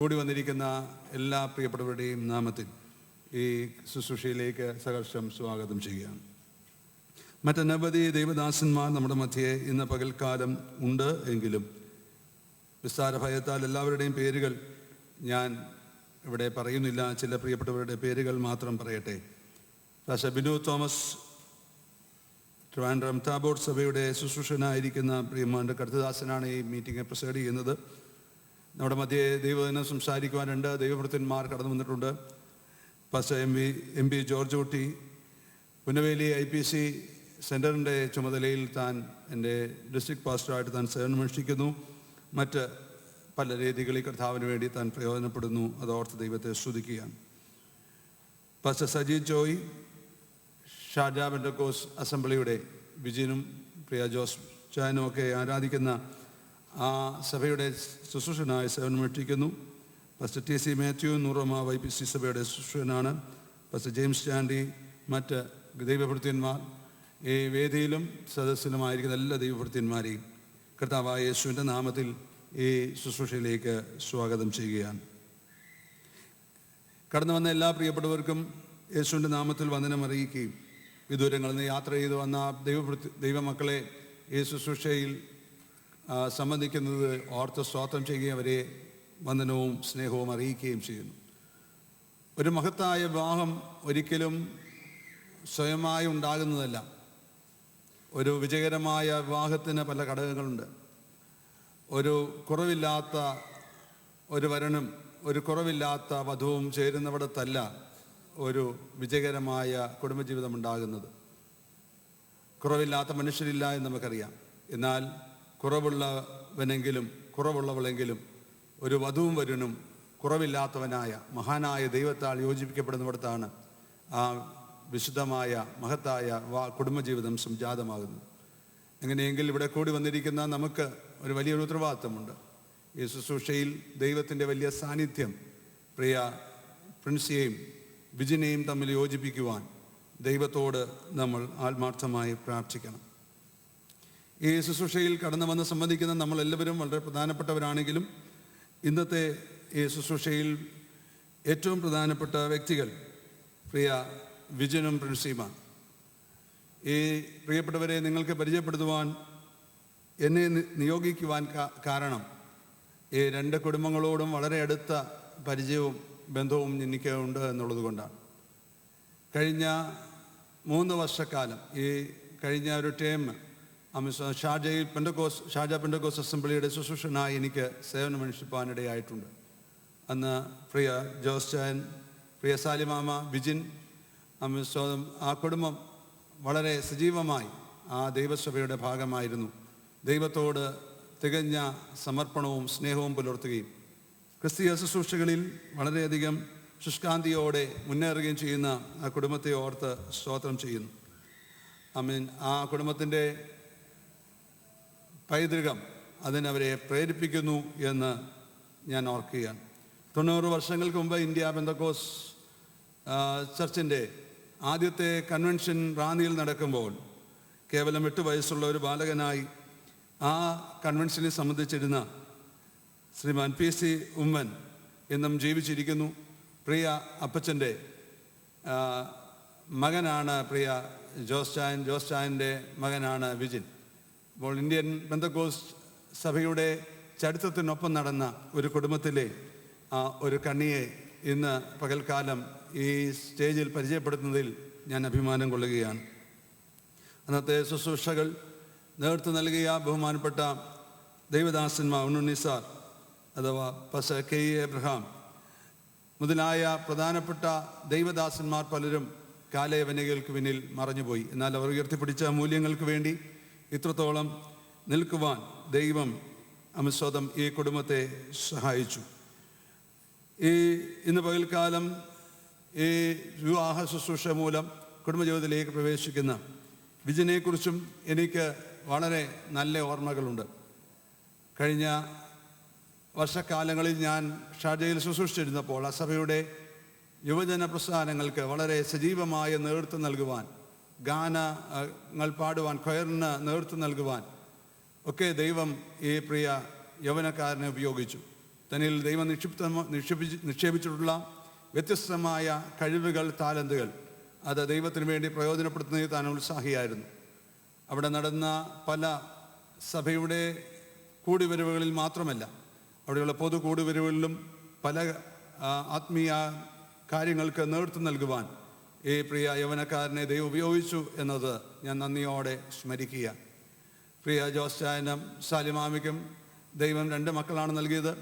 കൂടി വന്നിരിക്കുന്ന എല്ലാ പ്രിയപ്പെട്ടവരുടെയും നാമത്തിൽ ഈ ശുശ്രൂഷയിലേക്ക് സഹർഷം സ്വാഗതം ചെയ്യുകയാണ്. മറ്റനവധി ദൈവദാസന്മാർ നമ്മുടെ മധ്യേ ഇന്ന് പകൽക്കാലം ഉണ്ട് എങ്കിലും വിസ്താര ഭയത്താൽ എല്ലാവരുടെയും പേരുകൾ ഞാൻ ഇവിടെ പറയുന്നില്ല. ചില പ്രിയപ്പെട്ടവരുടെ പേരുകൾ മാത്രം പറയട്ടെ. പക്ഷേ ബിനു തോമസ് ട്രിവാൻഡ്രം താബോർ സഭയുടെ ശുശ്രൂഷനായിരിക്കുന്ന പ്രിയമാൻ്റെ കർത്തദാസനാണ് ഈ മീറ്റിംഗ് പ്രസൈഡ് ചെയ്യുന്നത്. നമ്മുടെ മധ്യേ ദൈവദിനം സംസാരിക്കുവാനുണ്ട്. ദൈവഭൃത്യന്മാർ കടന്നു വന്നിട്ടുണ്ട്. പാസ്റ്റർ എം പി ജോർജ് കുട്ടി പുന്നവേലി IPC സെൻറ്ററിൻ്റെ ചുമതലയിൽ താൻ എൻ്റെ ഡിസ്ട്രിക്ട് പാസ്റ്ററായിട്ട് താൻ സേവനമനുഷ്ഠിക്കുന്നു. മറ്റ് പല രീതികളിൽ കർത്താവിന് വേണ്ടി താൻ പ്രയോജനപ്പെടുന്നു. അതോർത്ത് ദൈവത്തെ സ്തുതിക്കുകയാണ്. പാസ്റ്റർ സജീദ് ജോയ് ഷാർജ പെന്തക്കോസ് അസംബ്ലിയുടെ വിജിനും പ്രിയ ജോസ് ചായനും ഒക്കെ ആരാധിക്കുന്ന ആ സഭയുടെ ശുശ്രൂഷനായി സേവനമനുഷ്ഠിക്കുന്നു. പാസ്റ്റർ TC മാത്യു നൂറോമ YPC സഭയുടെ ശുശ്രൂഷനാണ്. പാസ്റ്റർ ജെയിംസ് ചാണ്ടി, മറ്റ് ദൈവഭൃത്യന്മാർ, ഈ വേദിയിലും സദസ്സിലുമായിരിക്കുന്ന എല്ലാ ദൈവഭൃത്യന്മാരെയും കർത്താവായ യേശുവിൻ്റെ നാമത്തിൽ ഈ ശുശ്രൂഷയിലേക്ക് സ്വാഗതം ചെയ്യുകയാണ്. കടന്നു വന്ന എല്ലാ പ്രിയപ്പെട്ടവർക്കും യേശുവിൻ്റെ നാമത്തിൽ വന്ദനം അറിയിക്കുകയും വിദൂരങ്ങളിൽ നിന്ന് യാത്ര ചെയ്ത് വന്ന ദൈവമക്കളെ ഈ ശുശ്രൂഷയിൽ സംബന്ധിക്കുന്നത് ഓർത്ത് സ്തോത്രം ചെയ്യുകയും അവരെ വന്ദനവും സ്നേഹവും അറിയിക്കുകയും ചെയ്യുന്നു. ഒരു മഹത്തായ വിവാഹം ഒരിക്കലും സ്വയമായി ഉണ്ടാകുന്നതല്ല. ഒരു വിജയകരമായ വിവാഹത്തിന് പല ഘടകങ്ങളുണ്ട്. ഒരു കുറവില്ലാത്ത ഒരു വരനും ഒരു കുറവില്ലാത്ത വധുവും ചേരുന്നിടത്തല്ല ഒരു വിജയകരമായ കുടുംബജീവിതം ഉണ്ടാകുന്നത്. കുറവില്ലാത്ത മനുഷ്യരില്ല എന്ന് നമുക്കറിയാം. എന്നാൽ കുറവുള്ളവളെങ്കിലും ഒരു വധുവും വരനും കുറവില്ലാത്തവനായ മഹാനായ ദൈവത്താൽ യോജിപ്പിക്കപ്പെടുന്നിടത്താണ് ആ വിശുദ്ധമായ മഹത്തായ കുടുംബജീവിതം സംജാതമാകുന്നത്. എങ്ങനെയെങ്കിൽ ഇവിടെ കൂടി വന്നിരിക്കുന്ന നമുക്ക് ഒരു വലിയൊരു ഉത്തരവാദിത്വമുണ്ട്. ഈ ശുശ്രൂഷയിൽ ദൈവത്തിൻ്റെ വലിയ സാന്നിധ്യം പ്രിയ പ്രിൻസിയെയും വിജിനെയും തമ്മിൽ യോജിപ്പിക്കുവാൻ ദൈവത്തോട് നമ്മൾ ആത്മാർത്ഥമായി പ്രാർത്ഥിക്കണം. ഈ ശുശ്രൂഷയിൽ കടന്നു വന്ന് സംബന്ധിക്കുന്ന നമ്മളെല്ലാവരും വളരെ പ്രധാനപ്പെട്ടവരാണെങ്കിലും ഇന്നത്തെ ഈ ശുശ്രൂഷയിൽ ഏറ്റവും പ്രധാനപ്പെട്ട വ്യക്തികൾ പ്രിയ വിജനും പ്രിൻസിയുമാണ്. ഈ പ്രിയപ്പെട്ടവരെ നിങ്ങൾക്ക് പരിചയപ്പെടുത്തുവാൻ എന്നെ നിയോഗിക്കുവാൻ കാരണം ഈ രണ്ട് കുടുംബങ്ങളോടും വളരെ അടുത്ത പരിചയവും ബന്ധവും എനിക്ക് ഉണ്ട് എന്നുള്ളത് കൊണ്ടാണ്. കഴിഞ്ഞ 3 വർഷക്കാലം ഈ കഴിഞ്ഞ ഒരു ടേം ഷാർജ പെന്തക്കോസ് അസംബ്ലിയുടെ ശുശ്രൂഷനായി എനിക്ക് സേവനമനുഷ്ഠിപ്പാനിടയായിട്ടുണ്ട്. അന്ന് പ്രിയ ജോസ് ചായൻ, പ്രിയ സാലിമാമ, വിജിൻ, ആ കുടുംബം വളരെ സജീവമായി ആ ദൈവസഭയുടെ ഭാഗമായിരുന്നു. ദൈവത്തോട് തികഞ്ഞ സമർപ്പണവും സ്നേഹവും പുലർത്തുകയും ക്രിസ്തീയ ശുശ്രൂഷകളിൽ വളരെയധികം ശുഷ്കാന്തിയോടെ മുന്നേറുകയും ചെയ്യുന്ന ആ കുടുംബത്തെ ഓർത്ത് സ്തോത്രം ചെയ്യുന്നു. ആ കുടുംബത്തിൻ്റെ പൈതൃകം അതിനവരെ പ്രേരിപ്പിക്കുന്നു എന്ന് ഞാൻ ഓർക്കുകയാണ്. 90 വർഷങ്ങൾക്ക് മുമ്പ് ഇന്ത്യ പെന്തക്കോസ് ചർച്ചിൻ്റെ ആദ്യത്തെ കൺവെൻഷൻ റാന്നിയിൽ നടക്കുമ്പോൾ കേവലം 8 വയസ്സുള്ള ഒരു ബാലകനായി ആ കൺവെൻഷനെ സംബന്ധിച്ചിരുന്ന ശ്രീമാൻ PC ഉമ്മൻ എന്നും ജീവിച്ചിരിക്കുന്നു. പ്രിയ അപ്പച്ചൻ്റെ മകനാണ് പ്രിയ ജോസ് ചായൻ്റെ മകനാണ് വിജിൻ. അപ്പോൾ ഇന്ത്യൻ പെന്തക്കോസ് സഭയുടെ ചരിത്രത്തിനൊപ്പം നടന്ന ഒരു കുടുംബത്തിലെ ഒരു കണ്ണിയെ ഇന്ന് പകൽക്കാലം ഈ സ്റ്റേജിൽ പരിചയപ്പെടുത്തുന്നതിൽ ഞാൻ അഭിമാനം കൊള്ളുകയാണ്. അന്നത്തെ ശുശ്രൂഷകൾ നേതൃത്വം നൽകിയ ബഹുമാനപ്പെട്ട ദൈവദാസന്മാർ ഉണ്ണുണ്ണിസാർ അഥവാ പാസ്റ്റർ KE എബ്രഹാം മുതലായ പ്രധാനപ്പെട്ട ദൈവദാസന്മാർ പലരും കാലയവനികൾക്ക് പിന്നിൽ മറഞ്ഞുപോയി. എന്നാൽ അവർ ഉയർത്തിപ്പിടിച്ച മൂല്യങ്ങൾക്ക് വേണ്ടി ഇത്രത്തോളം നിൽക്കുവാൻ ദൈവം അമിസ്വതം ഈ കുടുംബത്തെ സഹായിച്ചു. ഇന്ന് പകൽക്കാലം ഈ വിവാഹ ശുശ്രൂഷ മൂലം കുടുംബജീവിതത്തിലേക്ക് പ്രവേശിക്കുന്ന വിജിനെക്കുറിച്ചും എനിക്ക് വളരെ നല്ല ഓർമ്മകളുണ്ട്. കഴിഞ്ഞ വർഷക്കാലങ്ങളിൽ ഞാൻ ഷാർജയിൽ ശുശ്രൂഷിച്ചിരുന്നപ്പോൾ ആ സഭയുടെ യുവജന പ്രസ്ഥാനങ്ങൾക്ക് വളരെ സജീവമായ നേതൃത്വം നൽകുവാൻ, ഗാനങ്ങൾ പാടുവാൻ, ഖയറിന് നേതൃത്വം നൽകുവാൻ ഒക്കെ ദൈവം ഈ പ്രിയ യൗവനക്കാരനെ ഉപയോഗിച്ചു. തന്നിൽ ദൈവം നിക്ഷേപിച്ചിട്ടുള്ള വ്യത്യസ്തമായ കഴിവുകൾ, താലന്തുകൾ അത് ദൈവത്തിന് വേണ്ടി പ്രയോജനപ്പെടുത്തുന്നതിൽ താൻ ഉത്സാഹിയായിരുന്നു. അവിടെ നടന്ന പല സഭയുടെ കൂടിവരവുകളിൽ മാത്രമല്ല, അവിടെയുള്ള പൊതു കൂടിവരവുകളിലും പല ആത്മീയ കാര്യങ്ങൾക്ക് നേതൃത്വം നൽകുവാൻ ഈ പ്രിയ യൗവനക്കാരനെ ദൈവം ഉപയോഗിച്ചു എന്നത് ഞാൻ നന്ദിയോടെ സ്മരിക്കുക. പ്രിയ ജോസ് ചായനും സാലിമാമിക്കും ദൈവം 2 മക്കളാണ് നൽകിയത്.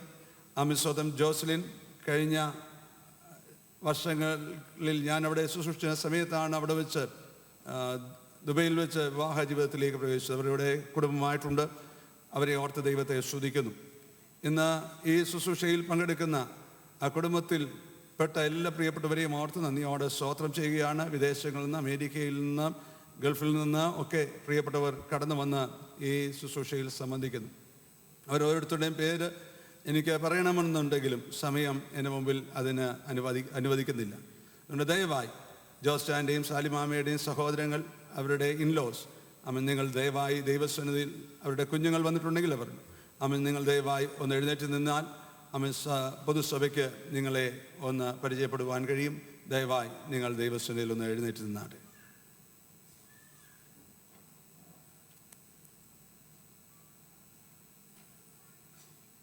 സ്വന്തം ജോസ്ലിൻ കഴിഞ്ഞ വർഷങ്ങളിൽ ഞാൻ അവിടെ ശുശ്രൂഷിച്ച സമയത്താണ് അവിടെ വെച്ച് ദുബൈയിൽ വെച്ച് വിവാഹ ജീവിതത്തിലേക്ക് പ്രവേശിച്ചത്. അവരുടെ കുടുംബമായിട്ടുണ്ട്. അവരെ ഓർത്ത് ദൈവത്തെ സ്തുതിക്കുന്നു. ഇന്ന് ഈ ശുശ്രൂഷയിൽ പങ്കെടുക്കുന്ന ആ കുടുംബത്തിൽ പെട്ട എല്ലാ പ്രിയപ്പെട്ടവരെയും ഓർത്ത് നന്ദിയോടെ സ്തോത്രം ചെയ്യുകയാണ്. വിദേശങ്ങളിൽ നിന്ന്, അമേരിക്കയിൽ നിന്ന്, ഗൾഫിൽ നിന്ന് ഒക്കെ പ്രിയപ്പെട്ടവർ കടന്നു വന്ന് ഈ ശുശ്രൂഷയിൽ സംബന്ധിക്കുന്നു. അവരോരോരുത്തരുടെയും പേര് എനിക്ക് പറയണമെന്നുണ്ടെങ്കിലും സമയം എൻ്റെ മുമ്പിൽ അതിന് അനുവദിക്കുന്നില്ല. അതുകൊണ്ട് ദയവായി ജോസ് ചാൻ്റെയും സാലിമാമയുടെയും സഹോദരങ്ങൾ, അവരുടെ ഇൻലോസ്, നിങ്ങൾ ദയവായി ദൈവസന്നിധിയിൽ, അവരുടെ കുഞ്ഞുങ്ങൾ വന്നിട്ടുണ്ടെങ്കിൽ നിങ്ങൾ ദയവായി ഒന്ന് എഴുന്നേറ്റ് നിന്നാൽ പൊതുസഭയ്ക്ക് നിങ്ങളെ ഒന്ന് പരിചയപ്പെടുവാൻ കഴിയും. ദയവായി നിങ്ങൾ ദൈവസന്നിധിയിൽ ഒന്ന് എഴുന്നേറ്റ് നിന്നാട്ടെ.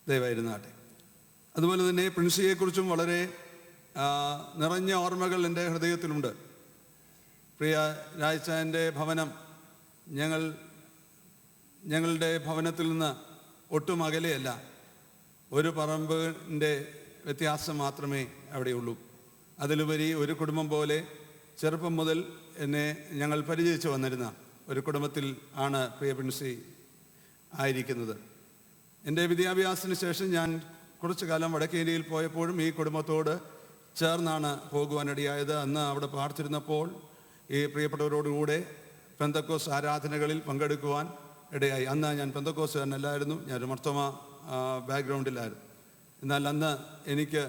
ദയവായിരുന്നാട്ടെ. അതുപോലെ തന്നെ പ്രിൻസിയെക്കുറിച്ചും വളരെ നിറഞ്ഞ ഓർമ്മകൾ എൻ്റെ ഹൃദയത്തിലുണ്ട്. പ്രിയ രാജച്ചാൻ്റെ ഭവനം ഞങ്ങളുടെ ഭവനത്തിൽ നിന്ന് ഒട്ടും അകലെയല്ല. ഒരു പറമ്പിൻ്റെ വ്യത്യാസം മാത്രമേ അവിടെയുള്ളൂ. അതിലുപരി ഒരു കുടുംബം പോലെ ചെറുപ്പം മുതൽ എന്നെ ഞങ്ങൾ പരിചയിച്ചു വന്നിരുന്ന ഒരു കുടുംബത്തിൽ ആണ് പ്രിയ പ്രിൻസി ആയിരിക്കുന്നത്. എൻ്റെ വിദ്യാഭ്യാസത്തിന് ശേഷം ഞാൻ കുറച്ചു കാലം വടക്കേ ഇന്ത്യയിൽ പോയപ്പോഴും ഈ കുടുംബത്തോട് ചേർന്നാണ് പോകുവാനിടയായത്. അന്ന് അവിടെ പാർത്തിരുന്നപ്പോൾ ഈ പ്രിയപ്പെട്ടവരോടുകൂടെ പെന്തക്കോസ് ആരാധനകളിൽ പങ്കെടുക്കുവാൻ ഇടയായി. അന്ന് ഞാൻ പെന്തക്കോസുകാരനല്ലായിരുന്നു, ഞാനൊരു മർത്തോമ ബാക്ക്ഗ്രൗണ്ടിലായിരുന്നു. എന്നാൽ അന്ന് എനിക്ക്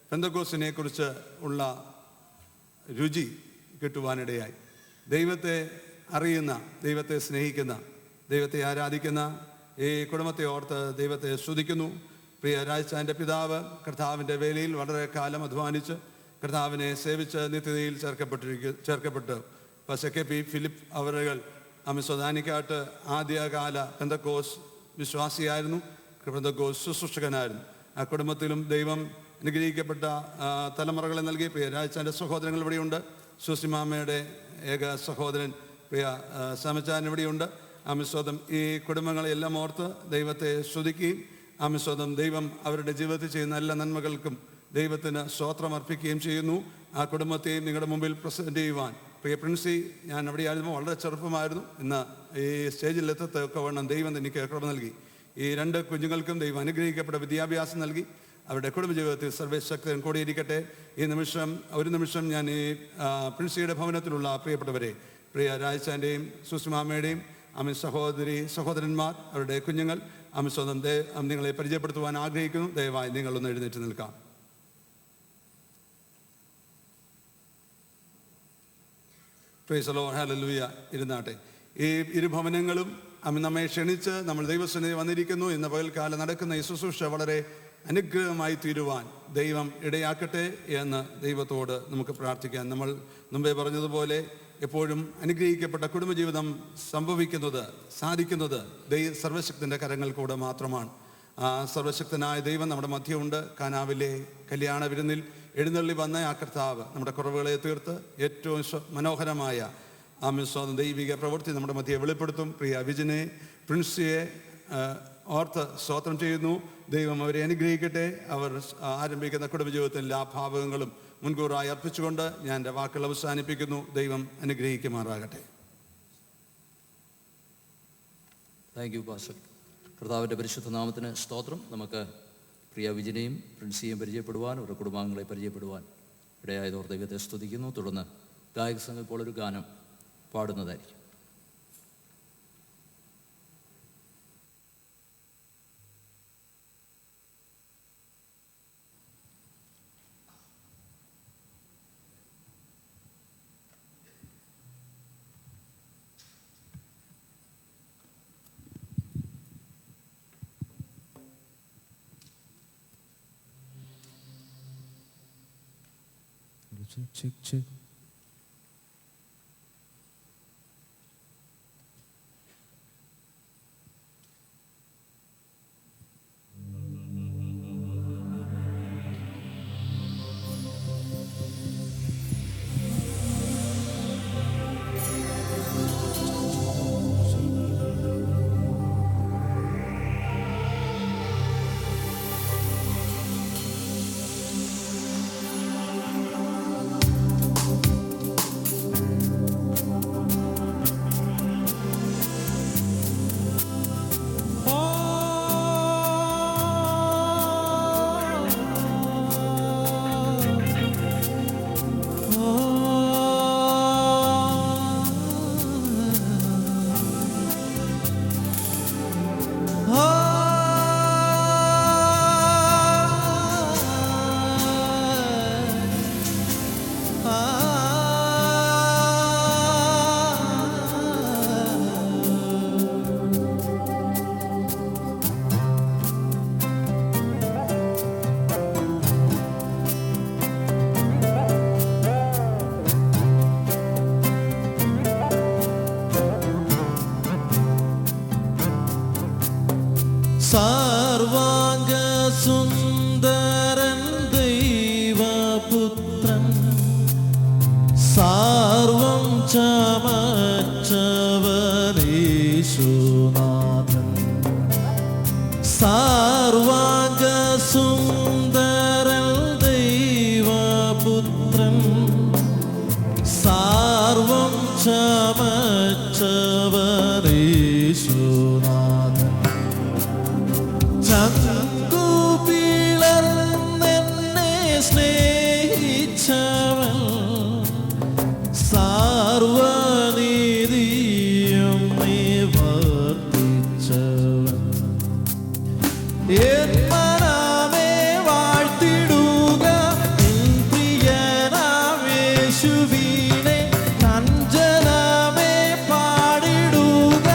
പെന്തക്കോസിനെ കുറിച്ച് ഉള്ള രുചി കിട്ടുവാനിടയായി. ദൈവത്തെ അറിയുന്ന, ദൈവത്തെ സ്നേഹിക്കുന്ന, ദൈവത്തെ ആരാധിക്കുന്ന ഈ കുടുംബത്തെ ഓർത്ത് ദൈവത്തെ സ്തുതിക്കുന്നു. പ്രിയ രാജച്ചാൻ്റെ പിതാവ് കർത്താവിൻ്റെ വേലയിൽ വളരെ കാലം അധ്വാനിച്ച് കർത്താവിനെ സേവിച്ച് നിത്യതയിൽ ചേർക്കപ്പെട്ട് KP ഫിലിപ്പ് അവരുകൾ സ്വദാനിക്കാട്ട് ആദ്യകാല പെന്തക്കോസ് വിശ്വാസിയായിരുന്നു, പെന്തക്കോസ് ശുശ്രൂഷകനായിരുന്നു. ആ കുടുംബത്തിലും ദൈവം അനുഗ്രഹിക്കപ്പെട്ട തലമുറകളെ നൽകി. പ്രിയ രാജച്ചാൻ്റെ സഹോദരങ്ങൾ ഇവിടെയുണ്ട്. സുസിമാമയുടെ ഏക സഹോദരൻ പ്രിയ സമച്ചാൻ ഇവിടെയുണ്ട്. ആമിസ്വതം ഈ കുടുംബങ്ങളെല്ലാം ഓർത്ത് ദൈവത്തെ സ്തുതിക്കുകയും ആമിസ്വതം ദൈവം അവരുടെ ജീവിതത്തിൽ ചെയ്യുന്ന എല്ലാ നന്മകൾക്കും ദൈവത്തിന് സ്തോത്രം അർപ്പിക്കുകയും ചെയ്യുന്നു. ആ കുടുംബത്തെയും നിങ്ങളുടെ മുമ്പിൽ പ്രസൻറ്റ് ചെയ്യുവാൻ പ്രിയ പ്രിൻസി, ഞാൻ അവിടെ ആയിരുമ്പോൾ വളരെ ചെറുപ്പമായിരുന്നു. ഇന്ന് ഈ സ്റ്റേജിൽ എത്തത്തൊക്കെ വേണം ദൈവം എനിക്ക് കൃപ നൽകി. ഈ 2 കുഞ്ഞുങ്ങൾക്കും ദൈവം അനുഗ്രഹിക്കപ്പെട്ട വിദ്യാഭ്യാസം നൽകി. അവരുടെ കുടുംബജീവിതത്തിൽ സർവശക്തൻ കൂടിയിരിക്കട്ടെ. ഒരു നിമിഷം ഞാൻ ഈ പ്രിൻസിയുടെ ഭവനത്തിലുള്ള പ്രിയപ്പെട്ടവരെ, പ്രിയ രാജച്ചാൻ്റെയും സുസ്മാമയുടെയും സഹോദരന്മാർ, അവരുടെ കുഞ്ഞുങ്ങൾ സ്വന്തം നിങ്ങളെ പരിചയപ്പെടുത്തുവാൻ ആഗ്രഹിക്കുന്നു. ദയവായി നിങ്ങളൊന്ന് എഴുന്നേറ്റ് നിൽക്കാം. Praise the Lord, hallelujah. ഇരുന്നാട്ടെ. ഈ ഇരുഭവനങ്ങളും നമ്മെ ക്ഷണിച്ച് നമ്മൾ ദൈവസന്നിധി വന്നിരിക്കുന്നു. ഇന്ന് പകൽക്കാലം നടക്കുന്ന ഈ ശുശ്രൂഷ വളരെ അനുഗ്രഹമായി തീരുവാൻ ദൈവം ഇടയാക്കട്ടെ എന്ന് ദൈവത്തോട് നമുക്ക് പ്രാർത്ഥിക്കാം. നമ്മൾ മുമ്പേ പറഞ്ഞതുപോലെ എപ്പോഴും അനുഗ്രഹിക്കപ്പെട്ട കുടുംബജീവിതം സാധിക്കുന്നത് സർവശക്തൻ്റെ കരങ്ങൾ കൂടെ മാത്രമാണ്. സർവശക്തനായ ദൈവം നമ്മുടെ മധ്യമുണ്ട്. കാനാവിലെ കല്യാണ വിരുന്നിൽ എഴുന്നള്ളി വന്ന ആ കർത്താവ് നമ്മുടെ കുറവുകളെ തീർത്ത് ഏറ്റവും മനോഹരമായ സ്വന്തം ദൈവിക പ്രവൃത്തി നമ്മുടെ മധ്യയെ വെളിപ്പെടുത്തും. പ്രിയ വിജനെ പ്രിൻസിയെ ഓർത്ത് സ്തോത്രം ചെയ്യുന്നു. ദൈവം അവരെ അനുഗ്രഹിക്കട്ടെ. അവർ ആരംഭിക്കുന്ന കുടുംബജീവിതത്തിൽ എല്ലാ ഭാവങ്ങളും മുൻകൂറായി അർപ്പിച്ചുകൊണ്ട് ഞാൻ എൻ്റെ വാക്കുകൾ അവസാനിപ്പിക്കുന്നു. ദൈവം അനുഗ്രഹിക്കുമാറാകട്ടെ. Thank you pastor. കർത്താവിൻ്റെ പരിശുദ്ധ നാമത്തിന് സ്തോത്രം. നമുക്ക് പ്രിയ വിജനെയും പ്രിൻസിയെയും പരിചയപ്പെടുവാൻ, അവരുടെ കുടുംബാംഗങ്ങളെ പരിചയപ്പെടുവാൻ ഇടയായതോർ ദൈവത്തെ സ്തുതിക്കുന്നു. തുടർന്ന് ഗായക സംഘം ഇപ്പോൾ ഒരു ഗാനം പാടുന്നതായിരിക്കും. check. സർവാംഗ സുന്ദരൻ ദൈവപുത്രൻ സർവം ചമച്ചവനീശുനാഥൻ സർവാംഗ സുന്ദരൻ ദൈവപുത്രൻ സർവം ചമച്ചവനീശുനാഥൻ ചങ്കുപിളർന്നെന്നെ സ്നേഹിച്ചവൻ സർവനീതിയും നിവർത്തിച്ചവൻ എൻ മനമേ വാഴ്ത്തിടുക നിൻ പ്രിയനാം യേശുവിനെ തഞ്ചനമേ പാടിടുക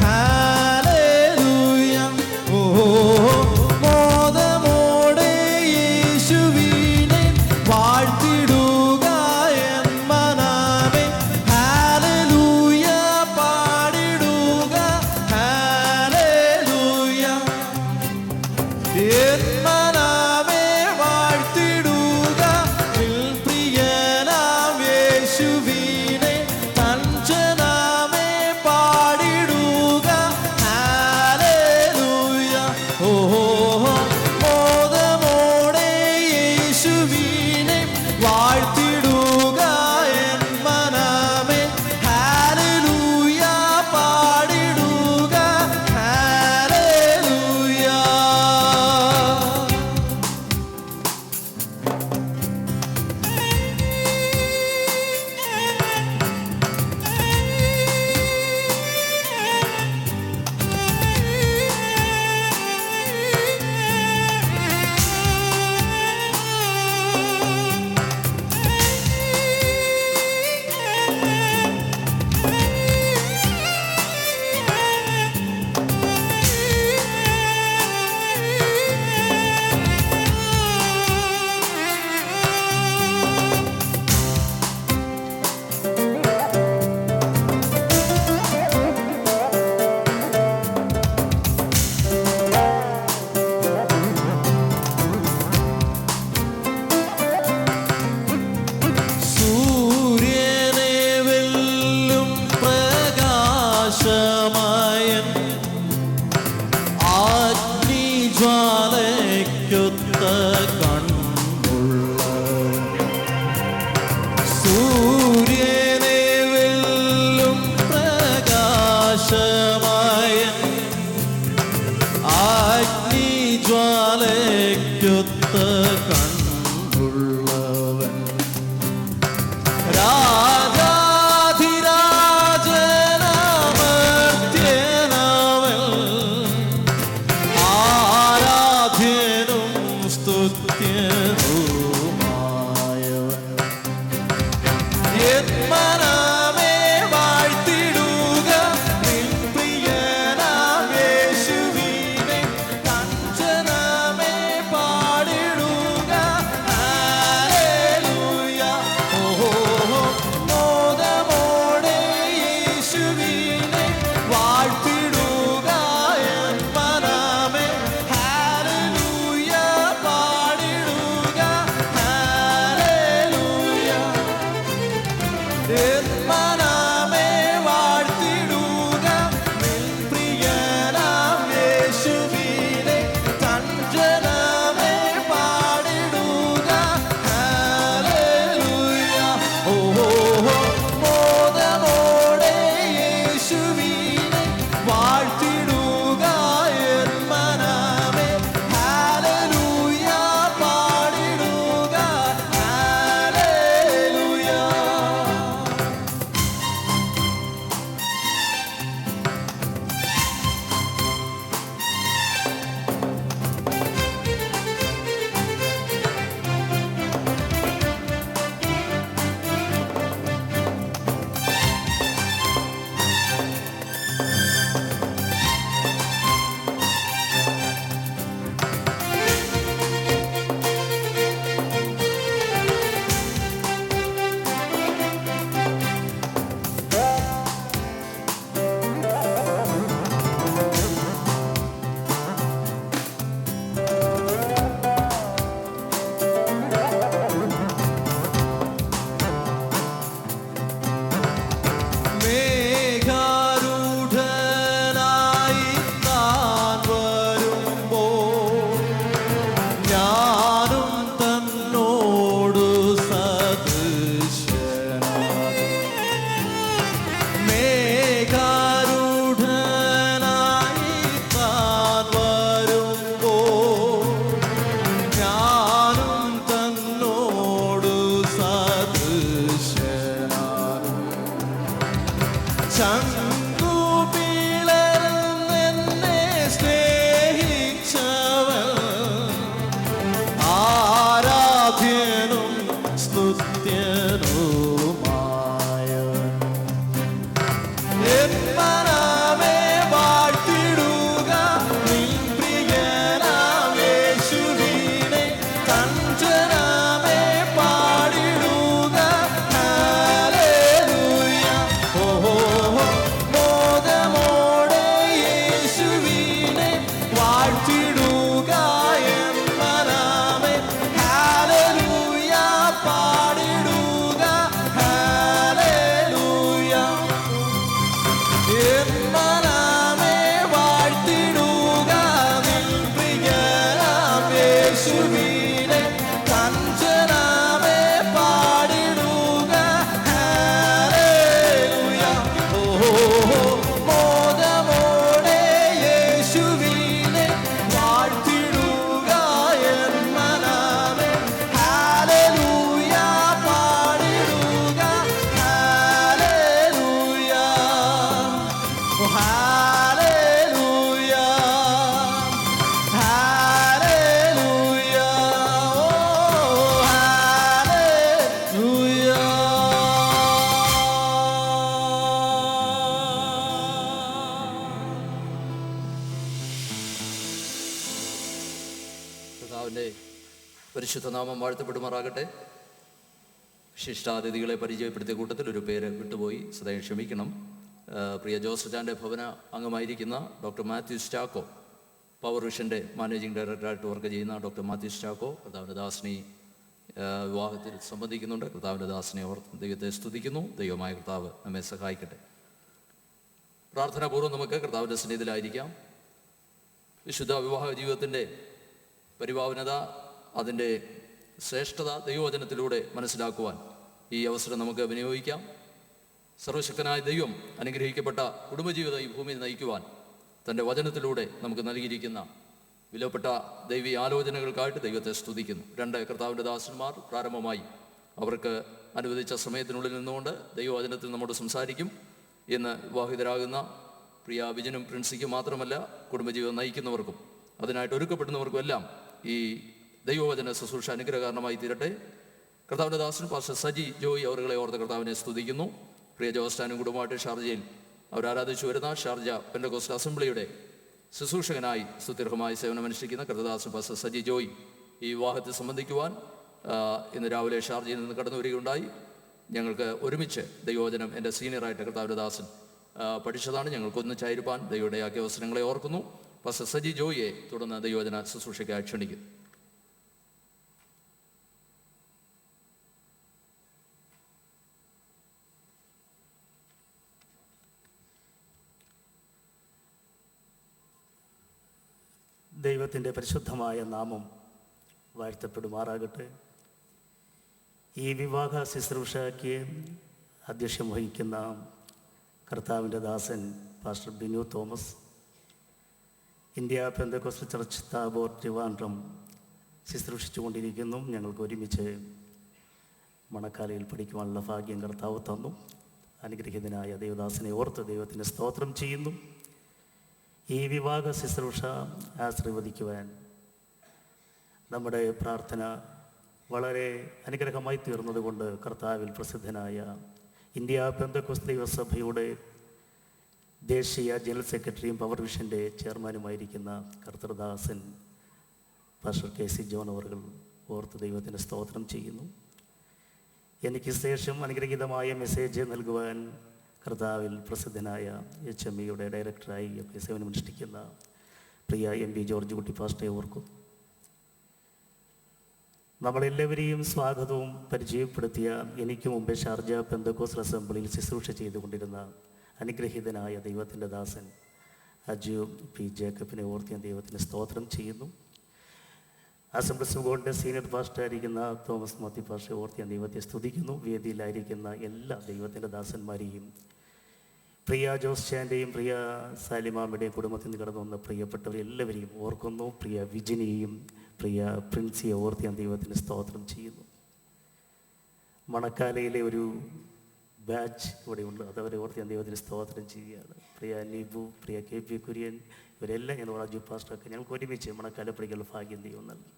ഹല്ലേലൂയ ഓ മോദമോടെ യേശുവിനെ വാഴ്ത്തിടുക എൻ മനമേ ഹല്ലേലൂയ പാടിടുക ഹല്ലേലൂയ എൻ മനമേ വാഴ്ത്തിടുക നിൻ പ്രിയനാം യേശുവിനെ തഞ്ചനമേ പാടിടുക ഹല്ലേലൂയ ഓ മോദമോടെ പരിശുദ്ധനാമം വാഴ്ത്തപ്പെടുമാറാകട്ടെ. വിശിഷ്ടാതിഥികളെ പരിചയപ്പെടുത്തിയ കൂട്ടത്തിൽ ഒരു പേര് വിട്ടുപോയി, സദയം ക്ഷമിക്കണം. പ്രിയ ജോസഫാൻ്റെ ഭവന അംഗമായിരിക്കുന്ന ഡോക്ടർ മാത്യൂസ് ചാക്കോ, പവർ വിഷൻ്റെ മാനേജിംഗ് ഡയറക്ടറായിട്ട് വർക്ക് ചെയ്യുന്ന ഡോക്ടർ മാത്യൂസ് ചാക്കോ കർത്താവിൻ്റെ ദാസിനി വിവാഹത്തിൽ സംബന്ധിക്കുന്നുണ്ട്. കർത്താവിൻ്റെ ദാസിനെ ഓർത്ത് ദൈവത്തെ സ്തുതിക്കുന്നു. ദൈവമായ കർത്താവ് നമ്മെ സഹായിക്കട്ടെ. പ്രാർത്ഥനാപൂർവ്വം നമുക്ക് കർത്താവിൻ്റെ സന്നിധിയിലായിരിക്കാം. വിശുദ്ധ വിവാഹ ജീവിതത്തിൻ്റെ പരിഭാവനത, അതിൻ്റെ ശ്രേഷ്ഠത ദൈവവചനത്തിലൂടെ മനസ്സിലാക്കുവാൻ ഈ അവസരം നമുക്ക് വിനിയോഗിക്കാം. സർവശക്തനായ ദൈവം അനുഗ്രഹിക്കപ്പെട്ട കുടുംബജീവിതം ഈ ഭൂമിയിൽ നയിക്കുവാൻ തൻ്റെ വചനത്തിലൂടെ നമുക്ക് നൽകിയിരിക്കുന്ന വിലപ്പെട്ട ദൈവീയ ആലോചനകൾക്കായിട്ട് ദൈവത്തെ സ്തുതിക്കുന്നു. 2 കർത്താവിൻ്റെ ദാസന്മാർ പ്രാരംഭമായി അവർക്ക് അനുവദിച്ച സമയത്തിനുള്ളിൽ നിന്നുകൊണ്ട് ദൈവവചനത്തിൽ നമ്മോട് സംസാരിക്കും. ഇന്ന് വിവാഹിതരാകുന്ന പ്രിയ വിജനും പ്രിൻസിക്കും മാത്രമല്ല, കുടുംബജീവിതം നയിക്കുന്നവർക്കും അതിനായിട്ട് ഒരുക്കപ്പെടുന്നവർക്കും എല്ലാം ഈ ദൈവവചന ശുശ്രൂഷ അനുഗ്രഹകാരണമായി തീരട്ടെ. കർത്താവിൻ്റെ ദാസൻ പാസ്റ്റർ സജി ജോയി അവരുകളെ ഓർത്ത് കർത്താവിനെ സ്തുതിക്കുന്നു. പ്രിയ ജോസ്റ്റാനും കുടുംബമായിട്ട് ഷാർജയിൽ അവർ ആരാധിച്ചു വരുന്ന ഷാർജ പെന്തക്കോസ്റ്റ് അസംബ്ലിയുടെ ശുശ്രൂഷകനായി സുദീർഘമായി സേവനമനുഷ്ഠിക്കുന്ന കർത്തദാസൻ പാസ്റ്റർ സജി ജോയി ഈ വിവാഹത്തിൽ സംബന്ധിക്കുവാൻ ഇന്ന് രാവിലെ ഷാർജയിൽ നിന്ന് കടന്നു വരികയുണ്ടായി. ഞങ്ങൾക്ക് ഒരുമിച്ച് ദൈവവചനം എൻ്റെ സീനിയറായിട്ട് കർത്താവിൻ്റെ ദാസൻ പഠിച്ചതാണ്. ഞങ്ങൾക്കൊന്നിച്ചായിരിക്കാൻ ദൈവയുടെയാക്കിയ അവസരങ്ങളെ ഓർക്കുന്നു. പാസ്റ്റർ സജി ജോയിയെ തുടർന്ന് ദൈവവചന ശുശ്രൂഷയ്ക്കായി ക്ഷണിക്കുന്നു. ദൈവത്തിൻ്റെ പരിശുദ്ധമായ നാമം വാഴ്ത്തപ്പെടുമാറാകട്ടെ. ഈ വിവാഹ ശുശ്രൂഷയ്ക്ക് അധ്യക്ഷം വഹിക്കുന്ന കർത്താവിൻ്റെ ദാസൻ pastor Binu Thomas, India Pentecost church Tabor Trivandrum ശുശ്രൂഷിച്ചുകൊണ്ടിരിക്കുന്നു. ഞങ്ങൾക്ക് ഒരുമിച്ച് മണക്കാലയിൽ പഠിക്കുവാനുള്ള ഭാഗ്യം കർത്താവ് തന്നു. അനുഗ്രഹീതനായ ദൈവദാസനെ ഓർത്ത് ദൈവത്തിന് സ്തോത്രം ചെയ്യുന്നു. ഈ വിവാഹ ശുശ്രൂഷ ആശീർവദിക്കുവാൻ നമ്മുടെ പ്രാർത്ഥന വളരെ അനുഗ്രഹമായി തീർന്നതുകൊണ്ട് കർത്താവിൽ പ്രസിദ്ധനായ ഇന്ത്യ പെന്തക്കോസ്ത് ദൈവസഭയുടെ ദേശീയ ജനറൽ സെക്രട്ടറിയും പവർ വിഷൻ്റെ ചെയർമാനുമായിരിക്കുന്ന കർത്തൃദാസൻ പാസ്റ്റർ KC ജോൺ അവറുകൾ ഓർത്ത് ദൈവത്തിന് സ്തോത്രം ചെയ്യുന്നു. എനിക്ക് ശേഷം അനുഗ്രഹീതമായ മെസ്സേജ് നൽകുവാൻ കർത്താവിൽ പ്രസിദ്ധനായ HMEയുടെ ഡയറക്ടറായി സേവനമനുഷ്ഠിക്കുന്ന പ്രിയ MB ജോർജ് കുട്ടി പാസ്റ്ററെ ഓർക്കും. നമ്മളെല്ലാവരെയും സ്വാഗതവും പരിചയപ്പെടുത്തിയ എനിക്ക് മുമ്പേ ഷാർജ പെന്തക്കോസ്റ്റ് അസംബ്ലിയിൽ ശുശ്രൂഷ ചെയ്തുകൊണ്ടിരുന്ന അനുഗ്രഹീതനായ ദൈവത്തിൻ്റെ ദാസൻ അജു P ജേക്കബിനെ ഓർത്ത് ഞാൻ ദൈവത്തിന് സ്തോത്രം ചെയ്യുന്നു. അസംബ്ലീസ് ഓഫ് ഗോഡിൻ്റെ സീനിയർ പാസ്റ്ററായിരിക്കുന്ന തോമസ് മാത്യു പാസ്റ്ററെ ഓർത്ത് ഞാൻ ദൈവത്തെ സ്തുതിക്കുന്നു. വേദിയിലായിരിക്കുന്ന എല്ലാ ദൈവത്തിൻ്റെ ദാസന്മാരെയും, പ്രിയ ജോസ് ചാൻ്റെയും പ്രിയ സാലിമാമ്മയുടെയും കുടുംബത്തിൽ നിന്ന് കടന്നു വന്ന പ്രിയപ്പെട്ടവരെല്ലാവരെയും ഓർക്കുന്നു. പ്രിയ വിജിനെയും പ്രിയ പ്രിൻസിയെ ഓർത്ത് ഞാൻ ദൈവത്തിന് സ്തോത്രം ചെയ്യുന്നു. മണക്കാലയിലെ ഒരു ബാച്ച് ഇവിടെയുണ്ട്, അതവരെ ഓർത്ത് ഞാൻ ദൈവത്തിന് സ്തോത്രം ചെയ്യുകയാണ്. പ്രിയ നിബു, പ്രിയ KP കുര്യൻ, ഇവരെല്ലാം ഞാൻ അജു പാസ്റ്ററൊക്കെ ഞങ്ങൾക്ക് ഒരുമിച്ച് മണക്കാല പഠിക്കാനുള്ള ഭാഗ്യം ദൈവം നൽകി.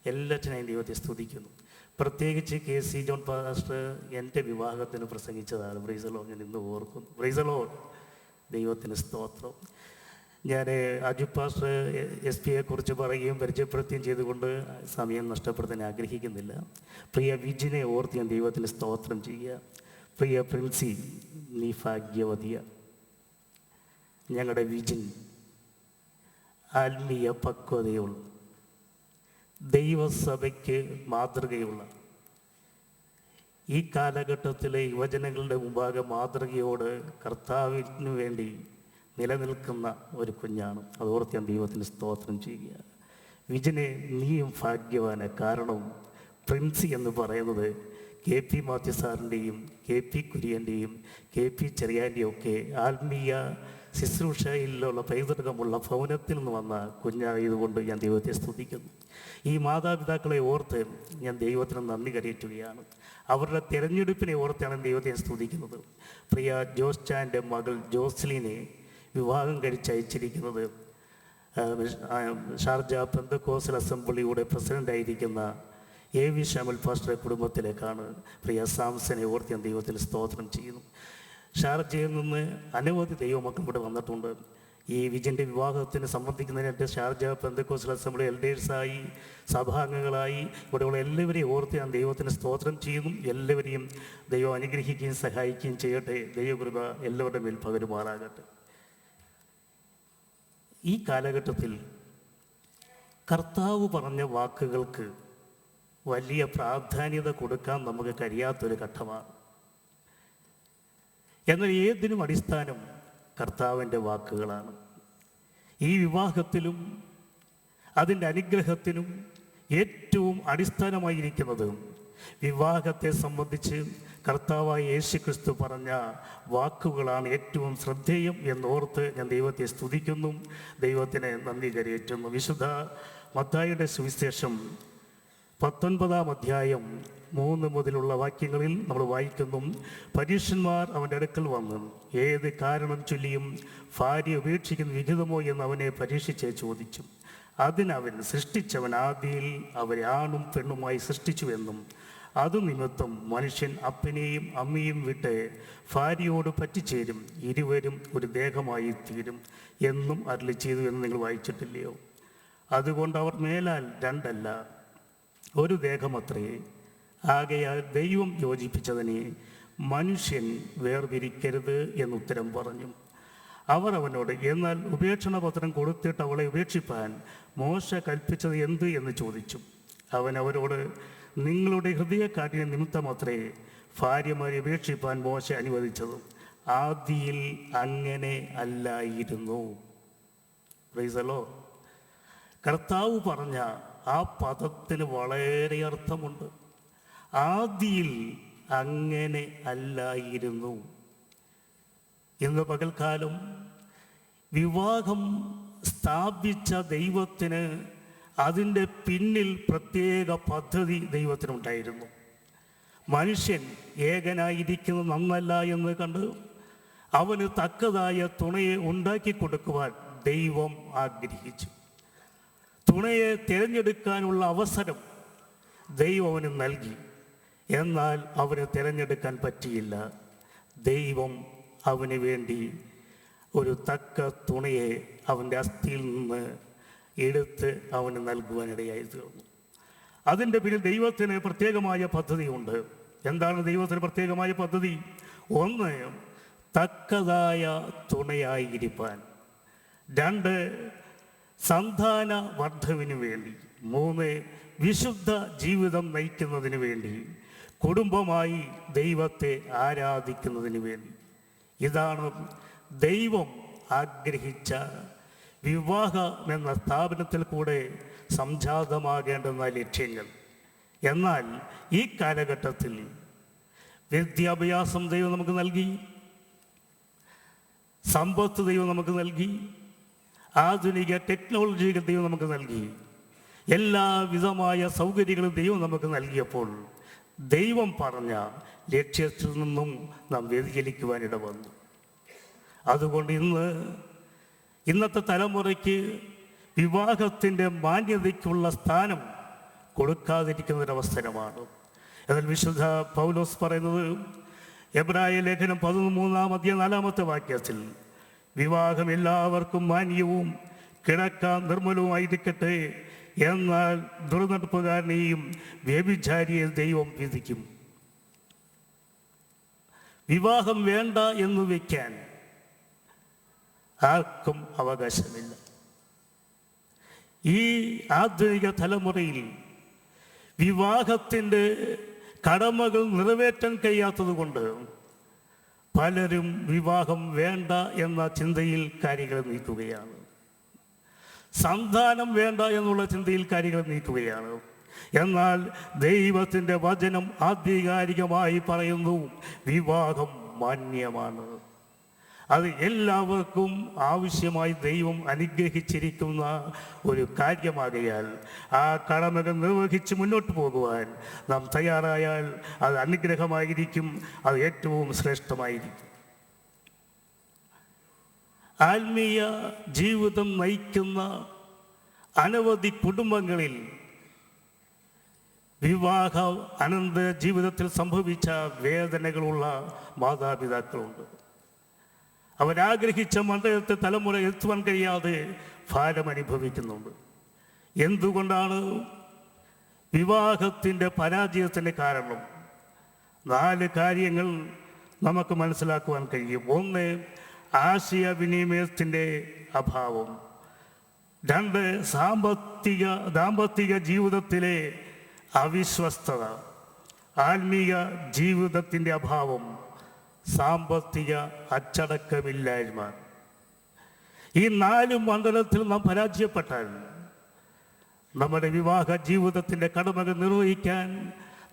എല്ലാറ്റിനെയും ദൈവത്തെ സ്തുതിക്കുന്നു. പ്രത്യേകിച്ച് KC ജോൺ പാസ്റ്റർ എൻ്റെ വിവാഹത്തിന് പ്രസംഗിച്ചതാണ്. പ്രൈസലോ ഞാൻ ഇന്ന് ഓർക്കുന്നു. പ്രൈസലോ ദൈവത്തിന് സ്തോത്രം. ഞാൻ അജു പാസ്റ്റർ SPയെ കുറിച്ച് പറയുകയും പരിചയപ്പെടുത്തുകയും ചെയ്തുകൊണ്ട് സമയം നഷ്ടപ്പെടുത്താൻ ആഗ്രഹിക്കുന്നില്ല. പ്രിയ വിജിനെ ഓർത്ത് ഞാൻ ദൈവത്തിന് സ്തോത്രം ചെയ്യുക. പ്രിയ പ്രിൻസി, നീ ഭാഗ്യവതിയ. ഞങ്ങളുടെ വിജിൻ ആത്മീയ പക്വതയുള്ള, ദൈവസഭയ്ക്ക് മാതൃകയുള്ള, ഈ കാലഘട്ടത്തിലെ യുവജനങ്ങളുടെ മുമ്പാകെ മാതൃകയോട് കർത്താവിന് വേണ്ടി നിലനിൽക്കുന്ന ഒരു കുഞ്ഞാണ്. അതോർത്ത് ഞാൻ ദൈവത്തിന് സ്തോത്രം ചെയ്യുക. വിജിനെ നീയും ഭാഗ്യവാന്. കാരണം പ്രിൻസി എന്ന് പറയുന്നത് KP മാത്യു സാറിൻ്റെയും KP കുര്യൻ്റെയും KP ചെറിയാൻ്റെയും ഒക്കെ ആത്മീയ ശുശ്രൂഷയിലുള്ള പൈതൃകമുള്ള ഭവനത്തിൽ നിന്ന് വന്ന കുഞ്ഞായതുകൊണ്ട് ഞാൻ ദൈവത്തെ സ്തുതിക്കുന്നു. ഈ മാതാപിതാക്കളെ ഓർത്ത് ഞാൻ ദൈവത്തിന് നന്ദി കരയറ്റുകയാണ്. അവരുടെ തിരഞ്ഞെടുപ്പിനെ ഓർത്താണ് ദൈവത്തെ സ്തുതിക്കുന്നത്. പ്രിയ ജോസ് ചാൻ്റെ മകൾ ജോസ്ലിനെ വിവാഹം കഴിച്ചയച്ചിരിക്കുന്നത് ഷാർജ പെന്തക്കോസ്റ്റ് അസംബ്ലിയുടെ പ്രസിഡൻ്റായിരിക്കുന്ന AV ഷാമുൽ പാസ്റ്ററെ കുടുംബത്തിലേക്കാണ്. പ്രിയ സാംസനെ ഓർത്ത് ഞാൻ ദൈവത്തിന് സ്തോത്രം ചെയ്യുന്നു. ഷാർജയിൽ നിന്ന് അനവധി ദൈവമക്കൾ ഇവിടെ വന്നിട്ടുണ്ട്. ഈ വിജയൻ്റെ വിവാഹത്തിന് സംബന്ധിക്കുന്നതിനായിട്ട് ഷാർജ പെന്തക്കോസ്റ്റൽ അസംബ്ലി എൽഡേഴ്സായി സഭാംഗങ്ങളായി ഇവിടെയുള്ള എല്ലാവരെയും ഓർത്ത് ഞാൻ ദൈവത്തിന് സ്തോത്രം ചെയ്യുന്നു. എല്ലാവരെയും ദൈവം അനുഗ്രഹിക്കുകയും സഹായിക്കുകയും ചെയ്യട്ടെ. ദൈവകൃപ എല്ലാവരുടെ മേൽ പകരുമാറാകട്ടെ. ഈ കാലഘട്ടത്തിൽ കർത്താവ് പറഞ്ഞ വാക്കുകൾക്ക് വലിയ പ്രാധാന്യത കൊടുക്കാൻ നമുക്ക് കഴിയാത്തൊരു ഘട്ടമാണ്. എന്നാൽ ഏതിനും അടിസ്ഥാനം കർത്താവിൻ്റെ വാക്കുകളാണ്. ഈ വിവാഹത്തിലും അതിൻ്റെ അനുഗ്രഹത്തിനും ഏറ്റവും അടിസ്ഥാനമായിരിക്കുന്നത് വിവാഹത്തെ സംബന്ധിച്ച് കർത്താവായ യേശുക്രിസ്തു പറഞ്ഞ വാക്കുകളാണ് ഏറ്റവും ശ്രദ്ധേയം എന്നോർത്ത് ഞാൻ ദൈവത്തെ സ്തുതിക്കുന്നു, ദൈവത്തിന് നന്ദി കരയേറ്റുന്നു. വിശുദ്ധ മത്തായിയുടെ സുവിശേഷം 19-ാം അധ്യായം 3 മുതലുള്ള വാക്യങ്ങളിൽ നമ്മൾ വായിക്കുന്നു, പരീക്ഷന്മാർ അവൻ്റെ അടുക്കൽ വന്ന് ഏത് കാരണം ചൊല്ലിയും ഭാര്യ ഉപേക്ഷിക്കുന്ന വിഹിതമോ എന്ന് അവനെ പരീക്ഷിച്ച് ചോദിച്ചു. അതിനവൻ സൃഷ്ടിച്ചവൻ ആദിയിൽ അവരെ ആണും പെണ്ണുമായി സൃഷ്ടിച്ചുവെന്നും അതു നിമിത്തം മനുഷ്യൻ അപ്പനെയും അമ്മയും വിട്ട് ഭാര്യയോട് പറ്റിച്ചേരും, ഇരുവരും ഒരു ദേഹമായി തീരും എന്നും അരുളി ചെയ്തു എന്ന് നിങ്ങൾ വായിച്ചിട്ടില്ലയോ? അതുകൊണ്ട് അവർ മേലാൽ രണ്ടല്ല ഒരു ദേഹമത്രേ. ആകയാൽ ദൈവം യോജിപ്പിച്ചതിനെ മനുഷ്യൻ വേർതിരിക്കരുത് എന്നുത്തരം പറഞ്ഞു. അവർ അവനോട്, എന്നാൽ ഉപേക്ഷണപത്രം കൊടുത്തിട്ട് അവളെ ഉപേക്ഷിപ്പാൻ മോശ കൽപ്പിച്ചത് എന്ത് എന്ന് ചോദിച്ചു. അവൻ അവരോട്, നിങ്ങളുടെ ഹൃദയക്കാഠിന്യ നിമിത്തമത്രേ ഭാര്യമാരെ ഉപേക്ഷിപ്പാൻ മോശ അനുവദിച്ചതും ആദിയിൽ അങ്ങനെ അല്ലായിരുന്നു. Price the Lord. കർത്താവ് പറഞ്ഞ ആ പദത്തിന് വളരെ അർത്ഥമുണ്ട്. ആദിയിൽ അങ്ങനെ അല്ലായിരുന്നു. ഇന്ന് പകൽക്കാലം വിവാഹം സ്ഥാപിച്ച ദൈവത്തിന് അതിൻ്റെ പിന്നിൽ പ്രത്യേക പദ്ധതി ദൈവത്തിനുണ്ടായിരുന്നു. മനുഷ്യൻ ഏകനായിരിക്കുന്നത് നന്നല്ല എന്ന് കണ്ട് അവന് തക്കതായ തുണയെ ഉണ്ടാക്കി കൊടുക്കുവാൻ ദൈവം ആഗ്രഹിച്ചു. തുണയെ തിരഞ്ഞെടുക്കാനുള്ള അവസരം ദൈവം അവന് നൽകി. എന്നാൽ അവന് തിരഞ്ഞെടുക്കാൻ പറ്റിയില്ല. ദൈവം അവന് വേണ്ടി ഒരു തക്ക തുണയെ അവൻ്റെ അസ്ഥിയിൽ നിന്ന് എടുത്ത് അവന് നൽകുവാനിടയായി തീർന്നു. അതിൻ്റെ പിന്നിൽ ദൈവത്തിന് പ്രത്യേകമായ പദ്ധതിയുണ്ട്. എന്താണ് ദൈവത്തിന് പ്രത്യേകമായ പദ്ധതി? 1, തക്കതായ തുണയായിരിക്കാൻ. 2, സന്താന വർദ്ധവിന് വേണ്ടി. 3, വിശുദ്ധ ജീവിതം നയിക്കുന്നതിന് വേണ്ടി. കുടുംബമായി ദൈവത്തെ ആരാധിക്കുന്നതിന് വേണ്ടി. ഇതാണ് ദൈവം ആഗ്രഹിച്ച വിവാഹം എന്ന സ്ഥാപനത്തിൽ കൂടെ സംജാതമാകേണ്ടുന്ന ലക്ഷ്യങ്ങൾ. എന്നാൽ ഈ കാലഘട്ടത്തിൽ വിദ്യാഭ്യാസം ദൈവം നമുക്ക് നൽകി, സമ്പത്ത് ദൈവം നമുക്ക് നൽകി, ആധുനിക ടെക്നോളജികൾ ദൈവം നമുക്ക് നൽകി, എല്ലാവിധമായ സൗകര്യങ്ങളും ദൈവം നമുക്ക് നൽകിയപ്പോൾ ദൈവം പറഞ്ഞ ലക്ഷ്യത്തിൽ നിന്നും നാം വ്യതിചലിക്കുവാനിട വന്നു. അതുകൊണ്ട് ഇന്നത്തെ തലമുറയ്ക്ക് വിവാഹത്തിൻ്റെ മാന്യതയ്ക്കുള്ള സ്ഥാനം കൊടുക്കാതിരിക്കുന്നൊരവസരമാണ്. എന്നാൽ വിശുദ്ധ പൗലോസ് പറയുന്നത് എബ്രായ ലേഖനം 13-ാം അധ്യായം 4-ാമത്തെ വാക്യത്തിൽ, വിവാഹം എല്ലാവർക്കും മാന്യവും കിടക്കാൻ നിർമ്മലവുമായിരിക്കട്ടെ, എന്നാൽ ദുർനടപ്പുകാരനെയും വ്യഭിചാരിയെ ദൈവം വിധിക്കും. വിവാഹം വേണ്ട എന്ന് വയ്ക്കാൻ ആർക്കും അവകാശമില്ല. ഈ ആധുനിക തലമുറയിൽ വിവാഹത്തിൻ്റെ കടമകൾ നിറവേറ്റാൻ കഴിയാത്തത് കൊണ്ട് പലരും വിവാഹം വേണ്ട എന്ന ചിന്തയിൽ കാര്യങ്ങൾ നീക്കുകയാണ്. സന്താനം വേണ്ട എന്നുള്ള ചിന്തയിൽ കാര്യങ്ങൾ നീക്കുകയാണ്. എന്നാൽ ദൈവത്തിൻ്റെ വചനം ആധികാരികമായി പറയുന്നു, വിവാഹം മാന്യമാണ്. അത് എല്ലാവർക്കും ആവശ്യമായി ദൈവം അനുഗ്രഹിച്ചിരിക്കുന്ന ഒരു കാര്യമാകയാൽ ആ കടമകൾ നിർവഹിച്ച് മുന്നോട്ട് പോകുവാൻ നാം തയ്യാറായാൽ അത് അനുഗ്രഹമായിരിക്കും, അത് ഏറ്റവും ശ്രേഷ്ഠമായിരിക്കും. ആത്മീയ ജീവിതം നയിക്കുന്ന അനവധി കുടുംബങ്ങളിൽ വിവാഹ അനന്തര ജീവിതത്തിൽ സംഭവിച്ച വേദനകളുള്ള മാതാപിതാക്കളുണ്ട്. അവരാഗ്രഹിച്ച മണ്ഡലത്തെ തലമുറ എത്തുവാൻ കഴിയാതെ ഭാരം അനുഭവിക്കുന്നുണ്ട്. എന്തുകൊണ്ടാണ് വിവാഹത്തിൻ്റെ പരാജയത്തിന് കാരണം? 4 കാര്യങ്ങൾ നമുക്ക് മനസ്സിലാക്കുവാൻ കഴിയും. 1, ആശയവിനിമയത്തിൻ്റെ അഭാവം. 2, ദാമ്പത്തിക ജീവിതത്തിലെ അവിശ്വസ്തത. ആത്മീയ ജീവിതത്തിൻ്റെ അഭാവം. സാമ്പത്തിക അച്ചടക്കമില്ലായ്മ. ഈ 4 മണ്ഡലത്തിൽ നാം പരാജയപ്പെട്ടാൽ നമ്മുടെ വിവാഹ ജീവിതത്തിൻ്റെ കടമകൾ നിർവഹിക്കാൻ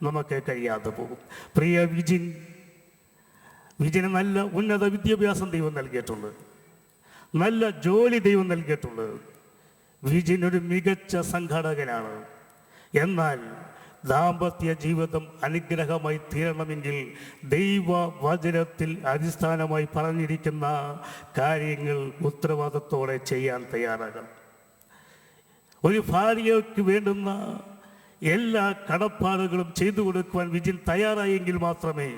നമുക്ക് കഴിയാതെ പോകും. പ്രിയ വിജിന് നല്ല ഉന്നത വിദ്യാഭ്യാസം ദൈവം നൽകിയിട്ടുണ്ട്, നല്ല ജോലി ദൈവം നൽകിയിട്ടുണ്ട്. വിജിൻ ഒരു മികച്ച സംഘാടകനാണ്. എന്നാൽ ദാമ്പത്യ ജീവിതം അനുഗ്രഹമായി തീരണമെങ്കിൽ ദൈവവചനത്തിൽ അടിസ്ഥാനമായി പറഞ്ഞിരിക്കുന്ന കാര്യങ്ങൾ ഉത്തരവാദിത്തോടെ ചെയ്യാൻ തയ്യാറാകണം. ഒരു ഭാര്യയ്ക്ക് വേണ്ടുന്ന എല്ലാ കടപ്പാടുകളും ചെയ്തു കൊടുക്കുവാൻ വിജിൻ തയ്യാറായെങ്കിൽ മാത്രമേ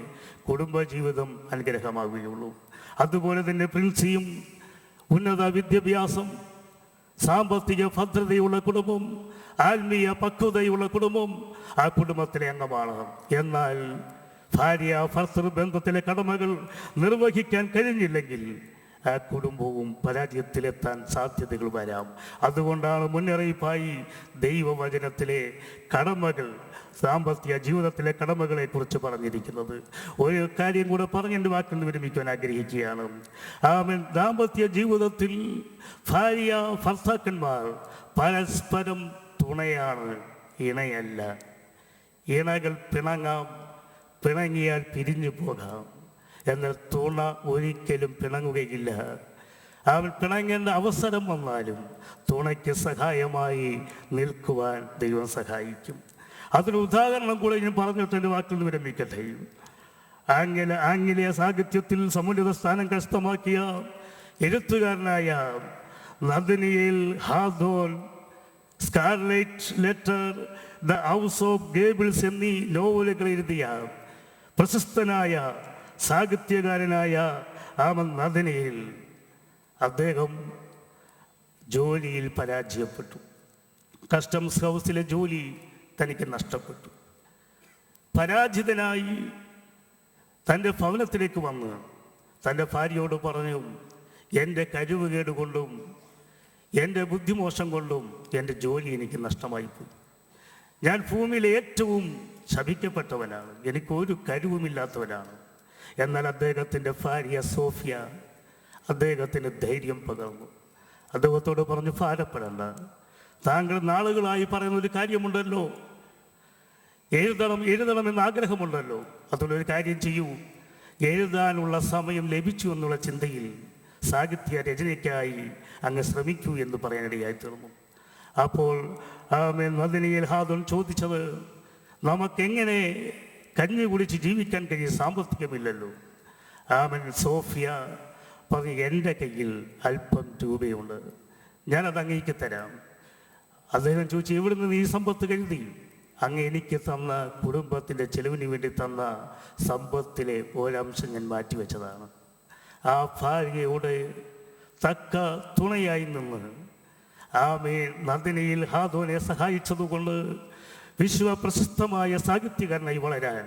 കുടുംബജീവിതം അനുഗ്രഹമാവുകയുള്ളൂ. അതുപോലെ തന്നെ പ്രിൻസിയും ഉന്നത വിദ്യാഭ്യാസം, സാമ്പത്തിക ഭദ്രതയുള്ള കുടുംബം, ആത്മീയ പക്വതയുള്ള കുടുംബം ആ കുടുംബത്തിലെ അംഗമാണ്. എന്നാൽ ഭാര്യ ഭർത്തൃ ബന്ധത്തിലെ കടമകൾ നിർവഹിക്കാൻ കഴിഞ്ഞില്ലെങ്കിൽ ആ കുടുംബവും പരാജയത്തിലെത്താൻ സാധ്യതകൾ വരാം. അതുകൊണ്ടാണ് മുന്നറിയിപ്പായി ദൈവവചനത്തിലെ കടമകൾ, സാമ്പത്തിക ജീവിതത്തിലെ കടമകളെ കുറിച്ച് പറഞ്ഞിരിക്കുന്നത്. ഒരു കാര്യം കൂടെ പറഞ്ഞ് എൻ്റെ വാക്കിൽ വിരമിക്കാൻ ആഗ്രഹിക്കുകയാണ്. ദാമ്പത്യ ജീവിതത്തിൽ ഭാര്യ ഭർത്താക്കന്മാർ പരസ്പരം തുണയാണ്, ഇണയല്ല. ഇണകൾ പിണങ്ങാം, പിണങ്ങിയാൽ പിരിഞ്ഞു പോകാം. എന്നാൽ തുണ ഒരിക്കലും പിണങ്ങുകയില്ല. അവൻ പിണങ്ങേണ്ട അവസരം വന്നാലും തുണയ്ക്ക് സഹായമായി നിൽക്കുവാൻ ദൈവം സഹായിക്കും. അതിന് ഉദാഹരണം കൂടെ ഞാൻ പറഞ്ഞിട്ട് എൻ്റെ വാക്കിൽ നിന്ന് വിരമിക്കട്ടെ. ആംഗലേയ സാഹിത്യത്തിൽ സമുന്നത സ്ഥാനം കരസ്ഥമാക്കിയ എഴുത്തുകാരനായ Nathaniel Hawthorne Scarlet Letter, the House of Gables എന്നീ നോവലുകൾ എഴുതിയ പ്രശസ്തനായ സാഹിത്യകാരനായ നഥനിയേൽ, അദ്ദേഹം ജോലിയിൽ പരാജയപ്പെട്ടു. കസ്റ്റംസ് ഹൗസിലെ ജോലി തനിക്ക് നഷ്ടപ്പെട്ടു. പരാജിതനായി തൻ്റെ ഭവനത്തിലേക്ക് വന്ന് തൻ്റെ ഭാര്യയോട് പറഞ്ഞു, എൻ്റെ കഴിവുകേട് കൊണ്ടും എൻ്റെ ബുദ്ധിമോശം കൊണ്ടും എൻ്റെ ജോലി എനിക്ക് നഷ്ടമായിപ്പോയി. ഞാൻ ഭൂമിയിലെ ഏറ്റവും ശപിക്കപ്പെട്ടവനാണ്, എനിക്കൊരു കഴിവുമില്ലാത്തവനാണ്. എന്നാൽ അദ്ദേഹത്തിൻ്റെ ഭാര്യ സോഫിയ അദ്ദേഹത്തിന് ധൈര്യം പകർന്നു. അദ്ദേഹത്തോട് പറഞ്ഞു, ഭാരപ്പെടേണ്ട, താങ്കൾ നാളുകളായി പറയുന്ന ഒരു കാര്യമുണ്ടല്ലോ, എഴുതണമെന്ന് ആഗ്രഹമുണ്ടല്ലോ, അതുകൊണ്ടൊരു കാര്യം ചെയ്യൂ, എഴുതാനുള്ള സമയം ലഭിച്ചു എന്നുള്ള ചിന്തയിൽ സാഹിത്യ രചനയ്ക്കായി അങ്ങ് ശ്രമിക്കൂ എന്ന് പറയാനിടയായി തീർന്നു. അപ്പോൾ നഥനിയേൽ ഹാഥോൺ ചോദിച്ചത്, നമുക്കെങ്ങനെ കഞ്ഞി കുടിച്ച് ജീവിക്കാൻ കഴിയും, സാമ്പത്തികമില്ലല്ലോ. സോഫിയ പറഞ്ഞു, എൻ്റെ കയ്യിൽ അല്പം രൂപയുണ്ട്, ഞാനത് അങ്ങേക്ക് തരാം. അദ്ദേഹം ചോദിച്ചു, എവിടുന്ന് നീ സമ്പത്ത് കരുതി? അങ്ങ് എനിക്ക് തന്ന കുടുംബത്തിൻ്റെ ചെലവിന് വേണ്ടി തന്ന സമ്പത്തിലെ ഒരംശം ഞാൻ മാറ്റിവെച്ചതാണ്. ആ ഭാര്യയോട് തക്ക തുണയായി നിന്ന് നഥനിയേൽ ഹാഥോനെ സഹായിച്ചതുകൊണ്ട് വിശ്വപ്രശസ്തമായ സാഹിത്യകാരനായി വളരാൻ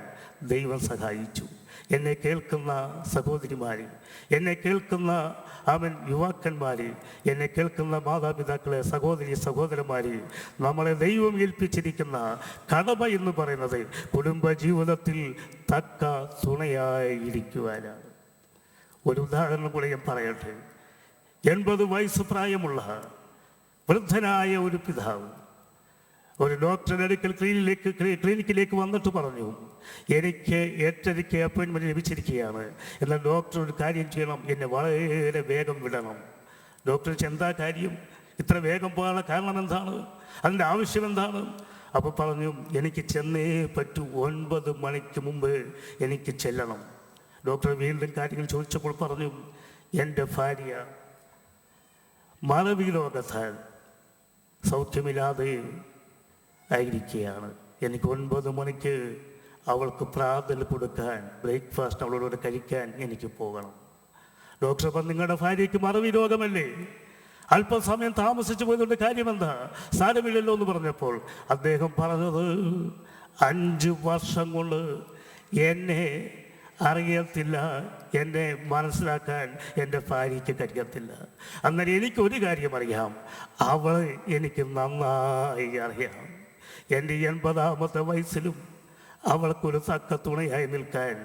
ദൈവം സഹായിച്ചു. എന്നെ കേൾക്കുന്ന സഹോദരിമാർ, എന്നെ കേൾക്കുന്ന യുവാക്കന്മാർ, എന്നെ കേൾക്കുന്ന മാതാപിതാക്കളെ, സഹോദരന്മാർ, നമ്മളെ ദൈവം ഏൽപ്പിച്ചിരിക്കുന്ന കടമ എന്ന് പറയുന്നത് കുടുംബജീവിതത്തിൽ തക്ക തുണയായിരിക്കുവാനാണ്. ഒരു ഉദാഹരണം കൂടെ ഞാൻ പറയട്ടെ. 80 വയസ്സ് പ്രായമുള്ള വൃദ്ധനായ ഒരു പിതാവ് ഒരു ഡോക്ടറുടെ അടുക്കൽ ക്ലിനിക്കിലേക്ക് വന്നിട്ട് പറഞ്ഞു, എനിക്ക് 8:30 അപ്പോയിൻമെൻറ്റ് ലഭിച്ചിരിക്കുകയാണ്, എന്നാൽ ഡോക്ടർ ഒരു കാര്യം ചെയ്യണം, എന്നെ വളരെ വേഗം വിടണം. ഡോക്ടർ എന്താ കാര്യം, ഇത്ര വേഗം പോകാനുള്ള കാരണം എന്താണ്, അതിൻ്റെ ആവശ്യം എന്താണ്? അപ്പോൾ പറഞ്ഞു, എനിക്ക് ചെന്നേ പറ്റൂ, 9 മണിക്ക് മുമ്പ് എനിക്ക് ചെല്ലണം. ഡോക്ടർ വീണ്ടും കാര്യങ്ങൾ ചോദിച്ചപ്പോൾ പറഞ്ഞു, എൻ്റെ ഭാര്യ മറവി രോഗത്താൽ സൗഖ്യമില്ലാതെ ആയിരിക്കുകയാണ്, എനിക്ക് 9 മണിക്ക് അവൾക്ക് പ്രാതൽ കൊടുക്കാൻ, ബ്രേക്ക്ഫാസ്റ്റ് അവളോട് കഴിക്കാൻ എനിക്ക് പോകണം. ഡോക്ടർ അപ്പം നിങ്ങളുടെ ഭാര്യയ്ക്ക് മറവി രോഗമല്ലേ, അല്പസമയം താമസിച്ചു പോയതുകൊണ്ട് കാര്യമെന്താ, സാരമില്ലല്ലോ എന്ന് പറഞ്ഞപ്പോൾ അദ്ദേഹം പറഞ്ഞത് 5 വർഷം കൊണ്ട് എന്നെ അറിയത്തില്ല, എന്നെ മനസ്സിലാക്കാൻ എൻ്റെ ഭാര്യയ്ക്ക് കഴിയത്തില്ല. അന്നേരം എനിക്കൊരു കാര്യം അറിയാം, അവൾ എനിക്ക് നന്നായി അറിയാം. എൻ്റെ 80-ാമത്തെ വയസ്സിലും അവൾക്കൊരു തക്ക തുണയായി നിൽക്കാൻ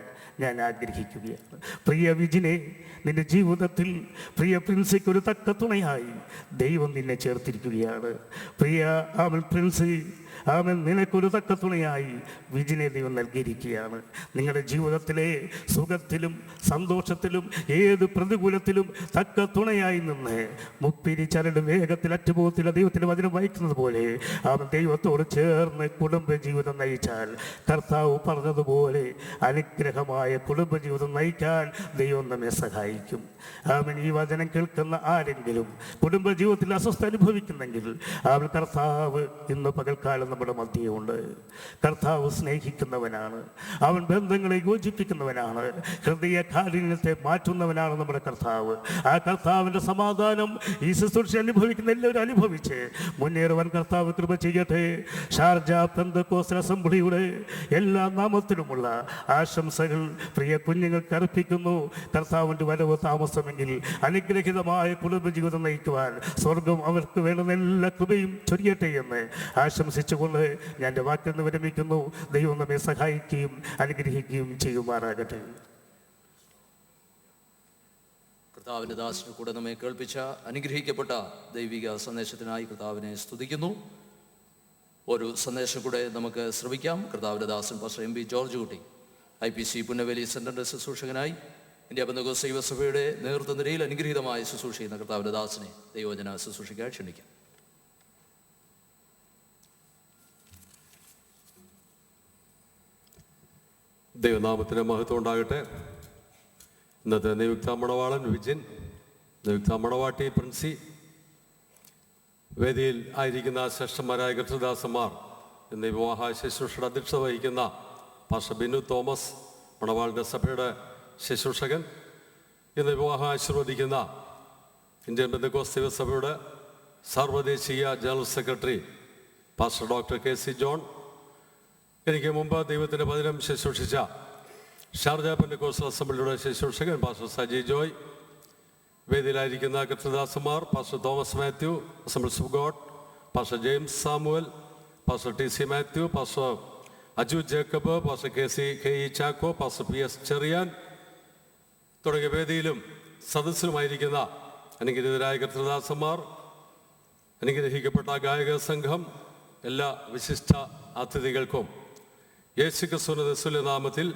ഞാൻ ആഗ്രഹിക്കുകയാണ്. പ്രിയ വിജിനെ, നിന്റെ ജീവിതത്തിൽ പ്രിയ പ്രിൻസിക്കൊരു തക്ക തുണയായി ദൈവം നിന്നെ ചേർത്തിരിക്കുകയാണ്. പ്രിയ പ്രിൻസി, നിനക്കൊരു തക്ക തുണയായി വിജിനെ ദൈവം നൽകിയിരിക്കുകയാണ്. നിങ്ങളുടെ ജീവിതത്തിലെ സുഖത്തിലും സന്തോഷത്തിലും ഏത് പ്രതികൂലത്തിലും തക്ക തുണയായി നിന്ന് മുപ്പിരി ചരട് വേഗത്തിൽ അറ്റുപോകത്തില്ല ദൈവത്തിൻ്റെ വചനം വായിക്കുന്നത് പോലെ ദൈവത്തോട് ചേർന്ന് കുടുംബജീവിതം നയിച്ചാൽ കർത്താവ് പറഞ്ഞതുപോലെ അനുഗ്രഹമായ കുടുംബജീവിതം നയിക്കാൻ ദൈവം നമ്മെ സഹായിക്കും. ഈ വചനം കേൾക്കുന്ന ആരെങ്കിലും കുടുംബജീവിതത്തിൽ അസ്വസ്ഥ അനുഭവിക്കുന്നെങ്കിൽ കർത്താവ് ഇന്ന് പകൽക്കാലം നമ്മുടെ മധ്യമുണ്ട്. കർത്താവ് സ്നേഹിക്കുന്നവനാണ്, അവൻ ബന്ധങ്ങളെ യോജിപ്പിക്കുന്നവനാണ്, ഹൃദയ കാഠിന്യത്തെ മാറ്റുന്നവനാണ് നമ്മുടെ കർത്താവ്. ആ കർത്താവിൻ്റെ സമാധാനം ഈ ശുശ്രൂഷ അനുഭവിക്കുന്ന എല്ലാവരും അനുഭവിച്ച് മുന്നേറുവാൻ കർത്താവ് കൃപ ചെയ്യട്ടെ. ഷാർജ പെന്തക്കോസ്ത് അസംബ്ലിയുടെ എല്ലാ നാമത്തിലുമുള്ള ആശംസകൾ പ്രിയ കുഞ്ഞുങ്ങൾക്ക് അർപ്പിക്കുന്നു. കർത്താവിൻ്റെ വരവ് താമസമെങ്കിൽ അനുഗ്രഹിതമായ കുടുംബജീവിതം നയിക്കുവാൻ സ്വർഗം അവർക്ക് വേണ്ടുന്ന എല്ലാ കൃപയും ചൊരിയട്ടെ എന്ന് ആശംസിച്ചുകൊണ്ട് ഞാൻ എൻ്റെ വാക്കിൽ നിന്ന് വിരമിക്കുന്നു. ദൈവം നമ്മെ സഹായിക്കുകയും അനുഗ്രഹിക്കുകയും ചെയ്യുമാറാകട്ടെ. കർത്താവിൻ്റെ ദാസന് കൂടെ നമ്മെ കേൾപ്പിച്ച അനുഗ്രഹിക്കപ്പെട്ട ദൈവിക സന്ദേശത്തിനായി കർത്താവിനെ സ്തുതിക്കുന്നു. ഒരു സന്ദേശം കൂടെ നമുക്ക് ശ്രമിക്കാം. കർത്താവിൻ്റെ ദാസൻ പാസ്റ്റർ എം. പി. ജോർജ് കുട്ടി, IPC പുന്നവേലി സെൻറ്ററിൻ്റെ ശുശ്രൂഷകനായി ഇന്ത്യ പെന്തക്കോസ്ത് ദൈവസഭയുടെ നേതൃത്വനിരയിൽ അനുഗ്രഹീതമായ ശുശ്രൂഷ ചെയ്യുന്ന കർത്താവിൻ്റെ ദാസനെ ദൈവവചന ശുശ്രൂഷയ്ക്കായി ക്ഷണിക്കാം. ദൈവനാമത്തിന് മഹത്വം ഉണ്ടാകട്ടെ. ഇന്നത്തെ നിയുക്ത മണവാളൻ വിജിൻ, നിയുക്ത മണവാട്ടി പ്രിൻസി, വേദിയിൽ ആയിരിക്കുന്ന ശ്രേഷ്ഠന്മാരായ കർത്തൃദാസന്മാർ, ഇന്ന് വിവാഹ ശുശ്രൂഷയുടെ അധ്യക്ഷത വഹിക്കുന്ന പാസ്റ്റർ ബിനു തോമസ്, മണവാളിൻ്റെ സഭയുടെ ശുശ്രൂഷകൻ, ഇന്ന് വിവാഹം ആശീർവദിക്കുന്ന ഇന്ത്യൻ പെന്തക്കോസ്ത് ദൈവസഭയുടെ സാർവദേശീയ general secretary pastor doctor KC John, എനിക്ക് മുമ്പ് ദൈവത്തിൻ്റെ വചനം ശുശ്രൂഷിച്ച ഷാർജ പെന്തക്കോസ്ത് അസംബ്ലിയുടെ ശുശ്രൂഷകൻ പാസ്റ്റർ സജി ജോയ്, വേദിയിലായിരിക്കുന്ന കർത്തൃദാസന്മാർ pastor Thomas Mathew, Assemblies of God, pastor James Samuel, pastor TC Mathew, pastor Aju Jacob, pastor KE Chacko, pastor PS Cherian തുടങ്ങിയ വേദിയിലും സദസ്സിലുമായിരിക്കുന്ന അനുഗ്രഹീതരായ കർത്തൃദാസന്മാർ, അനുഗ്രഹിക്കപ്പെട്ട ഗായക സംഘം, എല്ലാ വിശിഷ്ട അതിഥികൾക്കും യേശുക്രിസ്തുവിന്റെ നിസ്തുല്യ നാമത്തിൽ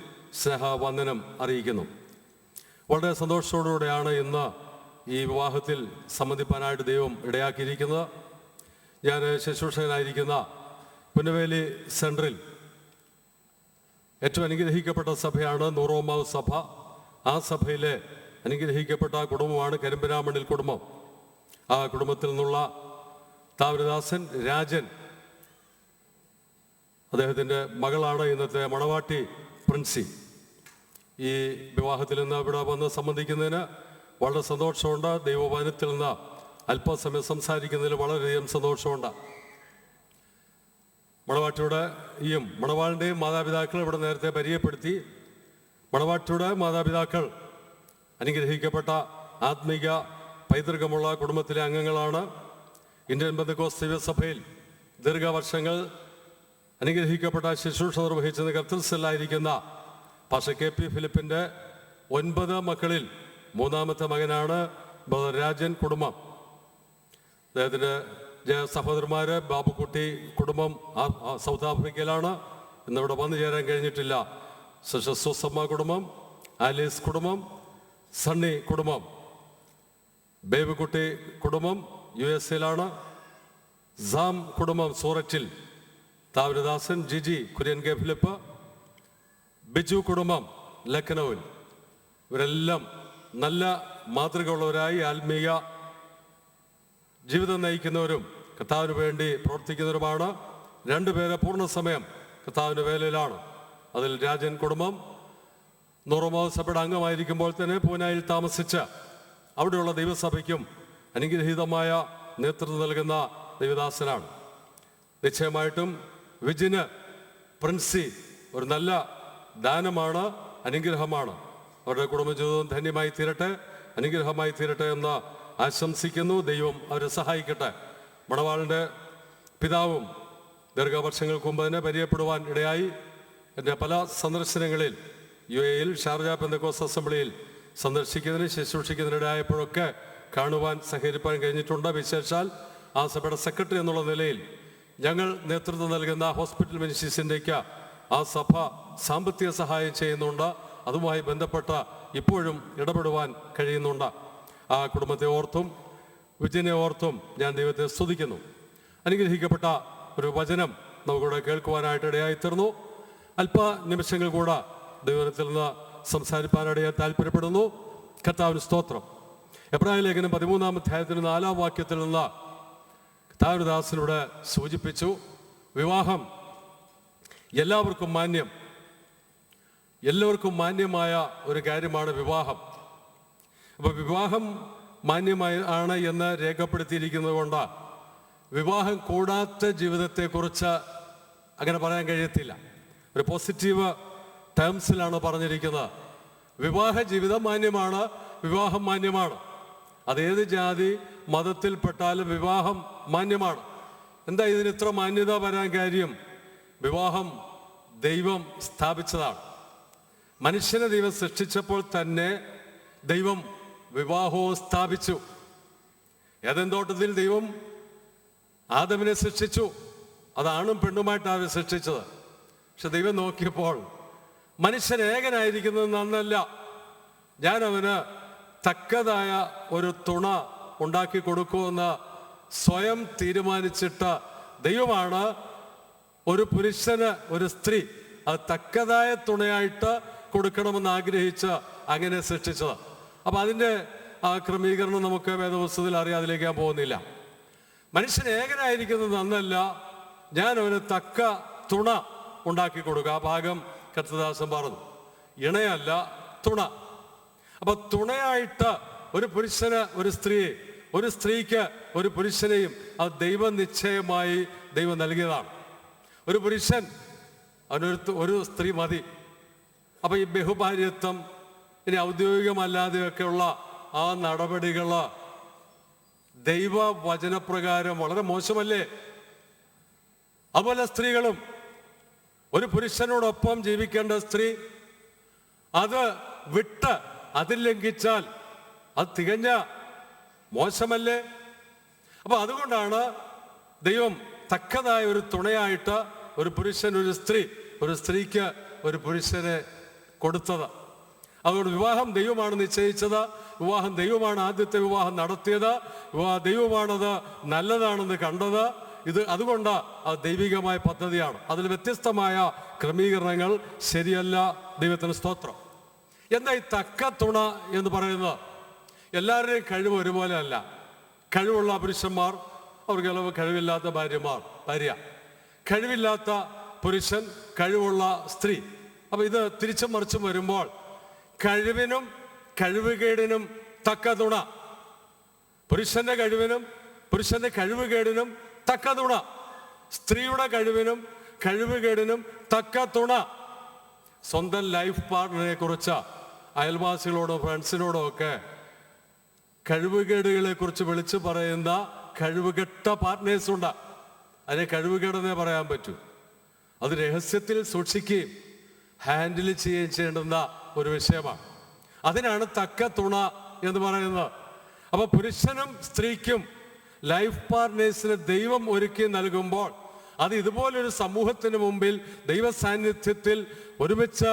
സ്നേഹവന്ദനം അറിയിക്കുന്നു. വളരെ സന്തോഷത്തോടുകൂടെയാണ് ഇന്ന് ഈ വിവാഹത്തിൽ സംബന്ധിപ്പാനായിട്ട് ദൈവം ഇടയാക്കിയിരിക്കുന്നത്. ഞാൻ ശുശ്രൂഷകനായിരിക്കുന്ന പുന്നവേലി സെൻട്രൽ ഏറ്റവും അനുഗ്രഹിക്കപ്പെട്ട സഭയാണ് നൂറോമാവ് സഭ. ആ സഭയിലെ അനുഗ്രഹിക്കപ്പെട്ട കുടുംബമാണ് കരിമ്പനാമണ്ണിൽ കുടുംബം. ആ കുടുംബത്തിൽ നിന്നുള്ള താവരദാസൻ രാജൻ, അദ്ദേഹത്തിൻ്റെ മകളാണ് ഇന്നത്തെ മണവാട്ടി പ്രിൻസി. ഈ വിവാഹത്തിൽ നിന്ന് ഇവിടെ വന്ന് സംബന്ധിക്കുന്നതിന് വളരെ സന്തോഷമുണ്ട്. ദൈവവചനത്തിൽ നിന്ന് അല്പസമയം സംസാരിക്കുന്നതിൽ വളരെയധികം സന്തോഷമുണ്ട്. മണവാട്ടിയുടെയും മണവാളിൻ്റെയും മാതാപിതാക്കൾ ഇവിടെ നേരത്തെ പരിചയപ്പെടുത്തി. മണവാട്ടിയുടെ മാതാപിതാക്കൾ അനുഗ്രഹിക്കപ്പെട്ട ആത്മീക പൈതൃകമുള്ള കുടുംബത്തിലെ അംഗങ്ങളാണ്. ഇന്ത്യൻ പെന്തക്കോസ്ത് ദൈവസഭയിൽ ദീർഘവർഷങ്ങൾ അനുഗ്രഹിക്കപ്പെട്ട ശുശ്രൂഷ നിർവഹിച്ചത് കർത്തൃസലായിരിക്കുന്ന പാസ്റ്റർ KP ഫിലിപ്പിൻ്റെ 9 മക്കളിൽ 3-ാമത്തെ മകനാണ് ബ്രദർ രാജൻ കുടുംബം. അദ്ദേഹത്തിൻ്റെ സഹോദരന്മാർ ബാബുക്കുട്ടി കുടുംബം സൗത്ത് ആഫ്രിക്കയിലാണ്, ഇന്നിവിടെ വന്നു ചേരാൻ കഴിഞ്ഞിട്ടില്ല. സുസമ്മ കുടുംബം, ആലീസ് കുടുംബം, സണ്ണി കുടുംബം, ബേബിക്കുട്ടി കുടുംബം USA സാം കുടുംബം സൂററ്റിൽ, താവരദാസൻ ജിജി കുര്യൻ K. ഫിലിപ്പ്, ബിജു കുടുംബം ലഖ്നൌവിൽ. ഇവരെല്ലാം നല്ല മാതൃകയുള്ളവരായി ആത്മീയ ജീവിതം നയിക്കുന്നവരും കർത്താവിന് വേണ്ടി പ്രവർത്തിക്കുന്നവരുമാണ്. 2 പേരെ പൂർണ്ണസമയം കർത്താവിൻ്റെ വേലയിലാണ്. അതിൽ രാജൻ കുടുംബം നൂറോമാവ് സഭയുടെ അംഗമായിരിക്കുമ്പോൾ തന്നെ പൂനായിൽ താമസിച്ച് അവിടെയുള്ള ദൈവസഭയ്ക്കും അനുഗ്രഹീതമായ നേതൃത്വം നൽകുന്ന ദൈവദാസനാണ്. നിശ്ചയമായിട്ടും വിജിന് പ്രിൻസി ഒരു നല്ല ദാനമാണ്, അനുഗ്രഹമാണ്. അവരുടെ കുടുംബജീവിതം ധന്യമായി തീരട്ടെ, അനുഗ്രഹമായി തീരട്ടെ എന്ന് ആശംസിക്കുന്നു. ദൈവം അവരെ സഹായിക്കട്ടെ. മണവാളിൻ്റെ പിതാവും ദീർഘവർഷങ്ങൾക്ക് മുമ്പ് തന്നെ പരിചയപ്പെടുവാൻ ഇടയായി. എൻ്റെ പല സന്ദർശനങ്ങളിൽ UAE ഷാർജ പെന്തക്കോസ്ത് അസംബ്ലിയിൽ സന്ദർശിക്കുന്നതിന് ശുശ്രൂഷിക്കുന്നതിനിടയായപ്പോഴൊക്കെ കാണുവാൻ സഹകരിപ്പാൻ കഴിഞ്ഞിട്ടുണ്ട്. വിശേഷാൽ ആ സഭയുടെ സെക്രട്ടറി എന്നുള്ള നിലയിൽ ഞങ്ങൾ നേതൃത്വം നൽകുന്ന ഹോസ്പിറ്റൽ മിനിസ്ട്രീസിൻ്റെക്ക് ആ സഭ സാമ്പത്തിക സഹായം ചെയ്യുന്നുണ്ട്. അതുമായി ബന്ധപ്പെട്ട ഇപ്പോഴും ഇടപെടുവാൻ കഴിയുന്നുണ്ട്. ആ കുടുംബത്തെ ഓർത്തും വിജയനെ ഓർത്തും ഞാൻ ദൈവത്തെ സ്തുതിക്കുന്നു. അനുഗ്രഹിക്കപ്പെട്ട ഒരു വചനം നമുക്കിവിടെ കേൾക്കുവാനായിട്ട് ഇടയായിത്തീർന്നു. അല്പ നിമിഷങ്ങൾ കൂടെ ദൈവത്തിൽ നിന്ന് സംസാരിപ്പാനിടയെ താല്പര്യപ്പെടുന്നു. കർത്താവിന് സ്തോത്രം. എബ്രായ ലേഖനം 13-ാം അധ്യായത്തിന് 4-ാം വാക്യത്തിൽ നിന്ന് കർത്താവിദാസനോട് സൂചിപ്പിച്ചു, വിവാഹം എല്ലാവർക്കും മാന്യമായ ഒരു കാര്യമാണ് വിവാഹം. അപ്പോൾ വിവാഹം മാന്യമായി ആണ് എന്ന് രേഖപ്പെടുത്തിയിരിക്കുന്നത് കൊണ്ട് വിവാഹം കൂടാത്ത ജീവിതത്തെക്കുറിച്ച് അങ്ങനെ പറയാൻ കഴിയത്തില്ല. ഒരു പോസിറ്റീവ് ടേംസിലാണ് പറഞ്ഞിരിക്കുന്നത്. വിവാഹ ജീവിതം മാന്യമാണ്, വിവാഹം മാന്യമാണ്. അതേത് ജാതി മതത്തിൽപ്പെട്ടാലും വിവാഹം മാന്യമാണ്. എന്താ ഇതിന് ഇത്ര മാന്യത വരാൻ കാര്യം? വിവാഹം ദൈവം സ്ഥാപിച്ചതാണ്. മനുഷ്യനെ ദൈവം സൃഷ്ടിച്ചപ്പോൾ തന്നെ ദൈവം വിവാഹവും സ്ഥാപിച്ചു. ഏദൻ തോട്ടത്തിൽ ദൈവം ആദമിനെ സൃഷ്ടിച്ചു. അതാണും പെണ്ണുമായിട്ടാണ് സൃഷ്ടിച്ചത്. പക്ഷെ ദൈവം നോക്കിയപ്പോൾ മനുഷ്യൻ ഏകനായിരിക്കുന്നത് നന്നല്ല, ഞാൻ അവന് തക്കതായ ഒരു തുണ ഉണ്ടാക്കി കൊടുക്കുമെന്ന് സ്വയം തീരുമാനിച്ചിട്ട് ദൈവമാണ് ഒരു പുരുഷന് ഒരു സ്ത്രീ അത് തക്കതായ തുണയായിട്ട് കൊടുക്കണമെന്ന് ആഗ്രഹിച്ച് അങ്ങനെ സൃഷ്ടിച്ചത്. അപ്പം അതിൻ്റെ ആ ക്രമീകരണം നമുക്ക് വേദപുസ്തകത്തിൽ അറിയാം, അതിലേക്ക് ഞാൻ പോകുന്നില്ല. മനുഷ്യൻ ഏകനായിരിക്കുന്നത് നന്നല്ല, ഞാൻ അവന് തക്ക തുണ ഉണ്ടാക്കി കൊടുക്കുക. ആ ഭാഗം കർത്തദാസൻ പറഞ്ഞു. ഇണയല്ല, തുണ. അപ്പൊ തുണയായിട്ട് ഒരു പുരുഷന് ഒരു സ്ത്രീയെ, ഒരു സ്ത്രീക്ക് ഒരു പുരുഷനെയും അത് ദൈവം നിശ്ചയമായി ദൈവം നൽകിയതാണ്. ഒരു പുരുഷൻ ഒരു സ്ത്രീ മതി. അപ്പൊ ഈ ബഹുഭാര്യത്വം ഇനി ഔദ്യോഗികമല്ലാതെയൊക്കെയുള്ള ആ നടപടികൾ ദൈവ വചനപ്രകാരം വളരെ മോശമല്ലേ? അതുപോലെ സ്ത്രീകളും ഒരു പുരുഷനോടൊപ്പം ജീവിക്കേണ്ട സ്ത്രീ അത് വിട്ട് അതിൽ ലംഘിച്ചാൽ അത് തികഞ്ഞ മോശമല്ലേ? അപ്പൊ അതുകൊണ്ടാണ് ദൈവം തക്കതായ ഒരു തുണയായിട്ട് ഒരു പുരുഷൻ ഒരു സ്ത്രീക്ക് ഒരു പുരുഷനെ കൊടുത്തത്. അതുകൊണ്ട് വിവാഹം ദൈവമാണ് നിശ്ചയിച്ചത്. വിവാഹം ദൈവമാണ് ആദ്യത്തെ വിവാഹം നടത്തിയത്. ദൈവമാണത് നല്ലതാണെന്ന് കണ്ടത്. അതുകൊണ്ട് അത് ദൈവികമായ പദ്ധതിയാണ്. അതിൽ വ്യത്യസ്തമായ ക്രമീകരണങ്ങൾ ശരിയല്ല. ദൈവത്തിന് സ്തോത്രം. എന്താ ഈ തക്ക തുണ എന്ന് പറയുന്നത്? എല്ലാവരുടെയും കഴിവ് ഒരുപോലെ അല്ല. കഴിവുള്ള പുരുഷന്മാർ, അവർക്ക് കഴിവില്ലാത്ത ഭാര്യ, കഴിവില്ലാത്ത പുരുഷൻ, കഴിവുള്ള സ്ത്രീ. അപ്പൊ ഇത് തിരിച്ചും മറിച്ചും വരുമ്പോൾ കഴിവിനും കഴിവുകേടിനും തക്ക തുണ, പുരുഷന്റെ കഴിവിനും പുരുഷന്റെ കഴിവുകേടിനും തക്ക തുണ, സ്ത്രീയുടെ കഴിവിനും കഴിവുകേടിനും തക്ക തുണ. സ്വന്തം ലൈഫ് പാർട്ട്ണറെ കുറിച്ച് അയൽവാസികളോടോ ഫ്രണ്ട്സിനോടോ ഒക്കെ കഴിവുകേടുകളെ കുറിച്ച് വിളിച്ചു പറയുന്ന കഴിവുകെട്ട പാർട്ട്നേഴ്സ് ഉണ്ട്. അതിനെ കഴിവുകേടെന്നേ പറയാൻ പറ്റൂ. അത് രഹസ്യത്തിൽ സൂക്ഷിക്കുകയും ഹാൻഡിൽ ചെയ്യുകയും ചെയ്യേണ്ടുന്ന ഒരു വിഷയമാണ്. അതിനാണ് തക്ക തുണ എന്ന് പറയുന്നത്. അപ്പൊ പുരുഷനും സ്ത്രീക്കും ലൈഫ് പാർട്ട്നേഴ്സിന് ദൈവം ഒരുക്കി നൽകുമ്പോൾ അത് ഇതുപോലൊരു സമൂഹത്തിന് മുമ്പിൽ ദൈവ സാന്നിധ്യത്തിൽ ഒരുമിച്ച്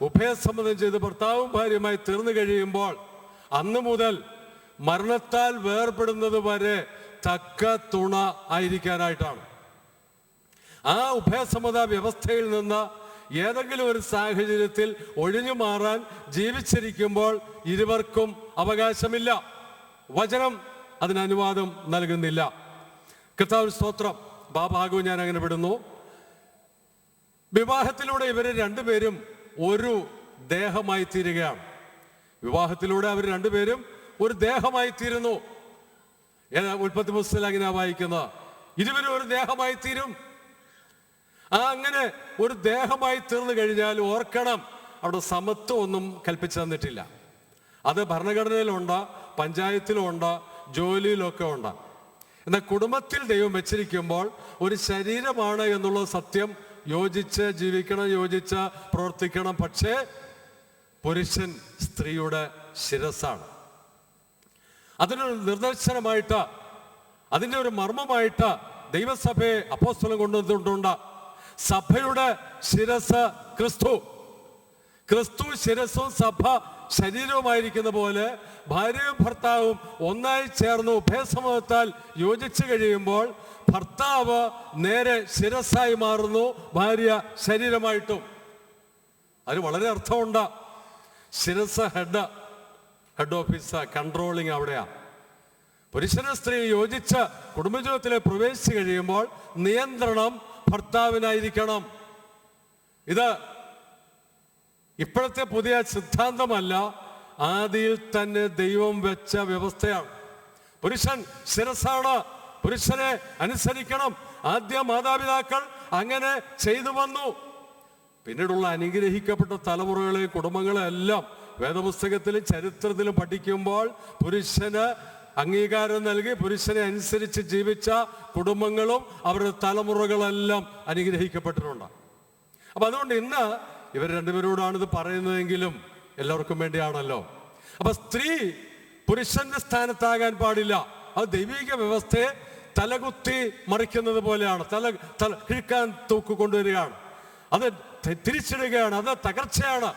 ഉഭയസമ്മതം ചെയ്ത് ഭർത്താവും ഭാര്യയുമായി തീർന്നു കഴിയുമ്പോൾ അന്ന് മുതൽ മരണത്താൽ വേർപെടുന്നത് വരെ തക്ക തുണ ആയിരിക്കാനായിട്ടാണ്. ആ ഉഭയസമ്മത വ്യവസ്ഥയിൽ നിന്ന് ഏതെങ്കിലും ഒരു സാഹചര്യത്തിൽ ഒഴിഞ്ഞു മാറാൻ ജീവിച്ചിരിക്കുമ്പോൾ ഇരുവർക്കും അവകാശമില്ല. വചനം അതിന് അനുവാദം നൽകുന്നില്ല. കർത്താവിന് സ്തോത്രം. ഭാഗവും ഞാൻ അങ്ങനെ വിടുന്നു. വിവാഹത്തിലൂടെ ഇവര് രണ്ടുപേരും ഒരു ദേഹമായി തീരുകയാണ്. വിവാഹത്തിലൂടെ അവർ രണ്ടുപേരും ഒരു ദേഹമായി തീരുന്നു. ഉൽപ്പത്തി പുസ്തകത്തിൽ അങ്ങനെയാ വായിക്കുന്നത്, ഇരുവരും ഒരു ദേഹമായി തീരും. അങ്ങനെ ഒരു ദേഹമായി തീർന്നു കഴിഞ്ഞാൽ ഓർക്കണം, അവിടെ സമത്വം ഒന്നും കൽപ്പിച്ചു തന്നിട്ടില്ല. അത് ഭരണഘടനയിലുണ്ട്, പഞ്ചായത്തിലുണ്ട്, ജോലിയിലൊക്കെ ഉണ്ട്. എന്നാൽ കുടുംബത്തിൽ ദൈവം വെച്ചിരിക്കുമ്പോൾ ഒരു ശരീരമാണ് എന്നുള്ള സത്യം യോജിച്ച് ജീവിക്കണം, യോജിച്ച് പ്രവർത്തിക്കണം. പക്ഷേ പുരുഷൻ സ്ത്രീയുടെ ശിരസ്സാണ്. അതിനൊരു നിർദ്ദേശനമായിട്ട്, അതിൻ്റെ ഒരു മർമ്മമായിട്ട് ദൈവസഭയെ അപ്പോസ്തലൻ കൊണ്ടുവന്നിട്ടുണ്ട്. സഭയുടെ ശിരസ് ക്രിസ്തു, ക്രിസ്തു ശിരസ്സും സഭ ശരീരവുമായിരിക്കുന്ന പോലെ ഭാര്യയും ഭർത്താവും ഒന്നായി ചേർന്ന് ഉഭയസമ്മതത്താൽ യോജിച്ചു കഴിയുമ്പോൾ ഭർത്താവ് നേരെ ശിരസ്സായി മാറുന്നു, ഭാര്യ ശരീരമായിട്ടും. അതിന് വളരെ അർത്ഥമുണ്ട്. ശിരസ് ഹെഡ് ഓഫീസ്, കൺട്രോളിങ് അവിടെയാ. പുരുഷനും സ്ത്രീ യോജിച്ച് കുടുംബജീവിതത്തിലേക്ക് പ്രവേശിച്ചു കഴിയുമ്പോൾ നിയന്ത്രണം ഭർത്താവിനായിരിക്കണം. ഇത് ഇപ്പോഴത്തെ പുതിയ സിദ്ധാന്തമല്ല, ആദിയിൽ തന്നെ ദൈവം വെച്ച വ്യവസ്ഥയാണ്. പുരുഷൻ ശിരസ്സാണ്, പുരുഷനെ അനുസരിക്കണം. ആദ്യ മാതാപിതാക്കൾ അങ്ങനെ ചെയ്തു വന്നു. പിന്നീടുള്ള അനുഗ്രഹിക്കപ്പെട്ട തലമുറകളെ, കുടുംബങ്ങളെ എല്ലാം വേദപുസ്തകത്തിലും ചരിത്രത്തിലും പഠിക്കുമ്പോൾ പുരുഷന് അംഗീകാരം നൽകി പുരുഷനെ അനുസരിച്ച് ജീവിച്ച കുടുംബങ്ങളും അവരുടെ തലമുറകളെല്ലാം അനുഗ്രഹിക്കപ്പെട്ടിട്ടുണ്ട്. അപ്പൊ അതുകൊണ്ട് ഇന്ന് ഇവർ രണ്ടുപേരോടാണ് ഇത് പറയുന്നതെങ്കിലും എല്ലാവർക്കും വേണ്ടിയാണല്ലോ. അപ്പൊ സ്ത്രീ പുരുഷന്റെ സ്ഥാനത്താകാൻ പാടില്ല. അത് ദൈവിക വ്യവസ്ഥയെ തലകുത്തി മറിക്കുന്നത് പോലെയാണ്. തല കിഴക്കാൻ തൂക്ക് കൊണ്ടുവരികയാണ്, അത് തിരിച്ചിടുകയാണ്, അത് തകർച്ചയാണ്.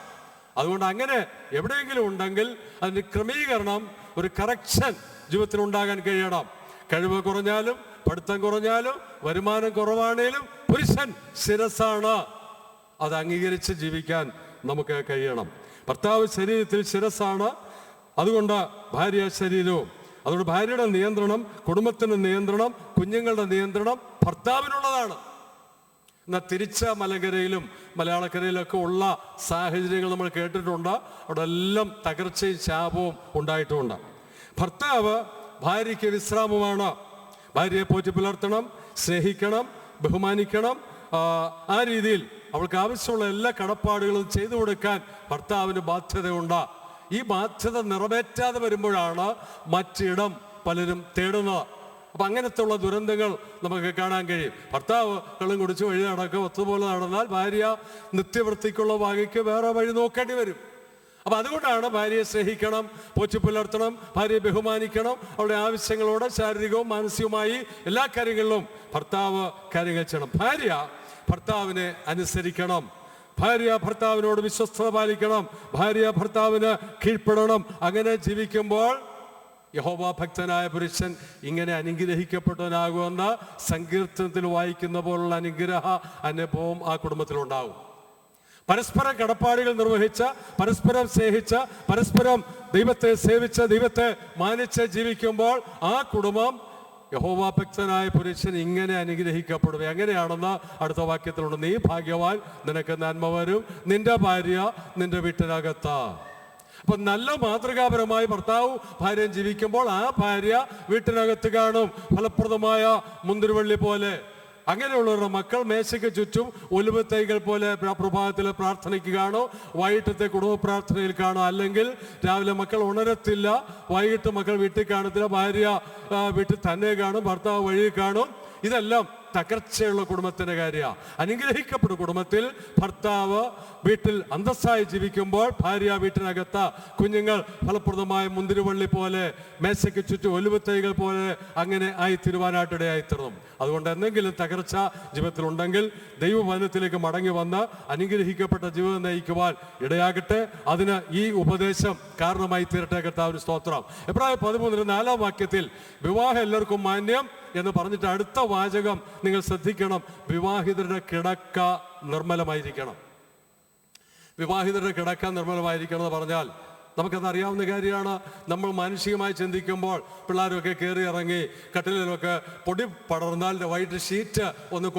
അതുകൊണ്ട് അങ്ങനെ എവിടെയെങ്കിലും ഉണ്ടെങ്കിൽ അതിന് ക്രമീകരണം, ഒരു കറക്ഷൻ ജീവിതത്തിൽ ഉണ്ടാകാൻ കഴിയണം. കഴിവ് കുറഞ്ഞാലും പഠിത്തം കുറഞ്ഞാലും വരുമാനം കുറവാണേലും പുരുഷൻ ശിരസ്സാണ്. അത് അംഗീകരിച്ച് ജീവിക്കാൻ നമുക്ക് കഴിയണം. ഭർത്താവ് ശരീരത്തിൽ ശിരസ്സാണ്, അതുകൊണ്ട് ഭാര്യ ശരീരവും. അതുകൊണ്ട് ഭാര്യയുടെ നിയന്ത്രണം, കുടുംബത്തിന്റെ നിയന്ത്രണം, കുഞ്ഞുങ്ങളുടെ നിയന്ത്രണം ഭർത്താവിനുള്ളതാണ്. എന്നാൽ തിരിച്ച മലങ്കരയിലും മലയാളക്കരയിലൊക്കെ ഉള്ള സാഹചര്യങ്ങൾ നമ്മൾ കേട്ടിട്ടുണ്ട്. അവിടെ എല്ലാം തകർച്ചയും ശാപവും ഉണ്ടായിട്ടുമുണ്ട്. ഭർത്താവ് ഭാര്യയ്ക്ക് വിശ്രാമമാണ്. ഭാര്യയെ പോറ്റി പുലർത്തണം, സ്നേഹിക്കണം, ബഹുമാനിക്കണം. ആ രീതിയിൽ അവൾക്ക് ആവശ്യമുള്ള എല്ലാ കടപ്പാടുകളും ചെയ്തു കൊടുക്കാൻ ഭർത്താവിന് ബാധ്യതയുണ്ട്. ഈ ബാധ്യത നിറവേറ്റാതെ വരുമ്പോഴാണ് മറ്റിടം പലരും തേടുന്നത്. അപ്പൊ അങ്ങനത്തെ ഉള്ള ദുരന്തങ്ങൾ നമുക്ക് കാണാൻ കഴിയും. ഭർത്താവ് കള്ളം കുടിച്ച് വഴി നടക്കുക, ഒത്തുപോലെ നടന്നാൽ ഭാര്യ നിത്യവൃത്തിക്കുള്ള വകയ്ക്ക് വേറെ വഴി നോക്കേണ്ടി വരും. അപ്പൊ അതുകൊണ്ടാണ് ഭാര്യയെ സ്നേഹിക്കണം, പോറ്റി പുലർത്തണം, ഭാര്യയെ ബഹുമാനിക്കണം. അവരുടെ ആവശ്യങ്ങളോടെ ശാരീരികവും മാനസികവുമായി എല്ലാ കാര്യങ്ങളിലും ഭർത്താവ് കാര്യങ്ങൾ ചെയ്യണം. ഭാര്യ ഭർത്താവിനെ അനുസരിക്കണം, ഭാര്യ ഭർത്താവിനോട് വിശ്വസ്തത പാലിക്കണം, ഭാര്യ ഭർത്താവിന് കീഴ്പ്പെടണം. അങ്ങനെ ജീവിക്കുമ്പോൾ യഹോവ ഭക്തനായ പുരുഷൻ ഇങ്ങനെ അനുഗ്രഹിക്കപ്പെട്ടവനാകുമെന്ന് സങ്കീർത്തനത്തിൽ വായിക്കുന്ന പോലുള്ള അനുഗ്രഹ അനുഭവം ആ കുടുംബത്തിലുണ്ടാവും. പരസ്പര കടപ്പാടുകൾ നിർവഹിച്ച, പരസ്പരം സ്നേഹിച്ച, പരസ്പരം ദൈവത്തെ സേവിച്ച, ദൈവത്തെ മാനിച്ച് ജീവിക്കുമ്പോൾ ആ കുടുംബം യഹോവ ഭക്തനായ പുരുഷൻ ഇങ്ങനെ അനുഗ്രഹിക്കപ്പെടും. എങ്ങനെയാണെന്ന് അടുത്ത വാക്യത്തിലുണ്ട്. നീ ഭാഗ്യവാൻ, നിനക്ക് നന്മ വരും, നിന്റെ ഭാര്യ നിന്റെ വീട്ടിനകത്ത്. അപ്പൊ നല്ല മാതൃകാപരമായി ഭർത്താവ് ഭാര്യയും ജീവിക്കുമ്പോൾ ആ ഭാര്യ വീട്ടിനകത്ത് കാണും ഫലപ്രദമായ മുന്തിരിവള്ളി പോലെ. അങ്ങനെയുള്ളവരുടെ മക്കൾ മേശയ്ക്ക് ചുറ്റും ഒലിവ് തൈകൾ പോലെ പ്രഭാതത്തിൽ പ്രാർത്ഥനയ്ക്ക് കാണും, വൈകിട്ടത്തെ കുടുംബ പ്രാർത്ഥനയിൽ കാണും. അല്ലെങ്കിൽ രാവിലെ മക്കൾ ഉണരത്തില്ല, വൈകിട്ട് മക്കൾ വീട്ടിൽ കാണത്തില്ല, ഭാര്യ വീട്ടിൽ തന്നെ കാണും, ഭർത്താവ് വഴി കാണും. ഇതെല്ലാം തകർച്ചയുള്ള കുടുംബത്തിന്റെ കാര്യമാണ്. അനുഗ്രഹിക്കപ്പെട്ട കുടുംബത്തിൽ ഭർത്താവ് വീട്ടിൽ അന്തസ്സായി ജീവിക്കുമ്പോൾ ഭാര്യ വീട്ടിനകത്ത്, കുഞ്ഞുങ്ങൾ ഫലപ്രദമായ മുന്തിരിവള്ളി പോലെ, മേശയ്ക്ക് ചുറ്റും ഒലിവ് തൈകൾ പോലെ അങ്ങനെ ആയി തീരുവാനായിട്ടിടയായിത്തീർന്നു. അതുകൊണ്ട് എന്തെങ്കിലും തകർച്ച ജീവിതത്തിലുണ്ടെങ്കിൽ ദൈവവചനത്തിലേക്ക് മടങ്ങി വന്ന് അനുഗ്രഹിക്കപ്പെട്ട ജീവിതം നയിക്കുവാൻ ഇടയാകട്ടെ. അതിന് ഈ ഉപദേശം കാരണമായി തീരട്ടെ. കർത്താവിന് സ്തോത്രം. എബ്രായർ 13:4 വാക്യത്തിൽ വിവാഹം എല്ലാവർക്കും മാന്യം എന്ന് പറഞ്ഞിട്ട് അടുത്ത വാചകം നിങ്ങൾ ശ്രദ്ധിക്കണം. വിവാഹിതരുടെ കിടക്ക നിർമ്മലമായിരിക്കണം. വിവാഹിതരുടെ കിടക്ക നിർമ്മലമായിരിക്കണം എന്ന് പറഞ്ഞാൽ നമുക്കത് അറിയാവുന്ന കാര്യമാണ്. നമ്മൾ മാനുഷികമായി ചിന്തിക്കുമ്പോൾ പിള്ളേരൊക്കെ കയറി ഇറങ്ങി കട്ടിലൊക്കെ പൊടി പടർന്നാൽ വൈകിട്ട് ഷീറ്റ് ഒന്ന്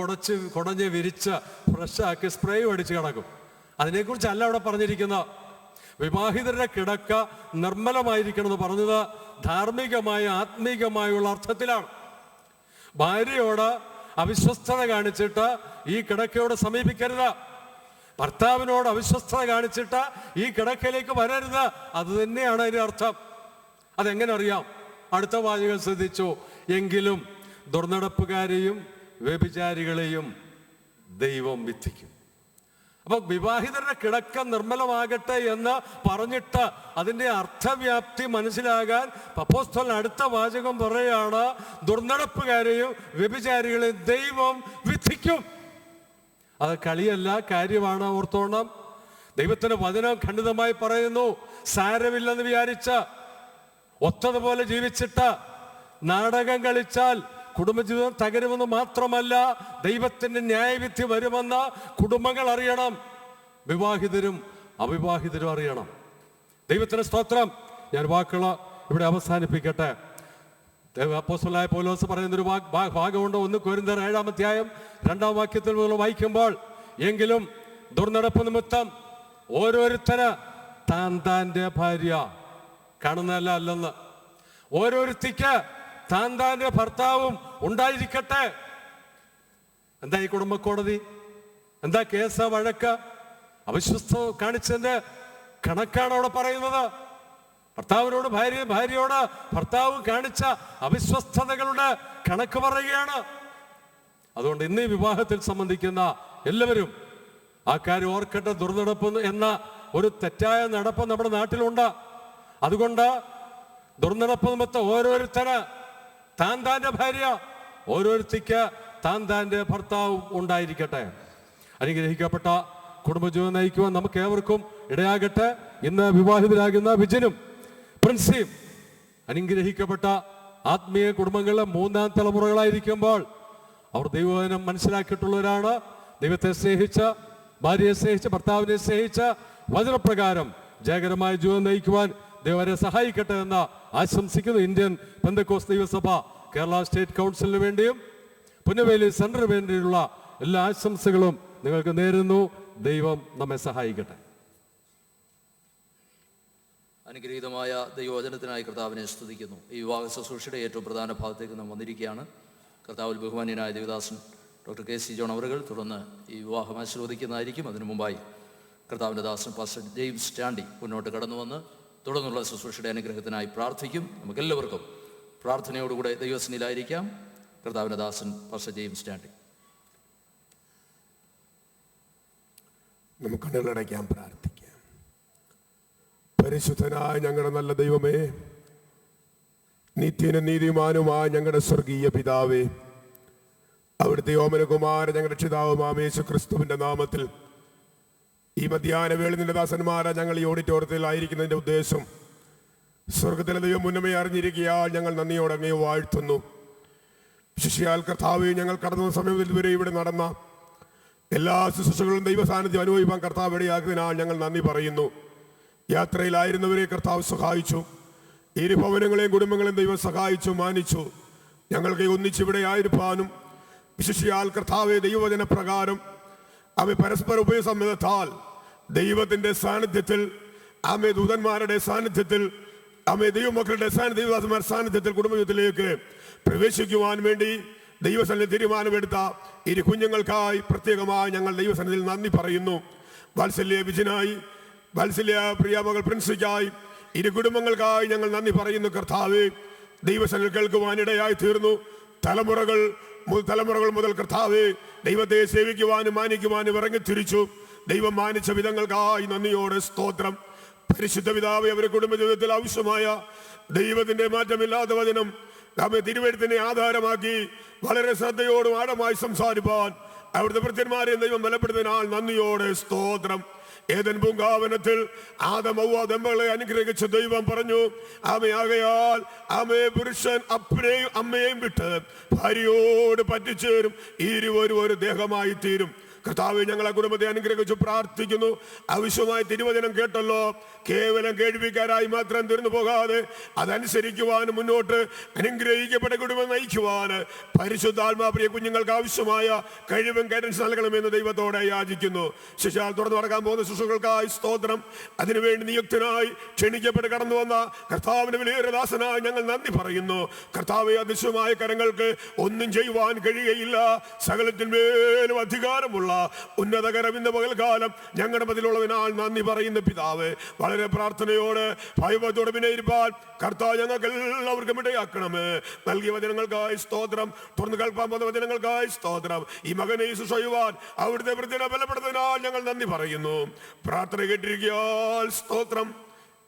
കുടഞ്ഞ് വിരിച്ച് ഫ്രഷാക്കി സ്പ്രേ അടിച്ച് കിടക്കും. അതിനെക്കുറിച്ചല്ല അവിടെ പറഞ്ഞിരിക്കുന്നത്. വിവാഹിതരുടെ കിടക്ക നിർമ്മലമായിരിക്കണം എന്ന് പറഞ്ഞത് ധാർമ്മികമായ ആത്മീകമായുള്ള അർത്ഥത്തിലാണ്. ഭാര്യയോട് അവിശ്വസ്തത കാണിച്ചിട്ട് ഈ കിടക്കയോട് സമീപിക്കരുത്. ഭർത്താവിനോട് അവിശ്വസ്തത കാണിച്ചിട്ട് ഈ കിടക്കയിലേക്ക് വരരുത്. അത് തന്നെയാണ് അതിന്റെ അർത്ഥം. അതെങ്ങനെ അറിയാം? അടുത്ത വാചകം ശ്രദ്ധിച്ചു. എങ്കിലും ദുർനടപ്പുകാരെയും വ്യഭിചാരികളെയും ദൈവം വിധിക്കും. അപ്പൊ വിവാഹിതരുടെ കിടക്ക നിർമ്മലമാകട്ടെ എന്ന് പറഞ്ഞിട്ട് അതിന്റെ അർത്ഥവ്യാപ്തി മനസ്സിലാകാൻ അപ്പോസ്തലൻ അടുത്ത വാചകം പറയുകയാണ്, ദുർനടപ്പുകാരെയും വ്യഭിചാരികളെയും ദൈവം വിധിക്കും. അത് കളിയല്ല, കാര്യമാണ്. ഓർത്തോണം, ദൈവത്തിന്റെ വചനം ഖണ്ഡിതമായി പറയുന്നു. സാരമില്ലെന്ന് വിചാരിച്ച് ഒത്തതുപോലെ ജീവിച്ചിട്ട് നാടകം കളിച്ചാൽ കുടുംബജീവിതം തകരുമെന്ന് മാത്രമല്ല, ദൈവത്തിന്റെ ന്യായവിധി വരുമെന്ന് കുടുംബങ്ങൾ അറിയണം. വിവാഹിതരും അവിവാഹിതരും അറിയണം. ദൈവത്തിന്റെ സ്തോത്രം. ഞാൻ വാക്കുകൾ ഇവിടെ അവസാനിപ്പിക്കട്ടെ. അപ്പോസ്തലനായ പൗലോസ് പറയുന്നൊരു ഭാഗമുണ്ട്. 1 കൊരിന്ത്യർ 7-ാം അധ്യായം 2-ാം വാക്യത്തിൽ മുതൽ വായിക്കുമ്പോൾ, എങ്കിലും ദുർനടപ്പ് നിമിത്തം ഓരോരുത്തന് താൻ്റെ ഭാര്യ കാണുന്നതല്ല അല്ലെന്ന്, ഓരോരുത്തിക്ക് താൻ്റെ ഭർത്താവും ഉണ്ടായിരിക്കട്ടെ. എന്താ ഈ കുടുംബ കോടതി? എന്താ കേസ്, വഴക്ക്? അവിശ്വസ്ത കാണിച്ചതിന്റെ കണക്കാണ് അവിടെ പറയുന്നത്. ഭർത്താവിനോട് ഭാര്യയോട് ഭർത്താവ് കാണിച്ച അവിശ്വസ്തതകളുടെ കണക്ക് പറയുകയാണ്. അതുകൊണ്ട് ഇന്ന് ഈ വിവാഹത്തിൽ സംബന്ധിക്കുന്ന എല്ലാവരും ആ കാര്യം ഓർക്കട്ടെ. ദുർനടപ്പ് എന്ന ഒരു തെറ്റായ നടപ്പ് നമ്മുടെ നാട്ടിലുണ്ട്. അതുകൊണ്ട് ദുർനടപ്പ് നിമിത്തം ഓരോരുത്തന് താൻ്റെ ഭാര്യ, ഓരോരുത്തിക്ക് താൻ്റെ ഭർത്താവും ഉണ്ടായിരിക്കട്ടെ. അനുഗ്രഹിക്കപ്പെട്ട കുടുംബജീവൻ നയിക്കുവാൻ നമുക്ക് ഏവർക്കും ഇടയാകട്ടെ. ഇന്ന് വിവാഹിതരാകുന്ന വിജനും പ്രിൻസിയും അനുഗ്രഹിക്കപ്പെട്ട ആത്മീയ കുടുംബങ്ങളിലെ 3-ാം തലമുറകളായിരിക്കുമ്പോൾ അവർ ദൈവവചനം മനസ്സിലാക്കിയിട്ടുള്ളവരാണ്. ദൈവത്തെ സ്നേഹിച്ച്, ഭാര്യയെ സ്നേഹിച്ച്, ഭർത്താവിനെ സ്നേഹിച്ച് വചനപ്രകാരം ജയകരമായ ജീവിതം നയിക്കുവാൻ ദൈവം അവരെ സഹായിക്കട്ടെ എന്ന് ആശംസിക്കുന്നു. ഇന്ത്യൻ പെന്തക്കോസ്ത് ദൈവസഭ കേരള സ്റ്റേറ്റ് കൗൺസിലിന് വേണ്ടിയും പുന്നവേലി സെന്ററിന് വേണ്ടിയുള്ള എല്ലാ ആശംസകളും നിങ്ങൾക്ക് നേരുന്നു. ദൈവം നമ്മെ സഹായിക്കട്ടെ. അനുഗ്രഹീതമായ ദൈവവചനത്തിനായി കർത്താവിനെ സ്തുതിക്കുന്നു. ഈ വിവാഹ ശുശ്രൂഷയുടെ ഏറ്റവും പ്രധാന ഭാഗത്തേക്ക് നാം വന്നിരിക്കുകയാണ്. കർത്താവിൽ ബഹുമാന്യനായ ദേവദാസൻ ഡോക്ടർ KC ജോൺ അവറുകൾ തുടർന്ന് ഈ വിവാഹം ആശീർവദിക്കുന്നതായിരിക്കും. അതിനു മുമ്പായി കർത്താവിൻ്റെ ദാസൻ പാസ്റ്റർ ജെയിംസ് സ്റ്റാൻഡി മുന്നോട്ട് കടന്നു വന്ന് തുടർന്നുള്ള ശുശ്രൂഷയുടെ അനുഗ്രഹത്തിനായി പ്രാർത്ഥിക്കും. നമുക്കെല്ലാവർക്കും പ്രാർത്ഥനയോടുകൂടെ ദൈവസന്നിധിയിലായിരിക്കാം. കർത്താവിൻ്റെ ദാസൻ പാസ്റ്റർ ജെയിംസ് സ്റ്റാൻഡി. നമുക്ക് കണ്ണുകളടയ്ക്കാൻ പ്രാർത്ഥിക്കാം. പരിശുദ്ധനായ ഞങ്ങളുടെ നല്ല ദൈവമേ, നിത്യനും നീതിമാനുമായ ഞങ്ങളുടെ സ്വർഗീയ പിതാവേ, അവിടുത്തെ ഓമനകുമാര ഞങ്ങളുടെ രക്ഷിതാവുമായ യേശു ക്രിസ്തുവിന്റെ നാമത്തിൽ ഈ മധ്യാഹ്ന വേള നിന്റെ ദാസന്മാരെ ഞങ്ങൾ ഈ ഓഡിറ്റോറിയത്തിൽ ആയിരിക്കുന്നതിന്റെ ഉദ്ദേശം സ്വർഗത്തിലെ ദൈവം മുന്നമേ അറിഞ്ഞിരിക്കുകയാൽ ഞങ്ങൾ നന്ദിയോടെ അങ്ങയെ വാഴ്ത്തുന്നു. ശിഷ്യാൽ കർത്താവെ, ഞങ്ങൾ കടന്ന സമയത്തിൽ ഇതുവരെ ഇവിടെ നടന്ന എല്ലാ ശുശ്രൂഷകളും ദൈവ സാന്നിധ്യം അനുഭവിക്കാൻ കർത്താവ് ഇടയാക്കിയതിനാൽ ഞങ്ങൾ നന്ദി പറയുന്നു. യാത്രയിലായിരുന്നവരെ കർത്താവ് സഹായിച്ചു. ഇരുഭവനങ്ങളെയും കുടുംബങ്ങളെയും ദൈവം സഹായിച്ചു, മാനിച്ചു. ഞങ്ങൾക്ക് ഒന്നിച്ചിവിടെ ആയിരിക്കാനും വിശിഷ്യാൽ കർത്താവെ ദൈവവചന പ്രകാരം ആമേ പരസ്പര ഉപസംബന്ധത്താൽ ദൈവത്തിന്റെ സാന്നിധ്യത്തിൽ, ആമേ ദൂതന്മാരുടെ സാന്നിധ്യത്തിൽ, ആമേ ദൈവമക്കളുടെ ദൈവദാസന്മാരുടെ സാന്നിധ്യത്തിൽ കുടുംബത്തിലേക്ക് പ്രവേശിക്കുവാൻ വേണ്ടി ദൈവസന്നിധി തീരുമാനമെടുത്ത ഇരു കുഞ്ഞുങ്ങൾക്കായി പ്രത്യേകമായി ഞങ്ങൾ ദൈവസന്നിധിയിൽ നന്ദി പറയുന്നു. വാത്സല്യ വിജനായി, വാത്സല്യ പ്രിയമകൾ പ്രിൻസിക്കായി, ഇരു കുടുംബങ്ങൾക്കായി ഞങ്ങൾ നന്ദി പറയുന്നു. കർത്താവെ, ദൈവസന്നിധി കേൾക്കുവാനിടയായി തീർന്നു. തലമുറകൾ മുതൽ കർത്താവെ ദൈവത്തെ സേവിക്കുവാനും മാനിക്കുവാനും ഇറങ്ങിത്തിരിച്ചു. ദൈവം മാനിച്ച വിധങ്ങൾക്കായി നന്ദിയോടെ സ്തോത്രം. പരിശുദ്ധ പിതാവേ, അവരുടെ കുടുംബജീവിതത്തിൽ ആവശ്യമായ ദൈവത്തിന്റെ മാറ്റമില്ലാത്ത വചനം നമ്മെ തിരുവെഴുത്തിനെ ആധാരമാക്കി വളരെ ശ്രദ്ധയോടും ആഴമായി സംസാരിപ്പാൻ അവിടുത്തെ ഭൃത്യന്മാരെ ദൈവം ബലപ്പെടുത്തിനാൽ നന്ദിയോടെ സ്തോത്രം. ഏദൻ പൂങ്കാവനത്തിൽ ആദം ഹവ്വ ദമ്പതികളെ അനുഗ്രഹിച്ച ദൈവം പറഞ്ഞു, ആമയാകയാൽ ആമേ പുരുഷൻ അപ്പനെയും അമ്മയെയും വിട്ട് ഭാര്യയോട് പറ്റിച്ചേരും, ഇരുവരും ഒരു ദേഹമായി തീരും. കർത്താവെ, ഞങ്ങളെ കുടുംബത്തെ അനുഗ്രഹിച്ചു പ്രാർത്ഥിക്കുന്നു. ആവശ്യമായ തിരുവചനം കേട്ടല്ലോ. കേവലം കേൾവിക്കാരായി മാത്രം തീർന്നു പോകാതെ അതനുസരിക്കുവാൻ മുന്നോട്ട് അനുഗ്രഹിക്കപ്പെട്ട കുടുംബം നയിക്കുവാൻ പരിശുദ്ധാത്മാ പ്രിയ കുഞ്ഞുങ്ങൾക്ക് ആവശ്യമായ കഴിവും ഗൈഡൻസ് നൽകണമെന്ന് ദൈവത്തോടെ യാചിക്കുന്നു. ശിശാൽ തുറന്നു നടക്കാൻ പോകുന്ന ശിശുക്കൾക്കായി സ്തോത്രം. അതിനുവേണ്ടി നിയുക്തനായി ക്ഷണിക്കപ്പെട്ട് കടന്നു വന്ന കർത്താവിന്റെ വിലയേറിയ ദാസനായി ഞങ്ങൾ നന്ദി പറയുന്നു. കർത്താവെ, അതിശയമായ കരങ്ങൾക്ക് ഒന്നും ചെയ്യുവാൻ കഴിയുകയില്ല. സകലത്തിന്മേലും അധികാരമുള്ള ഉന്നതകരം ഇന്ന് പകൽക്കാലം ഞങ്ങളുടെ മതിലുള്ളതിനാൽ നന്ദി പറയുന്ന പിതാവ്, വളരെ പ്രാർത്ഥനയോട് ഭയഭക്തിയോടെ വിനയിപ്പാൻ കർത്താവ് ഞങ്ങൾക്ക് എല്ലാവർക്കും ഇടയാക്കണമേ. നൽകിയ വചനങ്ങൾക്കായി സ്തോത്രം. തുറന്നു കേൾപ്പാൻ പോകുന്ന വചനങ്ങൾക്കായി സ്തോത്രം. ഈ മകനെ ശുശ്രൂഷിക്കുവാൻ അവിടുത്തെ വൃത്തിനെ ബലപ്പെടുത്തുന്നതിനാൽ ഞങ്ങൾ നന്ദി പറയുന്നു. പ്രാർത്ഥന കേട്ടിരിക്കാൻ സ്തോത്രം.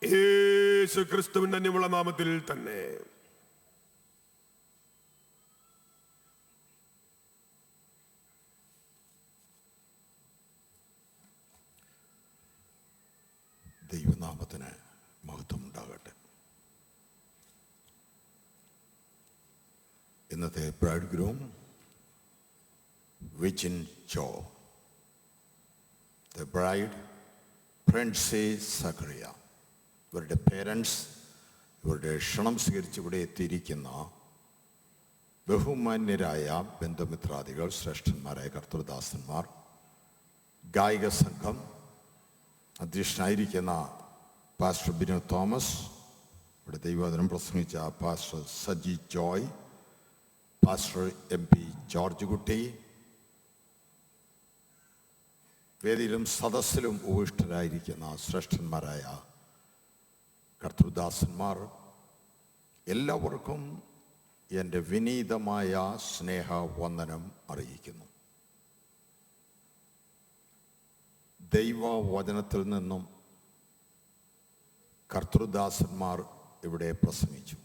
യേശു ക്രിസ്തുവിന്റെ ധന്യമുള്ള നാമത്തിൽ തന്നെ. ദൈവനാമത്തിന് മഹത്വം ഉണ്ടാകട്ടെ. ഇന്നത്തെ bridegroom Vijin Jo, the bride Princy Zacharia, ഇവരുടെ പേരൻസ്, ഇവരുടെ ക്ഷണം സ്വീകരിച്ച് ഇവിടെ എത്തിയിരിക്കുന്ന ബഹുമാന്യരായ ബന്ധുമിത്രാദികൾ, ശ്രേഷ്ഠന്മാരായ കർത്തൃദാസന്മാർ, ഗായിക സംഘം, അധ്യക്ഷനായിരിക്കുന്ന പാസ്റ്റർ ബിനു തോമസ്, ഇവിടെ ദൈവവചനം പ്രസംഗിച്ച pastor Saji Joy, pastor MP George കുട്ടി, വേദിയിലും സദസ്സിലും ഉപവിഷ്ടരായിരിക്കുന്ന ശ്രേഷ്ഠന്മാരായ കർത്തൃദാസന്മാർ, എല്ലാവർക്കും എൻ്റെ വിനീതമായ സ്നേഹവന്ദനം അറിയിക്കുന്നു. ദൈവവചനത്തിൽ നിന്നും കർത്തൃദാസന്മാർ ഇവിടെ പ്രസംഗിച്ചു.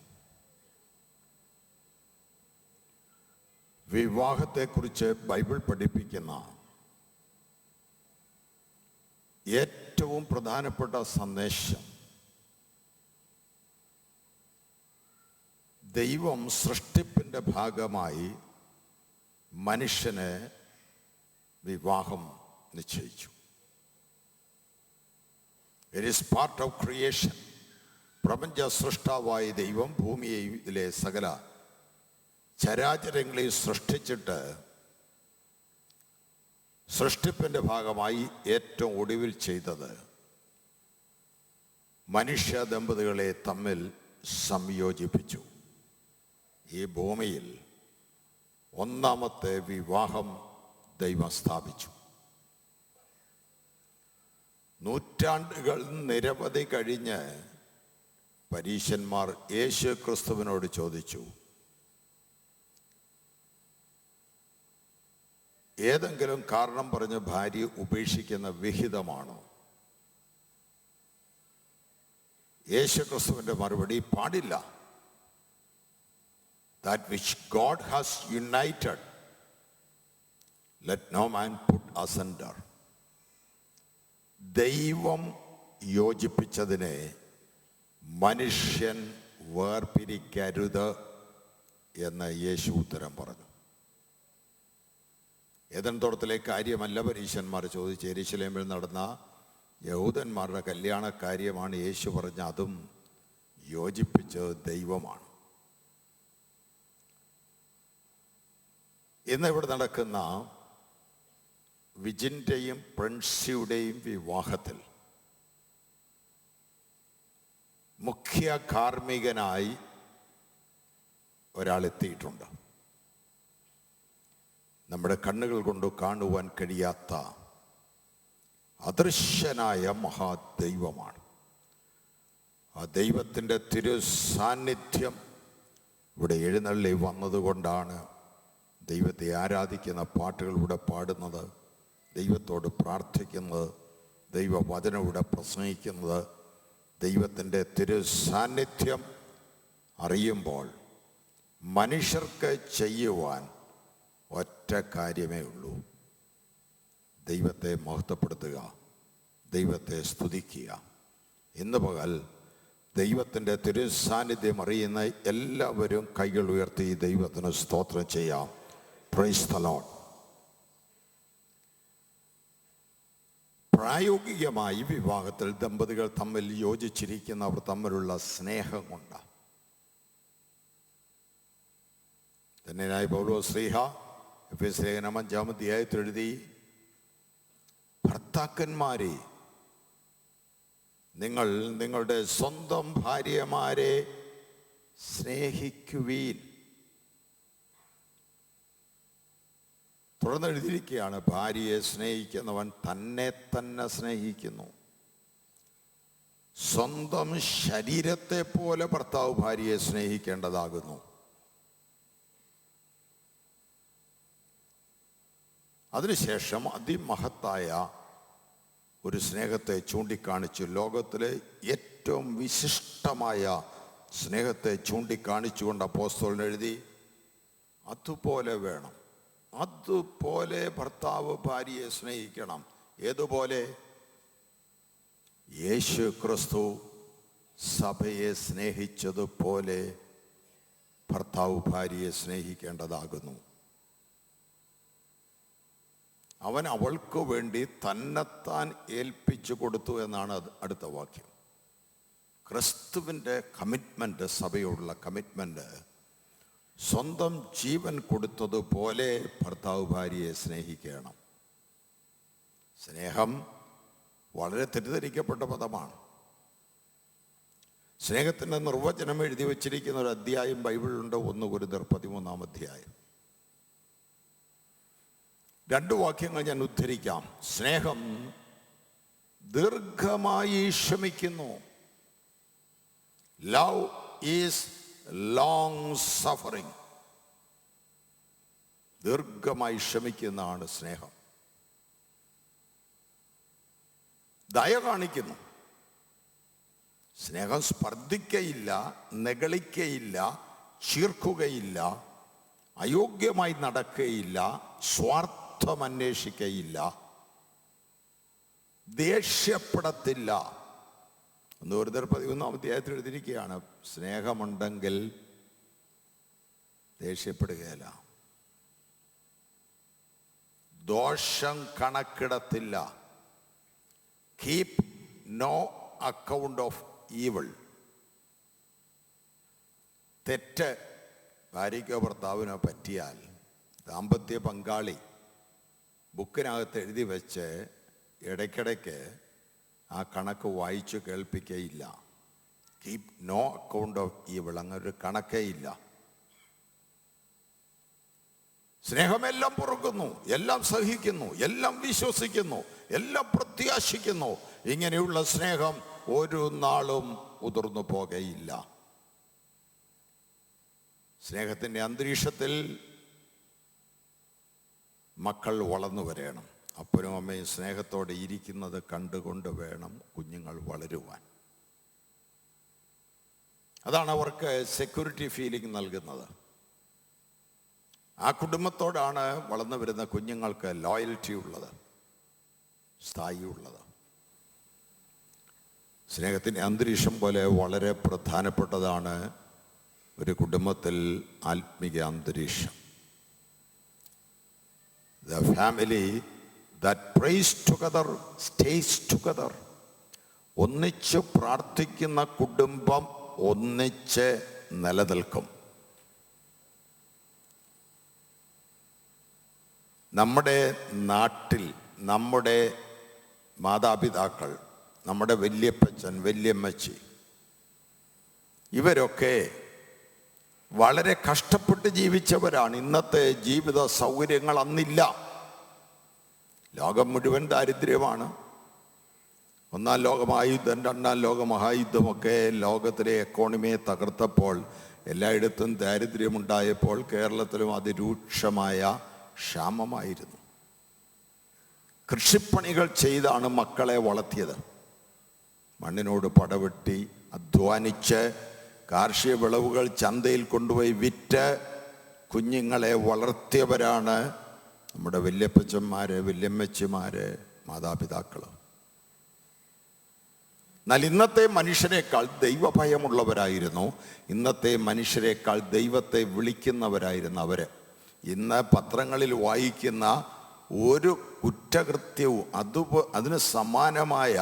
വിവാഹത്തെക്കുറിച്ച് ബൈബിൾ പഠിപ്പിക്കുന്ന ഏറ്റവും പ്രധാനപ്പെട്ട സന്ദേശം, ദൈവം സൃഷ്ടിപ്പിൻ്റെ ഭാഗമായി മനുഷ്യന് വിവാഹം നിശ്ചയിച്ചു. It is part of creation. പ്രപഞ്ച സൃഷ്ടാവായ ദൈവം ഭൂമിയെയും ഇതിലെ സകല ചരാചരങ്ങളെയും സൃഷ്ടിച്ചിട്ട് സൃഷ്ടിപ്പിൻ്റെ ഭാഗമായി ഏറ്റവും ഒടുവിൽ ചെയ്തത് മനുഷ്യ ദമ്പതികളെ തമ്മിൽ സംയോജിപ്പിച്ചു. ഈ ഭൂമിയിൽ ഒന്നാമത്തെ വിവാഹം ദൈവം സ്ഥാപിച്ചു. നൂറ്റാണ്ടുകൾ നിരവധി കഴിഞ്ഞ് പരീശന്മാർ യേശു ക്രിസ്തുവിനോട് ചോദിച്ചു, ഏതെങ്കിലും കാരണം പറഞ്ഞ് ഭാര്യ ഉപേക്ഷിക്കുന്ന വിഹിതമാണോ? യേശു ക്രിസ്തുവിൻ്റെ മറുപടി, പാടില്ല. That which God has united, let no man put asunder. ദൈവം യോജിപ്പിച്ചതിനെ മനുഷ്യൻ വേർപിരിക്കരുത് എന്ന് യേശു ഉത്തരം പറഞ്ഞു. ഏദൻ തോട്ടത്തിലെ കാര്യമല്ല പരീശന്മാർ ചോദിച്ച്. യെരൂശലേമിൽ നടന്ന യഹൂദന്മാരുടെ കല്യാണ കാര്യമാണ് യേശു പറഞ്ഞ. അതും യോജിപ്പിച്ചത് ദൈവമാണ്. ഇന്ന് ഇവിടെ നടക്കുന്ന വിജിൻ്റെയും പ്രിൻസിയുടെയും വിവാഹത്തിൽ മുഖ്യ കാർമ്മികനായി ഒരാൾ എത്തിയിട്ടുണ്ട്. നമ്മുടെ കണ്ണുകൾ കൊണ്ട് കാണുവാൻ കഴിയാത്ത അദൃശ്യനായ മഹാദൈവമാണ്. ആ ദൈവത്തിൻ്റെ തിരു സാന്നിധ്യം ഇവിടെ എഴുന്നള്ളി വന്നതുകൊണ്ടാണ് ദൈവത്തെ ആരാധിക്കുന്ന പാട്ടുകളിലൂടെ പാടുന്നത്, ദൈവത്തോട് പ്രാർത്ഥിക്കുന്നത്, ദൈവവചനം ഇവിടെ പ്രസംഗിക്കുന്നത്. ദൈവത്തിൻ്റെ തിരു സാന്നിധ്യം അറിയുമ്പോൾ മനുഷ്യർക്ക് ചെയ്യുവാൻ ഒറ്റ കാര്യമേ ഉള്ളൂ: ദൈവത്തെ മഹത്വപ്പെടുത്തുക, ദൈവത്തെ സ്തുതിക്കുക. ഇന്ന് പകൽ ദൈവത്തിൻ്റെ തിരു സാന്നിധ്യം അറിയുന്ന എല്ലാവരും കൈകൾ ഉയർത്തി ദൈവത്തിന് സ്തോത്രം ചെയ്യാം. Price the Lord. പ്രായോഗികമായി വിവാഹത്തിൽ ദമ്പതികൾ തമ്മിൽ യോജിച്ചിരിക്കുന്നവർ തമ്മിലുള്ള സ്നേഹം കൊണ്ട് ധന്യനായ പൗലോസ്ലീഹ എഫെസ്യ ലേഖനം 5-ാം അധ്യായത്തിൽ എഴുതി, ഭർത്താക്കന്മാരെ നിങ്ങൾ നിങ്ങളുടെ സ്വന്തം ഭാര്യമാരെ സ്നേഹിക്കുവീൻ. തുടർന്ന് എഴുതിയിരിക്കുകയാണ്, ഭാര്യയെ സ്നേഹിക്കുന്നവൻ തന്നെ തന്നെ സ്നേഹിക്കുന്നു. സ്വന്തം ശരീരത്തെ പോലെ ഭർത്താവ് ഭാര്യയെ സ്നേഹിക്കേണ്ടതാകുന്നു. അതിനുശേഷം അതിമഹത്തായ ഒരു സ്നേഹത്തെ ചൂണ്ടിക്കാണിച്ചു, ലോകത്തിലെ ഏറ്റവും വിശിഷ്ടമായ സ്നേഹത്തെ ചൂണ്ടിക്കാണിച്ചുകൊണ്ട് അപ്പോസ്തലൻ എഴുതി, അതുപോലെ വേണം, അതുപോലെ ഭർത്താവ് ഭാര്യയെ സ്നേഹിക്കണം. ഏതുപോലെ? യേശു ക്രിസ്തു സഭയെ സ്നേഹിച്ചതുപോലെ ഭർത്താവ് ഭാര്യയെ സ്നേഹിക്കേണ്ടതാകുന്നു. അവൻ അവൾക്ക് വേണ്ടി തന്നെത്താൻ ഏൽപ്പിച്ചു കൊടുത്തു എന്നാണ് അടുത്ത വാക്യം. ക്രിസ്തുവിൻ്റെ കമ്മിറ്റ്മെൻറ്റ്, സഭയോടുള്ള കമ്മിറ്റ്മെൻറ്റ്, സ്വന്തം ജീവൻ കൊടുത്തതുപോലെ ഭർത്താവ് ഭാര്യയെ സ്നേഹിക്കണം. സ്നേഹം വളരെ തെറ്റിദ്ധരിക്കപ്പെട്ട പദമാണ്. സ്നേഹത്തിൻ്റെ നിർവചനം എഴുതി വച്ചിരിക്കുന്ന ഒരു അധ്യായം ബൈബിളിലുണ്ട്, 1 കൊരിന്ത്യർ 13-ാം അധ്യായം. 2 വാക്യങ്ങൾ ഞാൻ ഉദ്ധരിക്കാം. സ്നേഹം ദീർഘമായി ക്ഷമിക്കുന്നു. Love is long suffering. ദീർഘമായി ക്ഷമിക്കുന്നതാണ് സ്നേഹം. ദയ കാണിക്കുന്നു. സ്നേഹം സ്പർദ്ധിക്കയില്ല, നെഗളിക്കയില്ല, ചീർക്കുകയില്ല, അയോഗ്യമായി നടക്കുകയില്ല, സ്വാർത്ഥം അന്വേഷിക്കയില്ല, ദേഷ്യപ്പെടത്തില്ല. 1 കൊരിന്ത്യർ 13-ാം അധ്യായത്തിൽ എഴുതിയിരിക്കുകയാണ്, സ്നേഹമുണ്ടെങ്കിൽ ദേഷ്യപ്പെടുകയില്ല, ദോഷം കണക്കിടത്തില്ല, keep no account of evil. തെറ്റ് ഭാര്യയ്ക്കോ ഭർത്താവിനോ പറ്റിയാൽ ദാമ്പത്യ പങ്കാളി ബുക്കിനകത്ത് എഴുതി വെച്ച് ഇടയ്ക്കിടയ്ക്ക് ആ കണക്ക് വായിച്ചു കേൾപ്പിക്കുകയില്ല. Keep no account of evil, അങ്ങനൊരു കണക്കേ ഇല്ല. സ്നേഹമെല്ലാം പൊറുക്കുന്നു, എല്ലാം സഹിക്കുന്നു, എല്ലാം വിശ്വസിക്കുന്നു, എല്ലാം പ്രത്യാശിക്കുന്നു. ഇങ്ങനെയുള്ള സ്നേഹം ഒരു നാളും ഉതിർന്നു പോകയില്ല. സ്നേഹത്തിൻ്റെ അന്തരീക്ഷത്തിൽ മക്കൾ വളർന്നു വരണം. അപ്പനും അമ്മയും സ്നേഹത്തോടെ ഇരിക്കുന്നത് കണ്ടുകൊണ്ട് വേണം കുഞ്ഞുങ്ങൾ വളരുവാൻ. അതാണ് അവർക്ക് സെക്യൂരിറ്റി ഫീലിംഗ് നൽകുന്നത്. ആ കുടുംബത്തോടാണ് വളർന്നു വരുന്ന കുഞ്ഞുങ്ങൾക്ക് ലോയൽറ്റി ഉള്ളത്, സ്ഥായിയുള്ളത്. സ്നേഹത്തിൻ്റെ അന്തരീക്ഷം പോലെ വളരെ പ്രധാനപ്പെട്ടതാണ് ഒരു കുടുംബത്തിൽ ആത്മീക അന്തരീക്ഷം. The family that prays together stays together. ഒന്നിച്ച് പ്രാർത്ഥിക്കുന്ന കുടുംബം ഒന്നിച്ച് നിലനിൽക്കും. നമ്മുടെ നാട്ടിൽ നമ്മുടെ മാതാപിതാക്കൾ, നമ്മുടെ വല്യപ്പച്ചൻ, വല്യമ്മച്ചി, ഇവരൊക്കെ വളരെ കഷ്ടപ്പെട്ട് ജീവിച്ചവരാണ്. ഇന്നത്തെ ജീവിത സൗകര്യങ്ങൾ അന്നില്ല. ലോകം മുഴുവൻ ദാരിദ്ര്യമാണ്. 1-ാം ലോകമഹായുദ്ധം, 2-ാം ലോകമഹായുദ്ധമൊക്കെ ലോകത്തിലെ എക്കോണമിയെ തകർത്തപ്പോൾ, എല്ലായിടത്തും ദാരിദ്ര്യമുണ്ടായപ്പോൾ കേരളത്തിലും അതിരൂക്ഷമായ ക്ഷാമമായിരുന്നു. കൃഷിപ്പണികൾ ചെയ്താണ് മക്കളെ വളർത്തിയത്. മണ്ണിനോട് പടവെട്ടി അധ്വാനിച്ച് കാർഷിക വിളവുകൾ ചന്തയിൽ കൊണ്ടുപോയി വിറ്റ് കുഞ്ഞുങ്ങളെ വളർത്തിയവരാണ് നമ്മുടെ വല്യപ്പച്ചന്മാര്, വല്യമ്മച്ചിമാര്, മാതാപിതാക്കൾ. എന്നാൽ ഇന്നത്തെ മനുഷ്യരെക്കാൾ ദൈവഭയമുള്ളവരായിരുന്നു. ഇന്നത്തെ മനുഷ്യരെക്കാൾ ദൈവത്തെ വിളിക്കുന്നവരായിരുന്നു അവർ. ഇന്ന് പത്രങ്ങളിൽ വായിക്കുന്ന ഒരു കുറ്റകൃത്യവും അതിന് സമാനമായ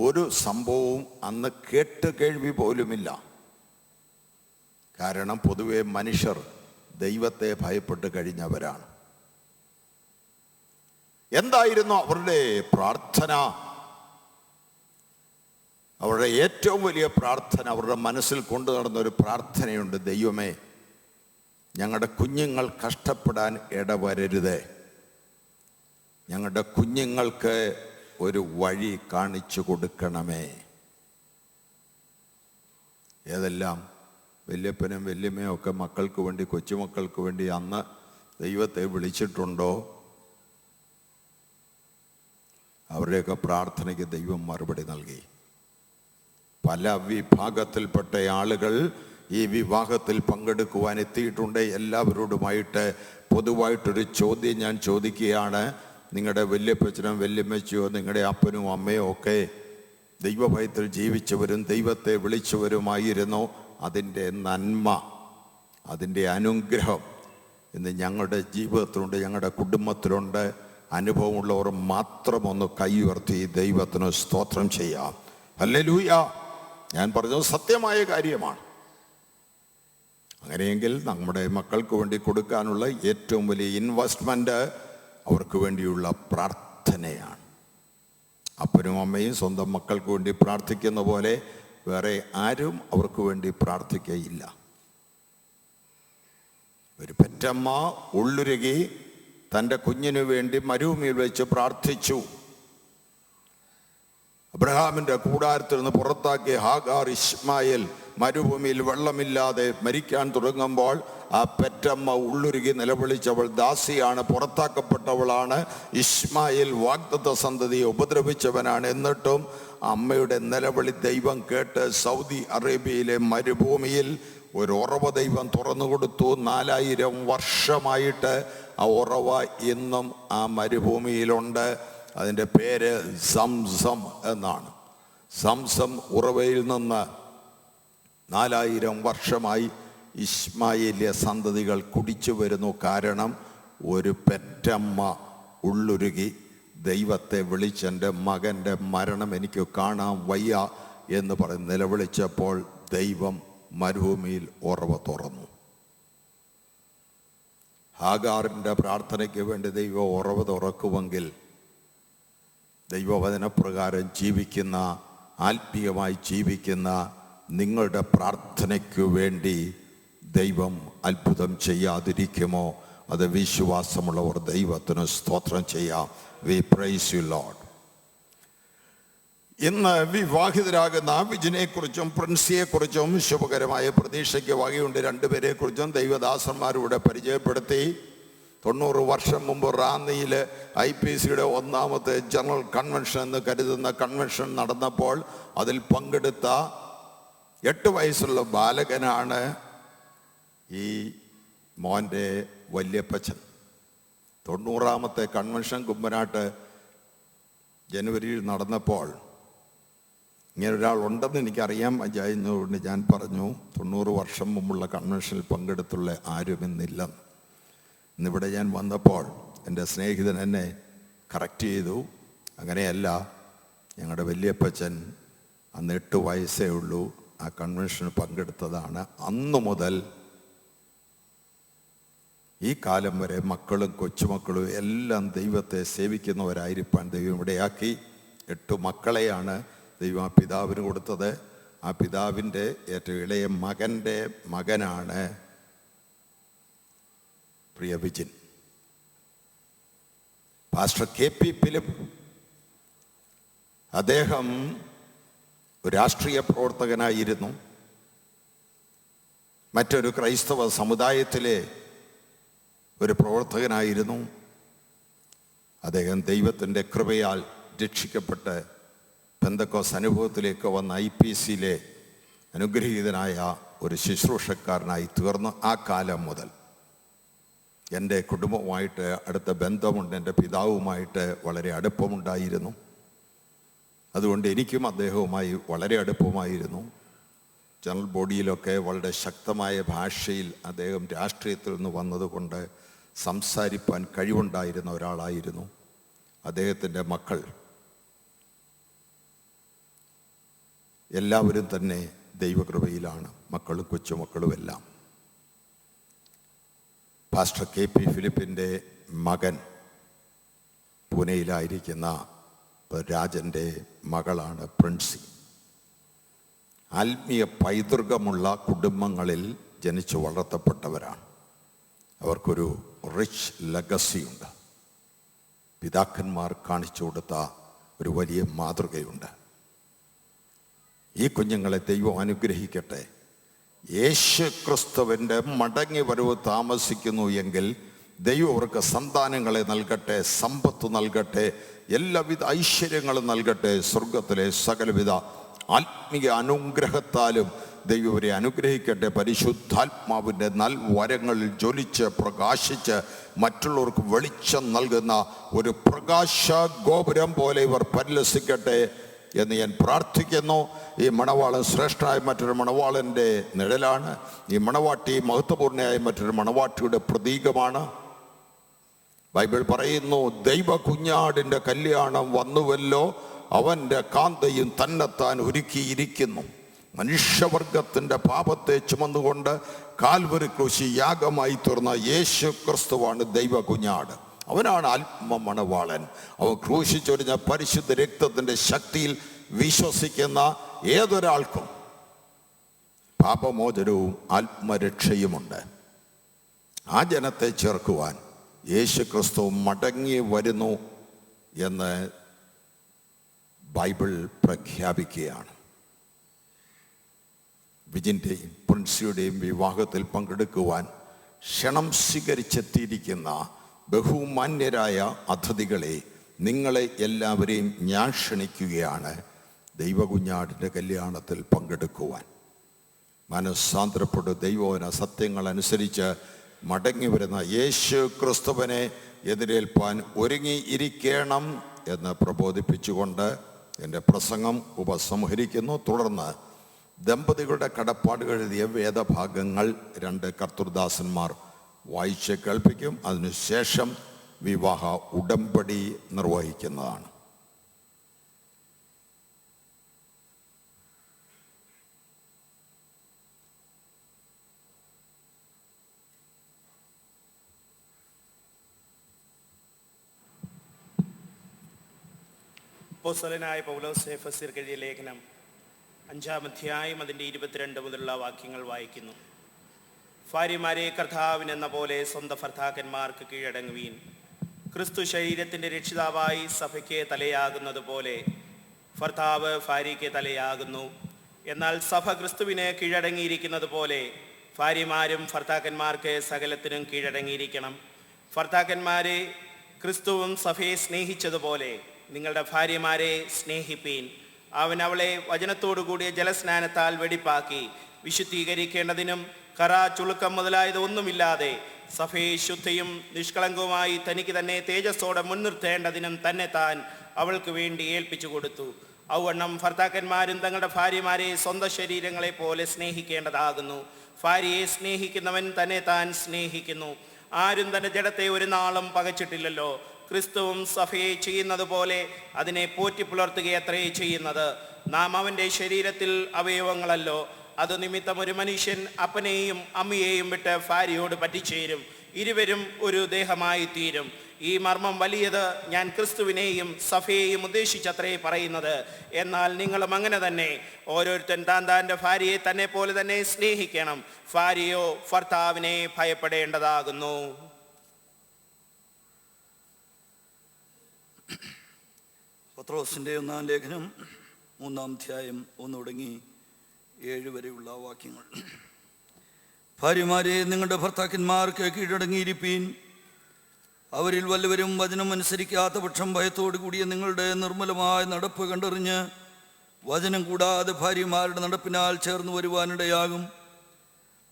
ഒരു സംഭവവും അന്ന് കേൾവി പോലുമില്ല. കാരണം പൊതുവെ മനുഷ്യർ ദൈവത്തെ ഭയപ്പെട്ട് കഴിഞ്ഞവരാണ്. എന്തായിരുന്നു അവരുടെ പ്രാർത്ഥന? അവരുടെ ഏറ്റവും വലിയ പ്രാർത്ഥന, അവരുടെ മനസ്സിൽ കൊണ്ടു നടന്നൊരു പ്രാർത്ഥനയുണ്ട്. ദൈവമേ, ഞങ്ങളുടെ കുഞ്ഞുങ്ങൾ കഷ്ടപ്പെടാൻ ഇടവരരുതേ, ഞങ്ങളുടെ കുഞ്ഞുങ്ങൾക്ക് ഒരു വഴി കാണിച്ചു കൊടുക്കണമേ. ഏതെല്ലാം വല്യപ്പനും വല്യമ്മയും ഒക്കെ മക്കൾക്ക് വേണ്ടി, കൊച്ചുമക്കൾക്ക് വേണ്ടി അന്ന് ദൈവത്തെ വിളിച്ചിട്ടുണ്ടോ, അവരുടെയൊക്കെ പ്രാർത്ഥനയ്ക്ക് ദൈവം മറുപടി നൽകി. പല വിഭാഗത്തിൽപ്പെട്ട ആളുകൾ ഈ വിവാഹത്തിൽ പങ്കെടുക്കുവാൻ എത്തിയിട്ടുണ്ട്. എല്ലാവരോടുമായിട്ട് പൊതുവായിട്ടൊരു ചോദ്യം ഞാൻ ചോദിക്കുകയാണ്. നിങ്ങളുടെ വല്യപ്പച്ചനും വല്യമ്മച്ചിയോ നിങ്ങളുടെ അപ്പനും അമ്മയോ ഒക്കെ ദൈവഭയത്തിൽ ജീവിച്ചവരും ദൈവത്തെ വിളിച്ചവരുമായിരുന്നു. അതിൻ്റെ നന്മ, അതിൻ്റെ അനുഗ്രഹം ഇന്ന് ഞങ്ങളുടെ ജീവിതത്തിലുണ്ട്, ഞങ്ങളുടെ കുടുംബത്തിലുണ്ട്. അനുഭവമുള്ളവർ മാത്രം ഒന്ന് കൈ ഉയർത്തി ദൈവത്തിന് സ്തോത്രം ചെയ്യാം. ഹല്ലേലൂയ. ഞാൻ പറഞ്ഞത് സത്യമായ കാര്യമാണ്. അങ്ങനെയെങ്കിൽ നമ്മുടെ മക്കൾക്ക് വേണ്ടി കൊടുക്കാനുള്ള ഏറ്റവും വലിയ ഇൻവെസ്റ്റ്മെൻറ്റ് അവർക്ക് വേണ്ടിയുള്ള പ്രാർത്ഥനയാണ്. അപ്പനും അമ്മയും സ്വന്തം മക്കൾക്ക് വേണ്ടി പ്രാർത്ഥിക്കുന്ന പോലെ വേറെ ആരും അവർക്ക് വേണ്ടി പ്രാർത്ഥിക്കുകയില്ല. ഒരു പെറ്റമ്മ ഉള്ളുരുകി തൻ്റെ കുഞ്ഞിനു വേണ്ടി മരുഭൂമിയിൽ വെച്ച് പ്രാർത്ഥിച്ചു. അബ്രഹാമിൻ്റെ കൂടാരത്തിൽ നിന്ന് പുറത്താക്കിയ ഹാഗാർ ഇസ്മായേൽ മരുഭൂമിയിൽ വെള്ളമില്ലാതെ മരിക്കാൻ തുടങ്ങുമ്പോൾ ആ പെറ്റമ്മ ഉള്ളുരുകി നിലവിളിച്ചവൾ ദാസിയാണ്, പുറത്താക്കപ്പെട്ടവളാണ്. ഇസ്മായേൽ വാഗ്ദത്ത സന്തതിയെ ഉപദ്രവിച്ചവനാണ്. എന്നിട്ടും അമ്മയുടെ നിലവിളി ദൈവം കേട്ട് സൗദി അറേബ്യയിലെ മരുഭൂമിയിൽ ഒരു ഉറവ ദൈവം തുറന്നു കൊടുത്തു. 4000 വർഷമായിട്ട് ആ ഉറവ ഇന്നും ആ മരുഭൂമിയിലുണ്ട്. അതിൻ്റെ പേര് സംസം എന്നാണ്. സംസം ഉറവയിൽ നിന്ന് 4000 വർഷമായി ഇസ്മായേലിയ സന്തതികൾ കുടിച്ചു വരുന്നു. കാരണം ഒരു പെറ്റമ്മ ഉള്ളുരുകി ദൈവത്തെ വിളിച്ചെൻ്റെ മകൻ്റെ മരണം എനിക്ക് കാണാൻ വയ്യ എന്ന് പറഞ്ഞ് നിലവിളിച്ചപ്പോൾ ദൈവം മരുഭൂമിയിൽ ഉറവ തുറന്നു. ഹാഗാറിൻ്റെ പ്രാർത്ഥനയ്ക്ക് വേണ്ടി ദൈവം ഉറവ തുറക്കുമെങ്കിൽ ദൈവവചനപ്രകാരം ജീവിക്കുന്ന, ആത്മീയമായി ജീവിക്കുന്ന നിങ്ങളുടെ പ്രാർത്ഥനയ്ക്ക് വേണ്ടി ദൈവം അത്ഭുതം ചെയ്യാതിരിക്കുമോ? അത് വിശ്വാസമുള്ളവർ ദൈവത്തിന് സ്തോത്രം ചെയ്യാം. We praise you lord. ഇന്ന് വിവാഹിതരാകുന്ന വിജിനെക്കുറിച്ചും പ്രിൻസിയെക്കുറിച്ചും ശുഭകരമായ പ്രതീക്ഷയ്ക്ക് വകയുണ്ട്. 2 പേരെക്കുറിച്ചും ദൈവദാസന്മാരുടെ പരിചയപ്പെടുത്തി. 90 വർഷം മുമ്പ് റാന്നിയിൽ IPCയുടെ 1ാമത്തെ ജനറൽ കൺവെൻഷൻ എന്ന് കരുതുന്ന കൺവെൻഷൻ നടന്നപ്പോൾ അതിൽ പങ്കെടുത്ത 8 വയസ്സുള്ള ബാലകനാണ് ഈ മോൻ്റെ വല്യപ്പച്ചൻ. 90ാമത്തെ കൺവെൻഷൻ കുമ്പനാട്ട് ജനുവരിയിൽ നടന്നപ്പോൾ ഇങ്ങനെ ഒരാൾ ഉണ്ടെന്ന് എനിക്കറിയാൻ പറ്റായിരുന്നതുകൊണ്ട് ഞാൻ പറഞ്ഞു, 90 വർഷം മുമ്പുള്ള കൺവെൻഷനിൽ പങ്കെടുത്തുള്ള ആരും ഇന്നില്ല. ഇന്നിവിടെ ഞാൻ വന്നപ്പോൾ എൻ്റെ സ്നേഹിതൻ എന്നെ കറക്റ്റ് ചെയ്തു. അങ്ങനെയല്ല, ഞങ്ങളുടെ വല്യപ്പച്ചൻ അന്ന് 8 വയസ്സേ ഉള്ളൂ, ആ കൺവെൻഷന് പങ്കെടുത്തതാണ്. അന്നു മുതൽ ഈ കാലം വരെ മക്കളും കൊച്ചുമക്കളും എല്ലാം ദൈവത്തെ സേവിക്കുന്നവരായിരിക്കാൻ ദൈവം ഇവിടെയാക്കി. 8 മക്കളെയാണ് ദൈവം ആ പിതാവിന് കൊടുത്തത്. ആ പിതാവിൻ്റെ ഏറ്റവും ഇളയ മകൻ്റെ മകനാണ് പ്രിയ വിജിൻ. പാസ്റ്റർ KP ഫിലിപ്പ്, അദ്ദേഹം ഒരു രാഷ്ട്രീയ പ്രവർത്തകനായിരുന്നു. മറ്റൊരു ക്രൈസ്തവ സമുദായത്തിലെ ഒരു പ്രവർത്തകനായിരുന്നു. അദ്ദേഹം ദൈവത്തിൻ്റെ കൃപയാൽ രക്ഷിക്കപ്പെട്ട് പെന്തക്കോസ് അനുഭവത്തിലേക്ക് വന്ന IPCയിലെ അനുഗ്രഹീതനായ ഒരു ശുശ്രൂഷക്കാരനായി തീർന്നു. ആ കാലം മുതൽ എൻ്റെ കുടുംബവുമായിട്ട് അടുത്ത ബന്ധമുണ്ട്. എൻ്റെ പിതാവുമായിട്ട് വളരെ അടുപ്പമുണ്ടായിരുന്നു. അതുകൊണ്ട് എനിക്കും അദ്ദേഹവുമായി വളരെ അടുപ്പമായിരുന്നു. ജനറൽ ബോഡിയിലൊക്കെ വളരെ ശക്തമായ ഭാഷയിൽ അദ്ദേഹം രാഷ്ട്രീയത്തിൽ നിന്ന് വന്നതുകൊണ്ട് സംസാരിപ്പാൻ കഴിവുണ്ടായിരുന്ന ഒരാളായിരുന്നു. അദ്ദേഹത്തിൻ്റെ മക്കൾ എല്ലാവരും തന്നെ ദൈവകൃപയിലാണ്, മക്കളും കൊച്ചുമക്കളുമെല്ലാം. പാസ്റ്റർ KP ഫിലിപ്പിൻ്റെ മകൻ പൂനെയിലായിരിക്കുന്ന രാജൻ്റെ മകളാണ് പ്രിൻസി. ആത്മീയ പൈതൃകമുള്ള കുടുംബങ്ങളിൽ ജനിച്ചു വളർത്തപ്പെട്ടവരാണ്. അവർക്കൊരു റിച്ച് ലെഗസിയുണ്ട്. പിതാക്കന്മാർ കാണിച്ചു കൊടുത്ത ഒരു വലിയ മാതൃകയുണ്ട്. ഈ കുഞ്ഞുങ്ങളെ ദൈവം അനുഗ്രഹിക്കട്ടെ. യേശു ക്രിസ്തുവിൻ്റെ മടങ്ങി വരവ് താമസിക്കുന്നു എങ്കിൽ ദൈവം അവർക്ക് സന്താനങ്ങളെ നൽകട്ടെ, സമ്പത്ത് നൽകട്ടെ, എല്ലാവിധ ഐശ്വര്യങ്ങളും നൽകട്ടെ. സ്വർഗത്തിലെ സകലവിധ ആത്മീയ അനുഗ്രഹത്താലും ദൈവം അവരെ അനുഗ്രഹിക്കട്ടെ. പരിശുദ്ധാത്മാവിൻ്റെ നൽവരങ്ങളിൽ ജ്വലിച്ച് പ്രകാശിച്ച് മറ്റുള്ളവർക്ക് വെളിച്ചം നൽകുന്ന ഒരു പ്രകാശ ഗോപുരം പോലെ ഇവർ പരിലസിക്കട്ടെ എന്ന് ഞാൻ പ്രാർത്ഥിക്കുന്നു. ഈ മണവാളൻ ശ്രേഷ്ഠനായ മറ്റൊരു മണവാളൻ്റെ നിഴലാണ്. ഈ മണവാട്ടി മഹത്വപൂർണ്ണയായ മറ്റൊരു മണവാട്ടിയുടെ പ്രതീകമാണ്. ബൈബിൾ പറയുന്നു, ദൈവ കുഞ്ഞാടിൻ്റെ കല്യാണം വന്നുവല്ലോ, അവൻ്റെ കാന്തയും തന്നെത്താൻ ഒരുക്കിയിരിക്കുന്നു. മനുഷ്യവർഗത്തിൻ്റെ പാപത്തെ ചുമന്നുകൊണ്ട് കാൽവരി ക്രൂശി യാഗമായി തീർന്ന യേശു ക്രിസ്തുവാണ് ദൈവ കുഞ്ഞാട്. അവനാണ് ആത്മ മണവാളൻ. അവൻ ക്രൂശിച്ചൊരിഞ്ഞ പരിശുദ്ധ രക്തത്തിൻ്റെ ശക്തിയിൽ വിശ്വസിക്കുന്ന ഏതൊരാൾക്കും പാപമോചനവും ആത്മരക്ഷയുമുണ്ട്. ആ ജനത്തെ ചേർക്കുവാൻ യേശു ക്രിസ്തു മടങ്ങി വരുന്നു എന്ന് ബൈബിൾ പ്രഖ്യാപിക്കുകയാണ്. വിജിൻ്റെയും പ്രിൻസിയുടെയും വിവാഹത്തിൽ പങ്കെടുക്കുവാൻ ക്ഷണം സ്വീകരിച്ചെത്തിയിരിക്കുന്ന ബഹുമാന്യരായ അതിഥികളെ, നിങ്ങളെ എല്ലാവരെയും ഞാൻ ക്ഷണിക്കുകയാണ് ദൈവകുഞ്ഞാടിൻ്റെ കല്യാണത്തിൽ പങ്കെടുക്കുവാൻ. മനസ്സാന്തരപ്പെട്ട് ദൈവവചന സത്യങ്ങളനുസരിച്ച് മടങ്ങി വരുന്ന യേശു ക്രിസ്തുവിനെ എതിരേൽപ്പാൻ ഒരുങ്ങിയിരിക്കണം എന്ന് പ്രബോധിപ്പിച്ചുകൊണ്ട് എൻ്റെ പ്രസംഗം ഉപസംഹരിക്കുന്നു. തുടർന്ന് ദമ്പതികളുടെ കടപ്പാടുകൾ എഴുതിയ വേദഭാഗങ്ങൾ 2 കർത്തൃദാസന്മാർ വായിച്ച് കേൾപ്പിക്കും. അതിനുശേഷം വിവാഹ ഉടമ്പടി നിർവഹിക്കുന്നതാണ്. അപ്പോസ്തലനായ പൗലോസ് എഫെസ്യർക്ക് എഴുതിയ ലേഖനം 5-ാം അധ്യായം അതിൻ്റെ 22 മുതലുള്ള വാക്യങ്ങൾ വായിക്കുന്നു. ഭാര്യമാരെ കർത്താവിനെന്ന പോലെ സ്വന്തം ഭർത്താക്കന്മാർക്ക് കീഴടങ്ങുവീൻ. ക്രിസ്തു ശരീരത്തിൻ്റെ രക്ഷിതാവായി സഭയ്ക്ക് തലയാകുന്നത് പോലെ ഭർത്താവ് ഭാര്യയ്ക്ക് തലയാകുന്നു. എന്നാൽ സഭ ക്രിസ്തുവിന് കീഴടങ്ങിയിരിക്കുന്നത് പോലെ ഭാര്യമാരും ഭർത്താക്കന്മാർക്ക് സകലത്തിനും കീഴടങ്ങിയിരിക്കണം. ഭർത്താക്കന്മാരെ ക്രിസ്തുവും സഭയെ സ്നേഹിച്ചതുപോലെ നിങ്ങളുടെ ഭാര്യമാരെ സ്നേഹിപ്പീൻ. അവൻ അവളെ വചനത്തോടുകൂടിയ ജലസ്നാനത്താൽ വെടിപ്പാക്കി വിശുദ്ധീകരിക്കേണ്ടതിനും കറ, ചുളുക്കം മുതലായത് ഒന്നുമില്ലാതെ സഭയെ ശുദ്ധിയും നിഷ്കളങ്കവുമായി തനിക്ക് തന്നെ തേജസ്സോടെ മുൻനിർത്തേണ്ടതിനും തന്നെ താൻ അവൾക്ക് വേണ്ടി ഏൽപ്പിച്ചു കൊടുത്തു. ഔവണ്ണം ഭർത്താക്കന്മാരും തങ്ങളുടെ ഭാര്യമാരെ സ്വന്തം ശരീരങ്ങളെ പോലെ സ്നേഹിക്കേണ്ടതാകുന്നു. ഭാര്യയെ സ്നേഹിക്കുന്നവൻ തന്നെ താൻ സ്നേഹിക്കുന്നു. ആരും തൻ്റെ ജഡത്തെ ഒരു നാളും പകച്ചിട്ടില്ലല്ലോ. ക്രിസ്തുവും സഭയെ ചെയ്യുന്നത് പോലെ അതിനെ പോറ്റി പുലർത്തുകയത്രേ ചെയ്യുന്നത്. നാം അവൻ്റെ ശരീരത്തിൽ അവയവങ്ങളല്ലോ. അത് നിമിത്തം ഒരു മനുഷ്യൻ അപ്പനെയും അമ്മയെയും വിട്ട് ഭാര്യയോട് പറ്റിച്ചേരും, ഇരുവരും ഒരു ദേഹമായി തീരും. ഈ മർമ്മം വലിയത്. ഞാൻ ക്രിസ്തുവിനെയും സഭയെയും ഉദ്ദേശിച്ചത്രേ പറയുന്നത്. എന്നാൽ നിങ്ങളും അങ്ങനെ തന്നെ. ഓരോരുത്തൻ താൻ്റെ ഭാര്യയെ തന്നെ പോലെ തന്നെ സ്നേഹിക്കണം. ഭാര്യയോ ഭർത്താവിനെ ഭയപ്പെടേണ്ടതാകുന്നു. പത്രോസിൻ്റെ 1-ാം ലേഖനം 3-ാം അധ്യായം 1 തുടങ്ങി 7 വരെയുള്ള വാക്യങ്ങൾ. ഭാര്യമാരെ നിങ്ങളുടെ ഭർത്താക്കന്മാർക്ക് കീഴടങ്ങിയിരിപ്പീൻ. അവരിൽ വല്ലവരും വചനം അനുസരിക്കാത്ത പക്ഷം ഭയത്തോടു കൂടിയ നിങ്ങളുടെ നിർമ്മലമായ നടപ്പ് കണ്ടറിഞ്ഞ് വചനം കൂടാതെ ഭാര്യമാരുടെ നടപ്പിനാൽ ചേർന്ന് വരുവാനിടയാകും.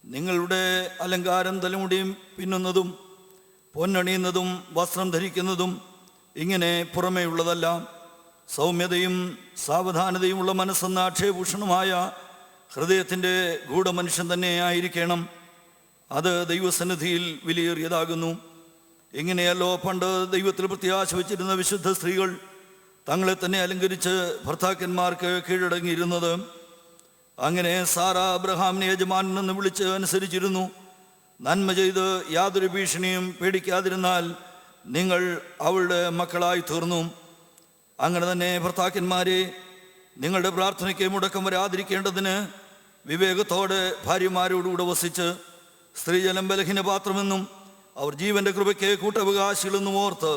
നിങ്ങളുടെ അലങ്കാരം തലമുടിയും പിന്നുന്നതും പൊന്നണിയുന്നതും വസ്ത്രം ധരിക്കുന്നതും ഇങ്ങനെ പുറമേയുള്ളതല്ല, സൗമ്യതയും സാവധാനതയുമുള്ള മനസ്സെന്ന അക്ഷയഭൂഷണമായ ഹൃദയത്തിൻ്റെ ഗൂഢമനുഷ്യൻ തന്നെ ആയിരിക്കണം. അത് ദൈവസന്നിധിയിൽ വിലയേറിയതാകുന്നു. ഇങ്ങനെയല്ലോ പണ്ട് ദൈവത്തിൽ പ്രത്യാശ വച്ചിരുന്ന വിശുദ്ധ സ്ത്രീകൾ തങ്ങളെ തന്നെ അലങ്കരിച്ച് ഭർത്താക്കന്മാർക്ക് കീഴടങ്ങിയിരുന്നത്. അങ്ങനെ സാറ അബ്രഹാമിനെ യജമാനെന്ന് വിളിച്ച് അനുസരിച്ചിരുന്നു. നന്മ ചെയ്ത് യാതൊരു ഭീഷണിയും പേടിക്കാതിരുന്നാൽ നിങ്ങൾ അവളുടെ മക്കളായി തീർന്നു. അങ്ങനെ തന്നെ ഭർത്താക്കന്മാരെ, നിങ്ങളുടെ പ്രാർത്ഥനയ്ക്ക് മുടക്കം വരാതിരിക്കേണ്ടതിന് വിവേകത്തോടെ ഭാര്യമാരോടുകൂടെ വസിച്ച് സ്ത്രീജനം ബലഹീന പാത്രമെന്നും അവർ ജീവന്റെ കൃപയ്ക്ക് കൂട്ടവകാശികളെന്നും ഓർത്ത്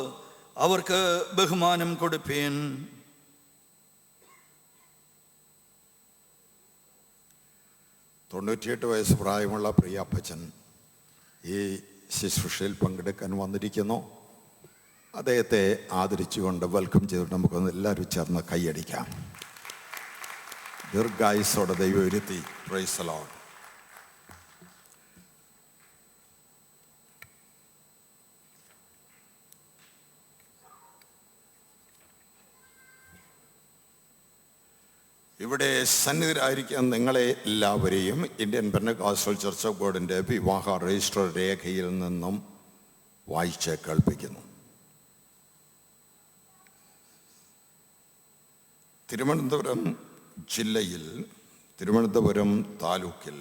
അവർക്ക് ബഹുമാനം കൊടുപ്പീൻ. 98 വയസ്സ് പ്രായമുള്ള പ്രിയ അപ്പച്ചൻ ഈ ശുശ്രൂഷയിൽ പങ്കെടുക്കാൻ വന്നിരിക്കുന്നു. അദ്ദേഹത്തെ ആദരിച്ചുകൊണ്ട് വെൽക്കം ചെയ്തിട്ട് നമുക്കൊന്ന് എല്ലാവരും ചേർന്ന് കൈയടിക്കാം. ദീർഘായുസ്സോടെ ദൈവം ഇരുത്തി. Price the Lord. ഇവിടെ സന്നിധിരായിരിക്കാൻ നിങ്ങളെ എല്ലാവരെയും ഇന്ത്യൻ പെന്തക്കോസ്റ്റൽ ചർച്ച് ഓഫ് ഗോഡിൻ്റെ വിവാഹ രജിസ്റ്റർ രേഖയിൽ നിന്നും വായിച്ച് കേൾപ്പിക്കുന്നു. തിരുവനന്തപുരം ജില്ലയിൽ തിരുവനന്തപുരം താലൂക്കിൽ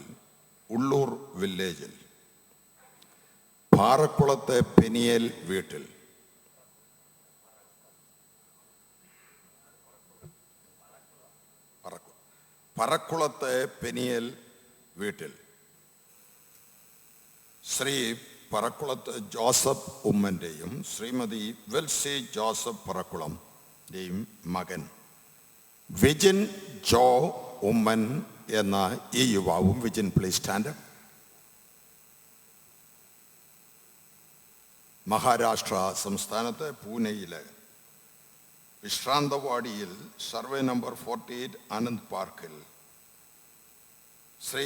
ഉള്ളൂർ വില്ലേജിൽ പാറക്കുളത്തെ പെനിയേൽ വീട്ടിൽ പറക്കുളത്തെ പെനിയേൽ വീട്ടിൽ ശ്രീ പറക്കുളത്ത് ജോസഫ് ഉമ്മൻ്റെയും ശ്രീമതി വെൽസി ജോസഫ് പറക്കുളംൻ്റെയും മകൻ വിജിൻ ജോ ഉമ്മൻ എന്ന ഈ യുവാവും, വിജിൻ പ്ലീസ് സ്റ്റാൻഡ്, മഹാരാഷ്ട്ര സംസ്ഥാനത്തെ പൂനെയിലെ വിശ്രാന്തവാടിയിൽ സർവേ നമ്പർ 48 ആനന്ദ് പാർക്കിൽ ശ്രീ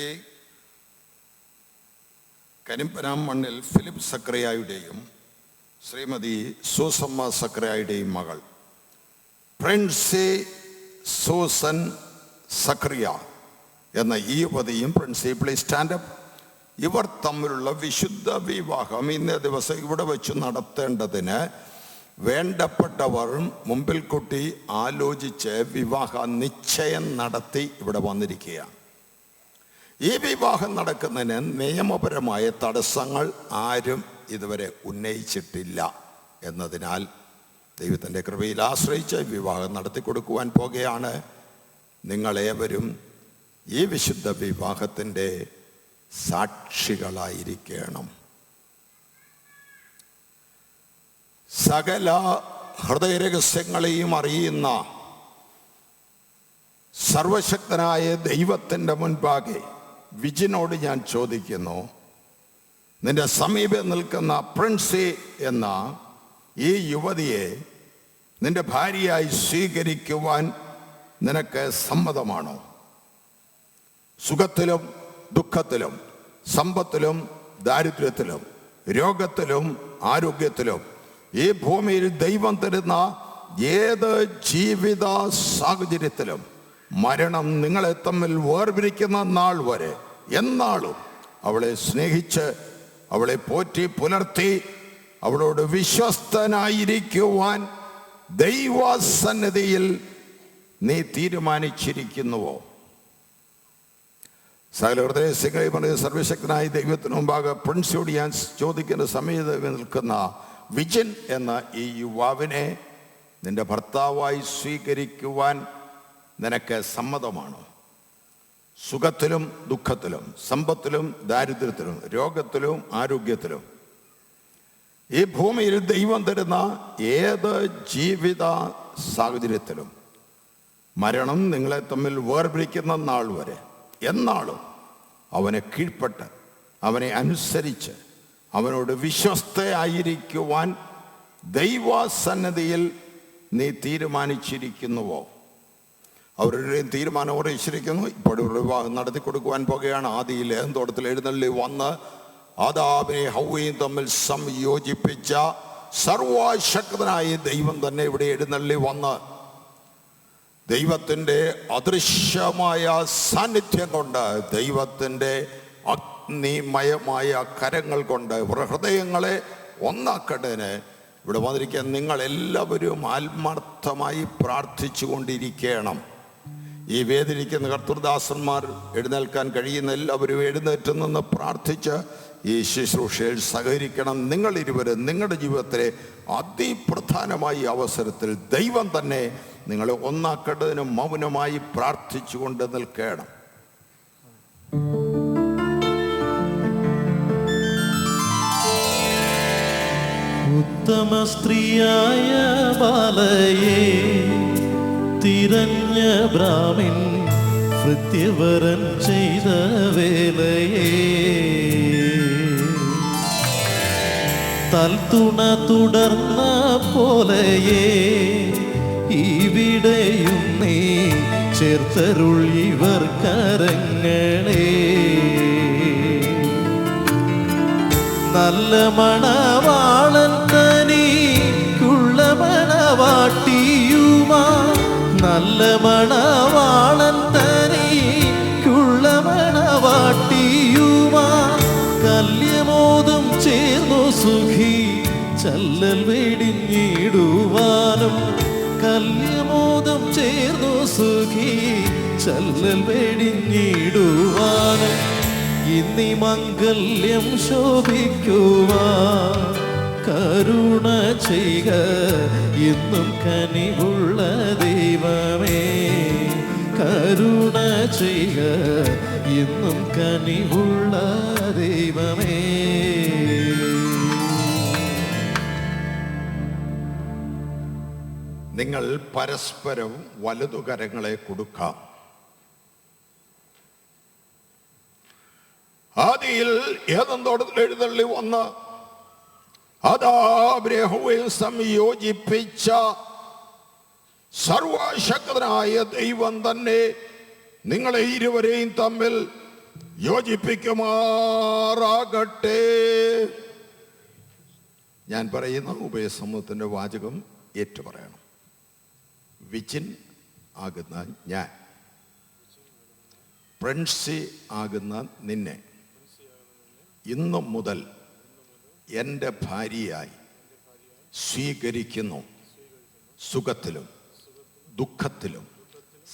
കരിമ്പനാം മണ്ണിൽ ഫിലിപ്പ് സക്രിയയുടെയും ശ്രീമതി സൂസമ്മ സക്രിയയുടെയും മകൾ പ്രിൻസി സൂസൻ സക്രിയ എന്ന ഈ യുവതിയും, പ്രിൻസി പ്ലീസ് സ്റ്റാൻഡപ്പ്, ഇവർ തമ്മിലുള്ള വിശുദ്ധ വിവാഹം ഇന്നേ ദിവസം ഇവിടെ വെച്ച് നടത്തേണ്ടതിന് വേണ്ടപ്പെട്ടവർ മുമ്പിൽ കൂട്ടി ആലോചിച്ച് വിവാഹ നിശ്ചയം നടത്തി ഇവിടെ വന്നിരിക്കുകയാണ്. ഈ വിവാഹം നടക്കുന്നതിന് നിയമപരമായ തടസ്സങ്ങൾ ആരും ഇതുവരെ ഉന്നയിച്ചിട്ടില്ല എന്നതിനാൽ ദൈവത്തിൻ്റെ കൃപയിൽ ആശ്രയിച്ച് വിവാഹം നടത്തി കൊടുക്കുവാൻ പോകുകയാണ്. നിങ്ങളേവരും ഈ വിശുദ്ധ വിവാഹത്തിൻ്റെ സാക്ഷികളായിരിക്കണം. സകല ഹൃദയരഹസ്യങ്ങളെയും അറിയുന്ന സർവശക്തനായ ദൈവത്തിൻ്റെ മുൻപാകെ വിജിനോട് ഞാൻ ചോദിക്കുന്നു, നിന്റെ സമീപം നിൽക്കുന്ന പ്രിൻസി എന്ന ഈ യുവതിയെ നിന്റെ ഭാര്യയായി സ്വീകരിക്കുവാൻ നിനക്ക് സമ്മതമാണോ? സുഖത്തിലും ദുഃഖത്തിലും സമ്പത്തിലും ദാരിദ്ര്യത്തിലും രോഗത്തിലും ആരോഗ്യത്തിലും ഈ ഭൂമിയിൽ ദൈവം തരുന്ന ഏത് ജീവിത സാഹചര്യത്തിലും മരണം നിങ്ങളെ തമ്മിൽ വേർപിരിക്കുന്ന നാൾ വരെ എന്നാളും അവളെ സ്നേഹിച്ച് അവളെ പോറ്റി പുലർത്തി അവളോട് വിശ്വസ്തനായിരിക്കുവാൻ ദൈവസന്നിധിയിൽ നീ തീരുമാനിച്ചിരിക്കുന്നുവോ? സകല ഹൃദയങ്ങളെ പറഞ്ഞ സർവശക്തനായ ദൈവത്തിന് മുമ്പാകെ പ്രിൻസിയോട് ഞാൻ ചോദിക്കുന്ന സമയത്ത് നിൽക്കുന്ന വിജിൻ എന്ന ഈ യുവാവിനെ നിന്റെ ഭർത്താവായി സ്വീകരിക്കുവാൻ നിനക്ക് സമ്മതമാണോ? സുഖത്തിലും ദുഃഖത്തിലും സമ്പത്തിലും ദാരിദ്ര്യത്തിലും രോഗത്തിലും ആരോഗ്യത്തിലും ഈ ഭൂമിയിൽ ദൈവം തരുന്ന ഏത് ജീവിത സാഹചര്യത്തിലും മരണം നിങ്ങളെ തമ്മിൽ വേർപിരിക്കുന്ന നാൾ വരെ എന്നാളും അവനെ കീഴ്പ്പെട്ട് അവനെ അനുസരിച്ച് അവനോട് വിശ്വസ്തയായിരിക്കുവാൻ ദൈവസന്നിധിയിൽ നീ തീരുമാനിച്ചിരിക്കുന്നുവോ? അവരുടെയും തീരുമാനം അറിയിച്ചിരിക്കുന്നു. ഇപ്പോൾ വിവാഹം നടത്തി കൊടുക്കുവാൻ പോകുകയാണ്. ആദിയിൽ ഏന്തോട്ടത്തിൽ എഴുന്നള്ളി വന്ന് ആദാമിനെയും ഹവ്വയും തമ്മിൽ സംയോജിപ്പിച്ച സർവശക്തനായ ദൈവം തന്നെ ഇവിടെ എഴുന്നള്ളി വന്ന് ദൈവത്തിൻ്റെ അദൃശ്യമായ സാന്നിധ്യം കൊണ്ട് ദൈവത്തിൻ്റെ അഗ്നിമയമായ കരങ്ങൾ കൊണ്ട് ഹൃദയങ്ങളെ ഒന്നാക്കട്ടേന് ഇവിടെ വന്നിരിക്കാൻ നിങ്ങളെല്ലാവരും ആത്മാർത്ഥമായി പ്രാർത്ഥിച്ചു കൊണ്ടിരിക്കണം. ഈ വേദിരിക്കുന്ന കർത്തൃദാസന്മാർ എഴുന്നേൽക്കാൻ കഴിയുന്ന എല്ലാവരും എഴുന്നേറ്റ് നിന്ന് പ്രാർത്ഥിച്ച് ഈ ശുശ്രൂഷയിൽ സഹകരിക്കണം. നിങ്ങളിരുവരും നിങ്ങളുടെ ജീവിതത്തിലെ അതിപ്രധാനമായ അവസരത്തിൽ ദൈവം തന്നെ നിങ്ങളെ ഒന്നാക്കേണ്ടതിന് മൗനമായി പ്രാർത്ഥിച്ചുകൊണ്ട് നിൽക്കണം. ഉത്തമ സ്ത്രീയായ ബാലയെ തിരഞ്ഞ ബ്രാഹ്മിൻ ഭൃത്യവരൻ ചെയ്ത വേലയെ തൽത്തുണ തുടർന്ന പോലെയേ ഇവിടെയും നീ ചേർത്തരുൾ ഇവർ കരങ്ങളെ. നല്ല മണവാളൻ തനിക്കുള്ള മണവാട്ടിയുമാ, നല്ല മണവാളൻ തനിക്കുള്ള മണവാട്ടിയുമാ, കല്യമോദം ചേർന്നു സുഖി ചല്ലൽ വെടിഞ്ഞിടുവാനും, കല്യമോദം ചേർന്നു സുഖി ചല്ലൽ വെടിഞ്ഞിടുവാനും, ഇന്നീ മംഗല്യം ശോഭിക്കുവാൻ കരുണ ചെയ്യുക എന്നും കനിവുള്ള ദൈവമേ, കരുണ ചെയ്യുക എന്നും കനിവുള്ള ദൈവമേ. നിങ്ങൾ പരസ്പരം വലതുകരങ്ങളെ കൊടുക്കാം. ആദിയിൽ ഏദൻ തോട്ടത്തിൽ എഴുന്നള്ളി വന്ന് ആദാം സംയോജിപ്പിച്ച സർവശക്തനായ ദൈവം തന്നെ നിങ്ങളെ ഇരുവരെയും തമ്മിൽ യോജിപ്പിക്കുമാറാകട്ടെ. ഞാൻ പറയുന്ന ഉഭയസമൂഹത്തിന്റെ വാചകം ഏറ്റുപറയണം. വിജിൻ ആകുന്ന ഞാൻ, പ്രിൻസി ആകുന്ന നിന്നെ ഇന്നു മുതൽ എൻ്റെ ഭാര്യയായി സ്വീകരിക്കുന്നു. സുഖത്തിലും ദുഃഖത്തിലും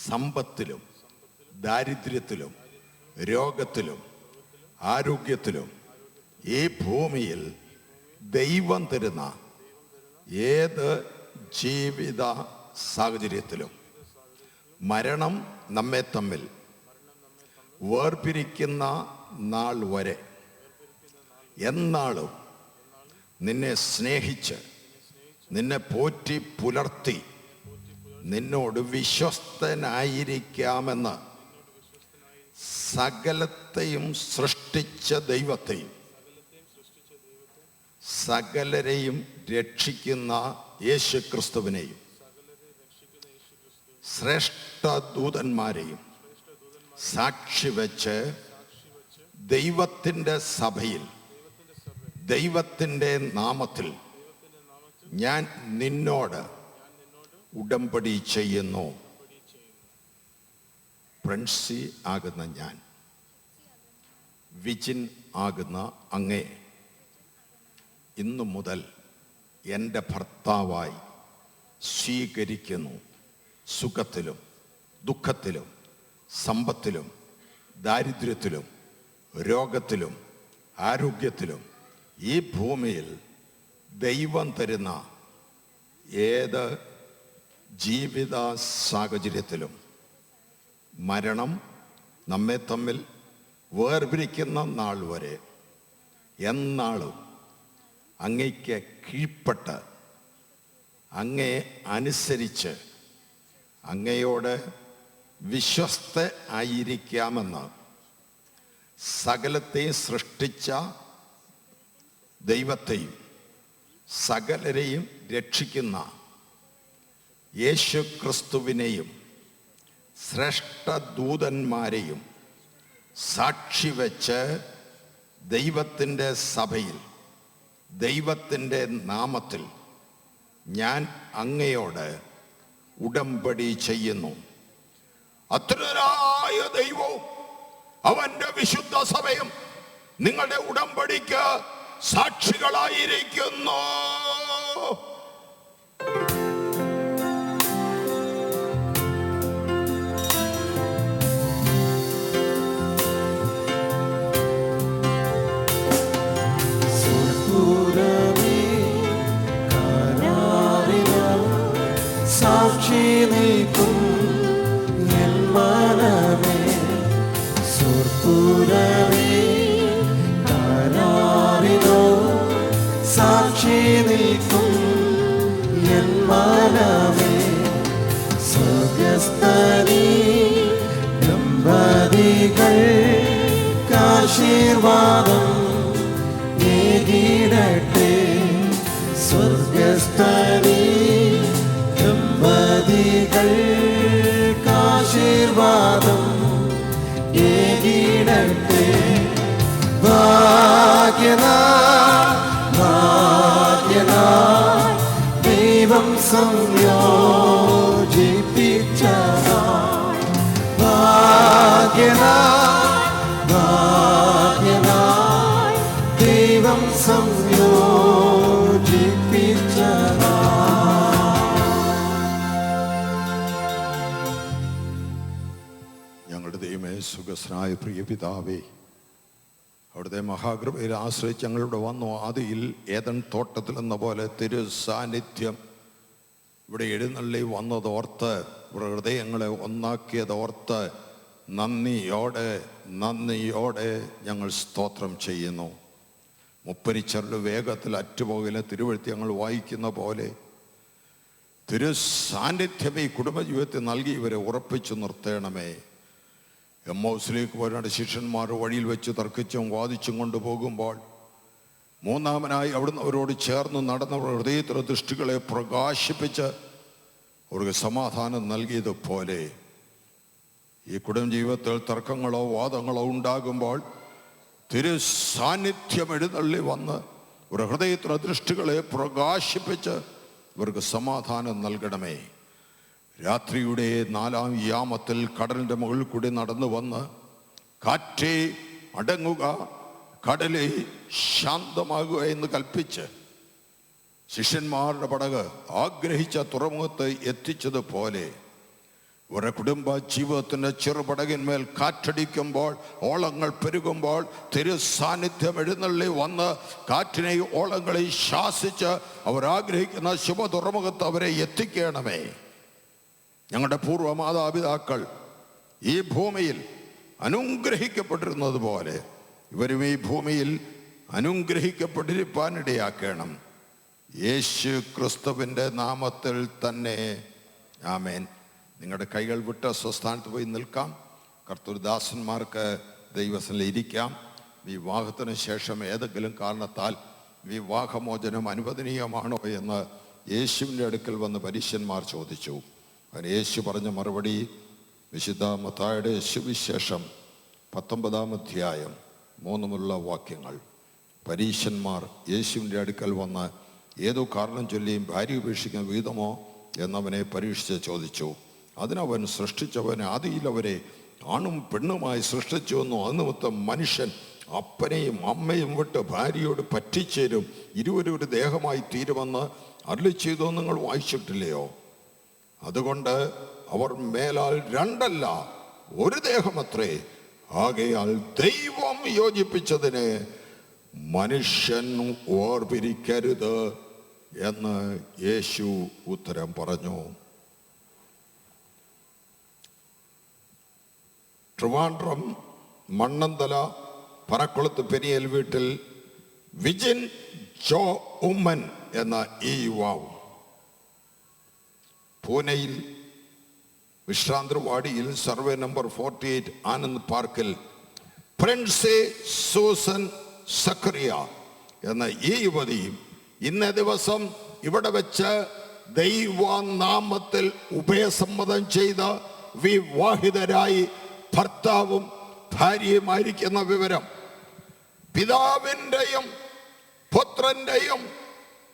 സമ്പത്തിലും ദാരിദ്ര്യത്തിലും രോഗത്തിലും ആരോഗ്യത്തിലും ഈ ഭൂമിയിൽ ദൈവം തരുന്ന ഏത് ജീവിത സാഹചര്യത്തിലും മരണം നമ്മെ തമ്മിൽ വേർപിരിക്കുന്ന നാൾ വരെ എന്നാളും നിന്നെ സ്നേഹിച്ച് നിന്നെ പോറ്റി പുലർത്തി നിന്നോട് വിശ്വസ്തനായിരിക്കാമെന്ന് സകലത്തെയും സൃഷ്ടിച്ച ദൈവത്തെയും സകലരെയും രക്ഷിക്കുന്ന യേശു ക്രിസ്തുവിനെയും ശ്രേഷ്ഠ ദൂതന്മാരെയും സാക്ഷി വെച്ച് ദൈവത്തിൻ്റെ സഭയിൽ ദൈവത്തിൻ്റെ നാമത്തിൽ ഞാൻ നിന്നോട് ഉടമ്പടി ചെയ്യുന്നു. പ്രിൻസി ആകുന്ന ഞാൻ, വിജിൻ ആകുന്ന അങ്ങേ ഇന്നു മുതൽ എൻ്റെ ഭർത്താവായി സ്വീകരിക്കുന്നു. സുഖത്തിലും ദുഃഖത്തിലും സമ്പത്തിലും ദാരിദ്ര്യത്തിലും രോഗത്തിലും ആരോഗ്യത്തിലും ഈ ഭൂമിയിൽ ദൈവം തരുന്ന ഏത് ജീവിത സാഹചര്യത്തിലും മരണം നമ്മെ തമ്മിൽ വേർപിരിക്കുന്ന നാൾ വരെ എന്നാളും അങ്ങയ്ക്ക് കീഴ്പ്പെട്ട് അങ്ങയെ അനുസരിച്ച് അങ്ങയോട് വിശ്വസ്ത ആയിരിക്കാമെന്ന് സകലത്തെയും സൃഷ്ടിച്ച ദൈവത്തെയും സകലരെയും രക്ഷിക്കുന്ന യേശു ക്രിസ്തുവിനെയും ശ്രേഷ്ഠ ദൂതന്മാരെയും സാക്ഷി വെച്ച് ദൈവത്തിൻ്റെ സഭയിൽ ദൈവത്തിൻ്റെ നാമത്തിൽ ഞാൻ അങ്ങയോട് ഉടമ്പടി ചെയ്യുന്നു. അത്യുന്നതനായ ദൈവവും അവൻ്റെ വിശുദ്ധ സഭയും നിങ്ങളുടെ ഉടമ്പടിക്ക് സാക്ഷികളായിരിക്കുന്നു. സാക്ഷി നിൽക്കും എൻ മനമേ, സുർപ്പുരമേ കരാറിനോ സാക്ഷി നിൽക്കും എൻ മനമേ, സ്വർഗസ്ഥനീ ദമ്പതികൾക്കാശീർവാദം ഏകിടട്ടെ. സ്വർഗസ്ഥനീ ദമ്പതികൾക്കാശീർവാദം ഏകിടട്ടെ. ഭാഗ്യനാൾ ഭാഗ്യനാൾ ദൈവം സംയോജിപ്പിച്ച നാൾ. ഭാഗ്യനാൾ ഭാഗ്യനാൾ ദൈവം സംയോജിപ്പിച്ച നാൾ. ഞങ്ങളുടെ ദൈവമേ, സുഖസ്നായ പ്രിയ പിതാവേ, അവിടുത്തെ മഹാകൃപയിൽ ആശ്രയിച്ച് ഞങ്ങളിവിടെ വന്നു. ആദിയിൽ ഏദൻ തോട്ടത്തിൽ എന്ന പോലെ തിരു സാന്നിധ്യം ഇവിടെ എഴുന്നള്ളി വന്നതോർത്ത്, ഇവിടെ ഹൃദയങ്ങളെ ഒന്നാക്കിയതോർത്ത് നന്ദിയോടെ ഞങ്ങൾ സ്തോത്രം ചെയ്യുന്നു. മുപ്പരിച്ചരുടെ വേഗത്തിൽ അറ്റുപോകലെ തിരുവഴുത്തി ഞങ്ങൾ വായിക്കുന്ന പോലെ തിരു സാന്നിധ്യം ഈ കുടുംബജീവിതത്തിൽ നൽകി ഇവരെ ഉറപ്പിച്ചു നിർത്തണമേ. എമ്മൗസിലേക്ക് പോരാണ്ട് ശിഷ്യന്മാർ വഴിയിൽ വെച്ച് തർക്കിച്ചും വാദിച്ചും കൊണ്ടുപോകുമ്പോൾ മൂന്നാമനായി അവിടുന്ന് അവരോട് ചേർന്ന് നടന്നവർ ഹൃദയത്തിലെ ദൃഷ്ടികളെ പ്രകാശിപ്പിച്ച് അവർക്ക് സമാധാനം നൽകിയതുപോലെ ഈ കുടുംബജീവിതത്തിൽ തർക്കങ്ങളോ വാദങ്ങളോ ഉണ്ടാകുമ്പോൾ തിരു സാന്നിധ്യം എഴുന്നള്ളി വന്ന് ഒരു ഹൃദയത്തിലെ ദൃഷ്ടികളെ പ്രകാശിപ്പിച്ച് ഇവർക്ക് സമാധാനം നൽകണമേ. രാത്രിയുടെ 4-ാം യാമത്തിൽ കടലിൻ്റെ മുകളിൽ കൂടി നടന്നു വന്ന് കാറ്റേ അടങ്ങുക, കടലേ ശാന്തമാകുക എന്ന് കൽപ്പിച്ച് ശിഷ്യന്മാരുടെ പടക് ആഗ്രഹിച്ച തുറമുഖത്ത് എത്തിച്ചതുപോലെ ഒരു കുടുംബ ജീവിതത്തിൻ്റെ ചെറുപടകിന്മേൽ കാറ്റടിക്കുമ്പോൾ, ഓളങ്ങൾ പെരുകുമ്പോൾ തിരു സാന്നിധ്യം എഴുന്നള്ളി വന്ന് കാറ്റിനെയും ഓളങ്ങളെയും ശാസിച്ച് അവരാഗ്രഹിക്കുന്ന ശുഭ തുറമുഖത്ത് അവരെ എത്തിക്കണമേ. ഞങ്ങളുടെ പൂർവ്വ മാതാപിതാക്കൾ ഈ ഭൂമിയിൽ അനുഗ്രഹിക്കപ്പെട്ടിരുന്നത് പോലെ ഇവരും ഈ ഭൂമിയിൽ അനുഗ്രഹിക്കപ്പെട്ടിരിപ്പാനിടയാക്കണം. യേശു ക്രിസ്തുവിൻ്റെ നാമത്തിൽ തന്നെ ആമേൻ. നിങ്ങളുടെ കൈകൾ വിട്ട് സ്വസ്ഥാനത്ത് പോയി നിൽക്കാം. കർത്തൃദാസന്മാർക്ക് ദൈവസനിൽ ഇരിക്കാം. വിവാഹത്തിന് ശേഷം ഏതെങ്കിലും കാരണത്താൽ വിവാഹമോചനം അനുവദനീയമാണോ എന്ന് യേശുവിൻ്റെ അടുക്കൽ വന്ന് പരീശന്മാർ ചോദിച്ചു. അതിന് യേശു പറഞ്ഞ മറുപടി വിശുദ്ധ മത്തായിയുടെ സുവിശേഷം 19-ാം അധ്യായം 3 വാക്യങ്ങൾ. പരീശന്മാർ യേശുവിൻ്റെ അടുക്കൽ വന്ന് ഏതോ കാരണം ചൊല്ലിയും ഭാര്യ ഉപേക്ഷിക്കുന്ന വിധമോ എന്നവനെ പരീക്ഷിച്ച് ചോദിച്ചു. അതിനവൻ സൃഷ്ടിച്ചവനെ ആദിയിൽ അവരെ ആണും പെണ്ണുമായി സൃഷ്ടിച്ചുവെന്നു. അതുനിമിത്തം മനുഷ്യൻ അപ്പനെയും അമ്മയും വിട്ട് ഭാര്യയോട് പറ്റിച്ചേരും, ഇരുവരും ഒരു ദേഹമായി തീരുമെന്ന് അരുളിച്ചെയ്തു നിങ്ങൾ വായിച്ചിട്ടില്ലയോ? അതുകൊണ്ട് അവർ മേലാൽ രണ്ടല്ല ഒരു ദേഹമത്രേ. ആകയാൽ ദൈവം യോജിപ്പിച്ചതിനെ മനുഷ്യൻ ഓർപിരിക്കരുത് എന്ന് യേശു ഉത്തരം പറഞ്ഞു. ട്രിവാൻഡ്രം മണ്ണന്തല പറക്കുളത്ത് പെരിയൽ വീട്ടിൽ വിജിൻ ജോ ഉമ്മൻ എന്ന ഈ യുവാവ് പൂനെയിൽ വിശ്രാന്തവാടിയിൽ സർവേ നമ്പർ 48 ആനന്ദ് പാർക്കിൽ പ്രിൻസി സൂസൻ സക്കറിയ എന്ന ഈ യുവതിയും ഇന്നേ ദിവസം ഇവിടെ വെച്ച് ദൈവനാമത്തിൽ ഉഭയസമ്മതം ചെയ്ത വിവാഹിതരായി ഭർത്താവും ഭാര്യയുമായിരിക്കുന്ന വിവരം പിതാവിൻ്റെയും പുത്രൻ്റെയും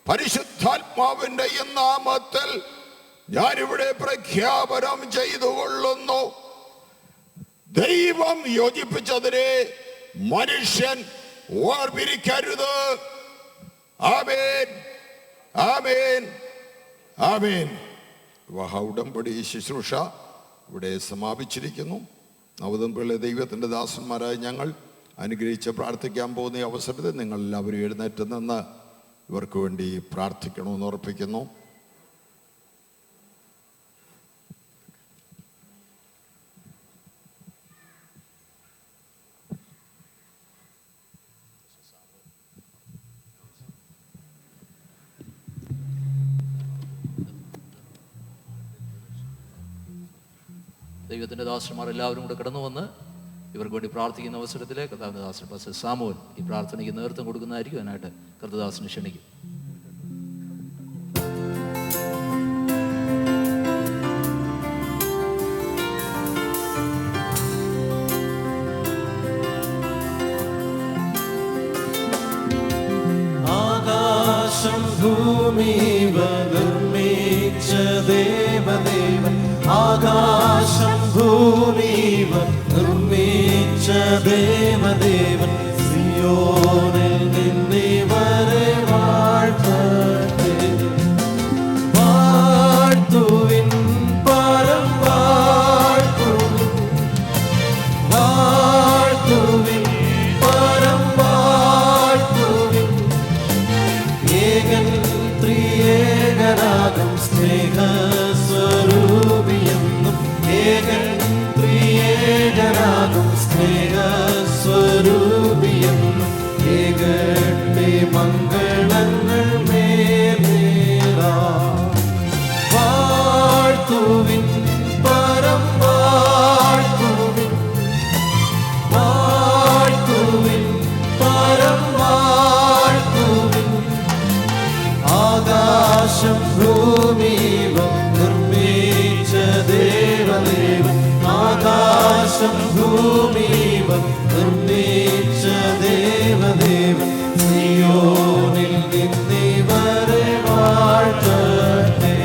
പരിശുദ്ധാത്മാവിൻ്റെയും നാമത്തിൽ ഞാനിവിടെ പ്രഖ്യാപനം ചെയ്തുകൊള്ളുന്നു. ദൈവം യോജിപ്പിച്ചതിനെ മനുഷ്യൻ ഓർമ്മിരിക്കരുത് ആമേൻ, ആമേൻ, ആമേൻ. വിവാഹ ഉടമ്പടി ശുശ്രൂഷ ഇവിടെ സമാപിച്ചിരിക്കുന്നു. നവദമ്പതികളെ ദൈവത്തിൻ്റെ ദാസന്മാരായ ഞങ്ങൾ അനുഗ്രഹിച്ച് പ്രാർത്ഥിക്കാൻ പോകുന്ന ഈ അവസരത്തിൽ നിങ്ങളെല്ലാവരും എഴുന്നേറ്റ് നിന്ന് ഇവർക്ക് വേണ്ടി പ്രാർത്ഥിക്കണമെന്ന് ഉറപ്പിക്കുന്നു. ദൈവത്തിൻ്റെ ദാസന്മാർ എല്ലാവരും കൂടെ കടന്നു വന്ന് ഇവർക്ക് വേണ്ടി പ്രാർത്ഥിക്കുന്ന അവസരത്തിൽ കർത്താവിൻ്റെ ദാസൻ പാസ്റ്റർ സാമുവൽ ഈ പ്രാർത്ഥനയ്ക്ക് നേതൃത്വം കൊടുക്കുന്നതായിരിക്കും. അതിനായിട്ട് കർത്തദാസനെ ക്ഷണിക്കും. ആകാശം ഭൂമി നിർമ്മിച്ച ദേവദേവൻ, ആകാശം ഭൂമി നിർമ്മിച്ച ദേവദേവൻ, സിയോനിൽ നിന്നിവരെ വാഴ്ത്തട്ടെ. വാഴ്ത്തുവിൻ പരം വാഴ്ത്തുവിൻ, വാഴ്ത്തുവിൻ പരം വാഴ്ത്തുവിൻ. ഏകൻ ത്രിയേകനാകും സ്നേഹസ്വരൂപിയെന്നും, ഏകൻ ത്രിയേകനാകും സ്നേഹസ്വരൂപിയെന്നും, ഏകട്ടെ മംഗളങ്ങൾ മേലേറാ. വാഴ്ത്തുവിൻ പരം വാഴ്ത്തുവിൻ, വാഴ്ത്തുവിൻ പരം വാഴ്ത്തുവിൻ. ആകാശം ഭൂമി നിർമ്മിച്ച ദേവദേവൻ, ആകാശം ഭൂമി നിർമ്മിച്ച ദേവദേവൻ, സിയോനിൽ നിന്നിവരെ വാഴ്ത്തട്ടെ.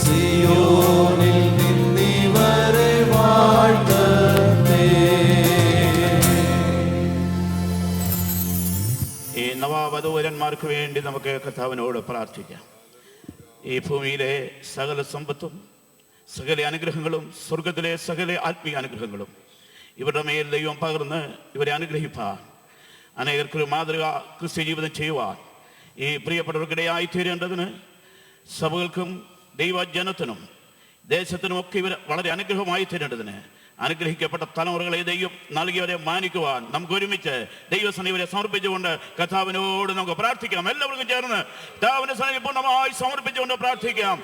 സിയോനിൽ നിന്നിവരെ വാഴ്ത്തട്ടെ. ഈ നവവധൂവരന്മാർക്ക് വേണ്ടി നമുക്ക് കർത്താവിനോട് പ്രാർത്ഥിക്കാം. ഈ ഭൂമിയിലെ സകല സമ്പത്തും സകല അനുഗ്രഹങ്ങളും സ്വർഗത്തിലെ സകല ആത്മീയ അനുഗ്രഹങ്ങളും ഇവരുടെ മേൽ ദൈവം പകർന്ന് ഇവരെ അനുഗ്രഹിപ്പാൻ, അനേകർക്ക് മാതൃക ക്രിസ്ത്യ ജീവിതം ചെയ്യുവാൻ ഈ പ്രിയപ്പെട്ടവർക്കിടയായി തീരേണ്ടതിന് സഭകൾക്കും ദൈവജനത്തിനും ദേശത്തിനുമൊക്കെ ഇവർ വളരെ അനുഗ്രഹമായി തീരേണ്ടതിന് അനുഗ്രഹിക്കപ്പെട്ട തലമുറകളെ ദൈവം നൽകിയവരെ മാനിക്കുവാൻ നമുക്ക് ഒരുമിച്ച് ദൈവസന്നിധി ഇവരെ സമർപ്പിച്ചുകൊണ്ട് കർത്താവിനോട് നമുക്ക് പ്രാർത്ഥിക്കാം. എല്ലാവർക്കും ചേർന്ന് കർത്താവിന്റെ സന്നിധി പൂർണ്ണമായി സമർപ്പിച്ചുകൊണ്ട് പ്രാർത്ഥിക്കാം.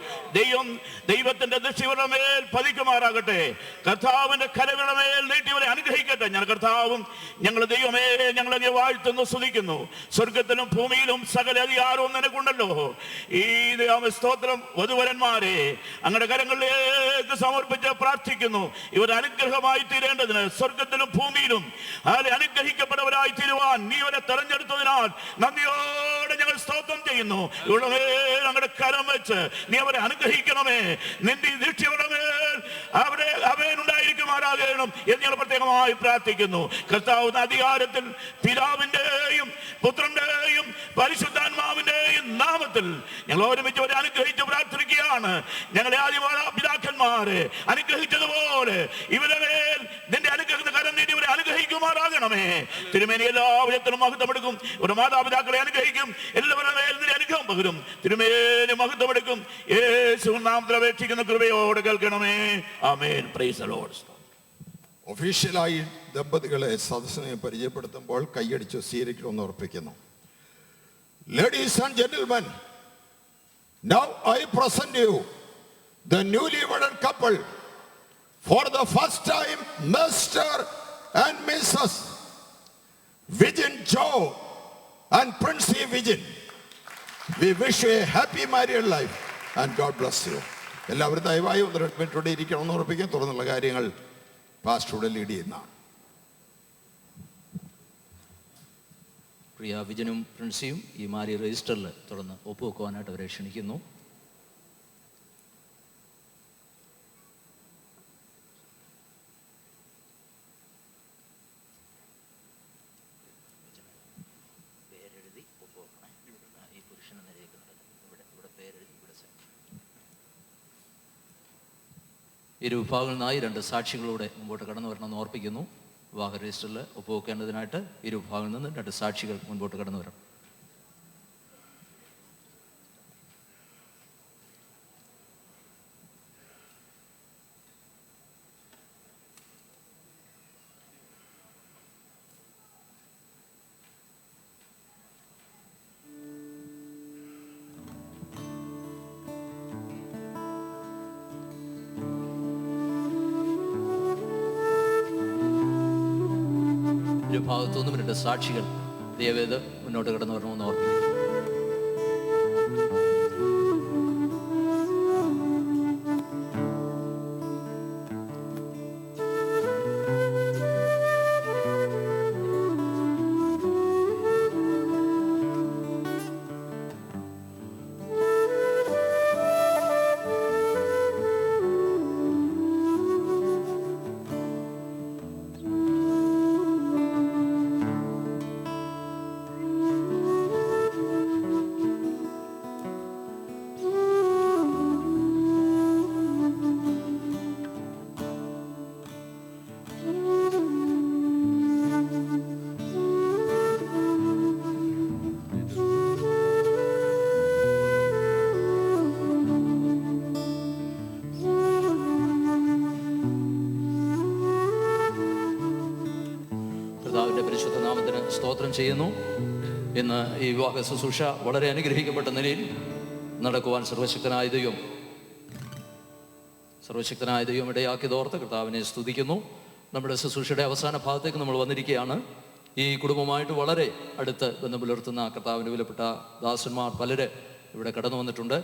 ദൈവത്തിന്റെ ദൃഷ്ടി ഇവരുടെ മേൽ പതിക്കുമാറാകട്ടെ. കർത്താവിന്റെ കരങ്ങളുടെ മേൽ നീട്ടി ഇവരെ അനുഗ്രഹിക്കട്ടെ. ഞാൻ കർത്താവും ഞങ്ങൾ ദൈവമേ ഞങ്ങളെ വാഴ്ത്തുന്നു സ്തുതിക്കുന്നു. സ്വർഗത്തിലും ഭൂമിയിലും സകല അധികാരവും നിനക്കുണ്ടല്ലോ. ഈ സ്തോത്രം വധുവരന്മാരെ അങ്ങയുടെ കരങ്ങളിലേക്ക് സമർപ്പിച്ച് പ്രാർത്ഥിക്കുന്നു. ഇവർ അനുഗ്രഹമായി തീരേണ്ടതിന് സ്വർഗത്തിലും ഭൂമിയിലും അനുഗ്രഹിക്കപ്പെട്ടവരായി തീരുവാൻ നീ അവരെ തെരഞ്ഞെടുത്തതിനാൽ നന്ദിയോടെ ഞങ്ങൾ സ്തോത്രം ചെയ്യുന്നു. ഇവിടെ മേൽ ഞങ്ങളുടെ കരം വെച്ച് നീ അവരെ അനുഗ്രഹിക്കണമേ. നിന്റെ ദീക്ഷയുടെ മേൽ അവരെ അവനുണ്ടായിരിക്കുമാറാകണം എന്ന് ഞങ്ങൾ പ്രത്യേകമായി പ്രാർത്ഥിക്കുന്നു. കർത്താവ് അധികാരത്തിൽ പിതാവിന്റെയും പുത്രന്റെയും പരിശുദ്ധാത്മാവിന്റെയും നാമത്തിൽ ഞങ്ങൾ ഒരുമിച്ച് അവരെ അനുഗ്രഹിച്ച് പ്രാർത്ഥിക്കുകയാണ്. ഞങ്ങളെ പിതാക്കന്മാരെ അനുഗ്രഹിച്ചതുപോലെ ഇവരെ മേൽ നിന്റെ അനുഗ്രഹത്തിന്റെ കരം നീട്ടി ഇവരെ അനുഗ്രഹിക്കുമാറാകണമേ. തിരുമേനി എല്ലാ വിധത്തിലും മഹത്വമെടുക്കും. ഇവരുടെ മാതാപിതാക്കളെ അനുഗ്രഹിക്കും. എല്ലാവരുടെ മേൽ നിന്റെ അനുഗ്രഹം പകരും. തിരുമേനി മഹത്വമെടുക്കും. യേശുവിൻ നാമത്തിൽ അപേക്ഷിക്കുന്ന കൃപയോടെ കേൾക്കണമേ. ആമേൻ. Praise the Lord. ഒഫീഷ്യലായി ദമ്പതികളെ സദസ്സിനെ പരിചയപ്പെടുത്തുമ്പോൾ കൈയടിച്ച് സ്വീകരിക്കണമെന്ന് ഉറപ്പിക്കുന്നു. Ladies and gentlemen, now I present you the newly wedded couple. For the first time, Mr. and Mrs. Vijin Joe and Princey Vijin. We wish you a happy married life and God bless you. എല്ലാവരും ദയവായി ഒന്ന് മിനിറ്റോടെ ഇരിക്കണമെന്ന് ഉറപ്പിക്കാൻ. തുറന്നുള്ള കാര്യങ്ങൾ പാസ്റ്ററുടെ lead ചെയ്യുന്നതാണ്. പ്രിയ വിജനും പ്രിൻസിയും ഈ മാരി രജിസ്റ്ററിൽ തുടർന്ന് ഒപ്പുവെക്കുവാനായിട്ട് അവരെ ക്ഷണിക്കുന്നു. പേരെഴുതി ഒപ്പുവെക്കണേ. ഇരു വിഭാഗങ്ങളിൽ നിന്നായി 2 സാക്ഷികളൂടെ മുമ്പോട്ട് കടന്നു വരണമെന്ന് ഓർപ്പിക്കുന്നു. വിവാഹ രജിസ്റ്ററിൽ ഒപ്പുവെക്കേണ്ടതിനായിട്ട് ഇരു വിഭാഗങ്ങളിൽ നിന്ന് 2 സാക്ഷികൾ മുൻപോട്ട് കടന്നു വരണം. ഭാഗത്തുനിന്നും 2 സാക്ഷികൾ ദയവേത് മുന്നോട്ട് കടന്നു വരണമെന്ന് ഓർപ്പിക്കുന്നു. പരിശുദ്ധ നാമത്തിന് സ്തോത്രം ചെയ്യുന്നു. ഇന്ന് ഈ വിവാഹ ശുശ്രൂഷ വളരെ അനുഗ്രഹിക്കപ്പെട്ട നിലയിൽ നടക്കുവാൻ സർവശക്തനായ ദൈവം ഇടയാക്കിയതോർത്ത് കർത്താവിനെ സ്തുതിക്കുന്നു. നമ്മുടെ ശുശ്രൂഷയുടെ അവസാന ഭാഗത്തേക്ക് നമ്മൾ വന്നിരിക്കുകയാണ്. ഈ കുടുംബമായിട്ട് വളരെ അടുത്ത് ബന്ധം പുലർത്തുന്ന കർത്താവിന് വിലപ്പെട്ട ദാസന്മാർ പലര് ഇവിടെ കടന്നു വന്നിട്ടുണ്ട്.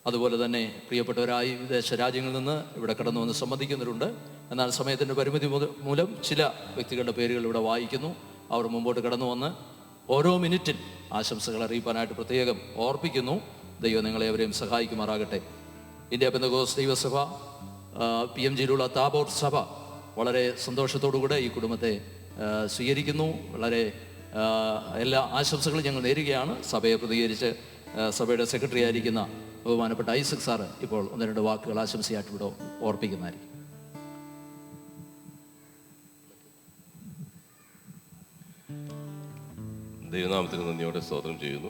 അതുപോലെ തന്നെ പ്രിയപ്പെട്ടവരായി വിദേശ രാജ്യങ്ങളിൽ നിന്ന് ഇവിടെ കടന്നു വന്ന് സംബന്ധിക്കുന്നവരുണ്ട്. എന്നാൽ സമയത്തിൻ്റെ പരിമിതി മൂലം ചില വ്യക്തികളുടെ പേരുകൾ ഇവിടെ വായിക്കുന്നു. അവർ മുമ്പോട്ട് കടന്നു വന്ന് ഓരോ മിനിറ്റിൽ ആശംസകൾ അറിയിക്കാനായിട്ട് പ്രത്യേകം ഓർപ്പിക്കുന്നു. ദൈവം നിങ്ങളെ അവരെയും സഹായിക്കുമാറാകട്ടെ. ഇന്ത്യ പെന്തക്കോസ്ത് ദൈവസഭ PMGയിലുള്ള താബോർ സഭ വളരെ സന്തോഷത്തോടുകൂടെ ഈ കുടുംബത്തെ സ്വീകരിക്കുന്നു. വളരെ എല്ലാ ആശംസകളും ഞങ്ങൾ നേരുകയാണ്. സഭയെ പ്രതികരിച്ച് സഭയുടെ സെക്രട്ടറി ആയിരിക്കുന്ന ബഹുമാനപ്പെട്ട ഐസക് സാറ് ഇപ്പോൾ 1-2 വാക്കുകൾ ആശംസയായിട്ട് ഇവിടെ ഓർപ്പിക്കുന്നതായിരിക്കും. ദൈവനാമത്തിന് നന്ദിയോടെ സ്തോത്രം ചെയ്യുന്നു.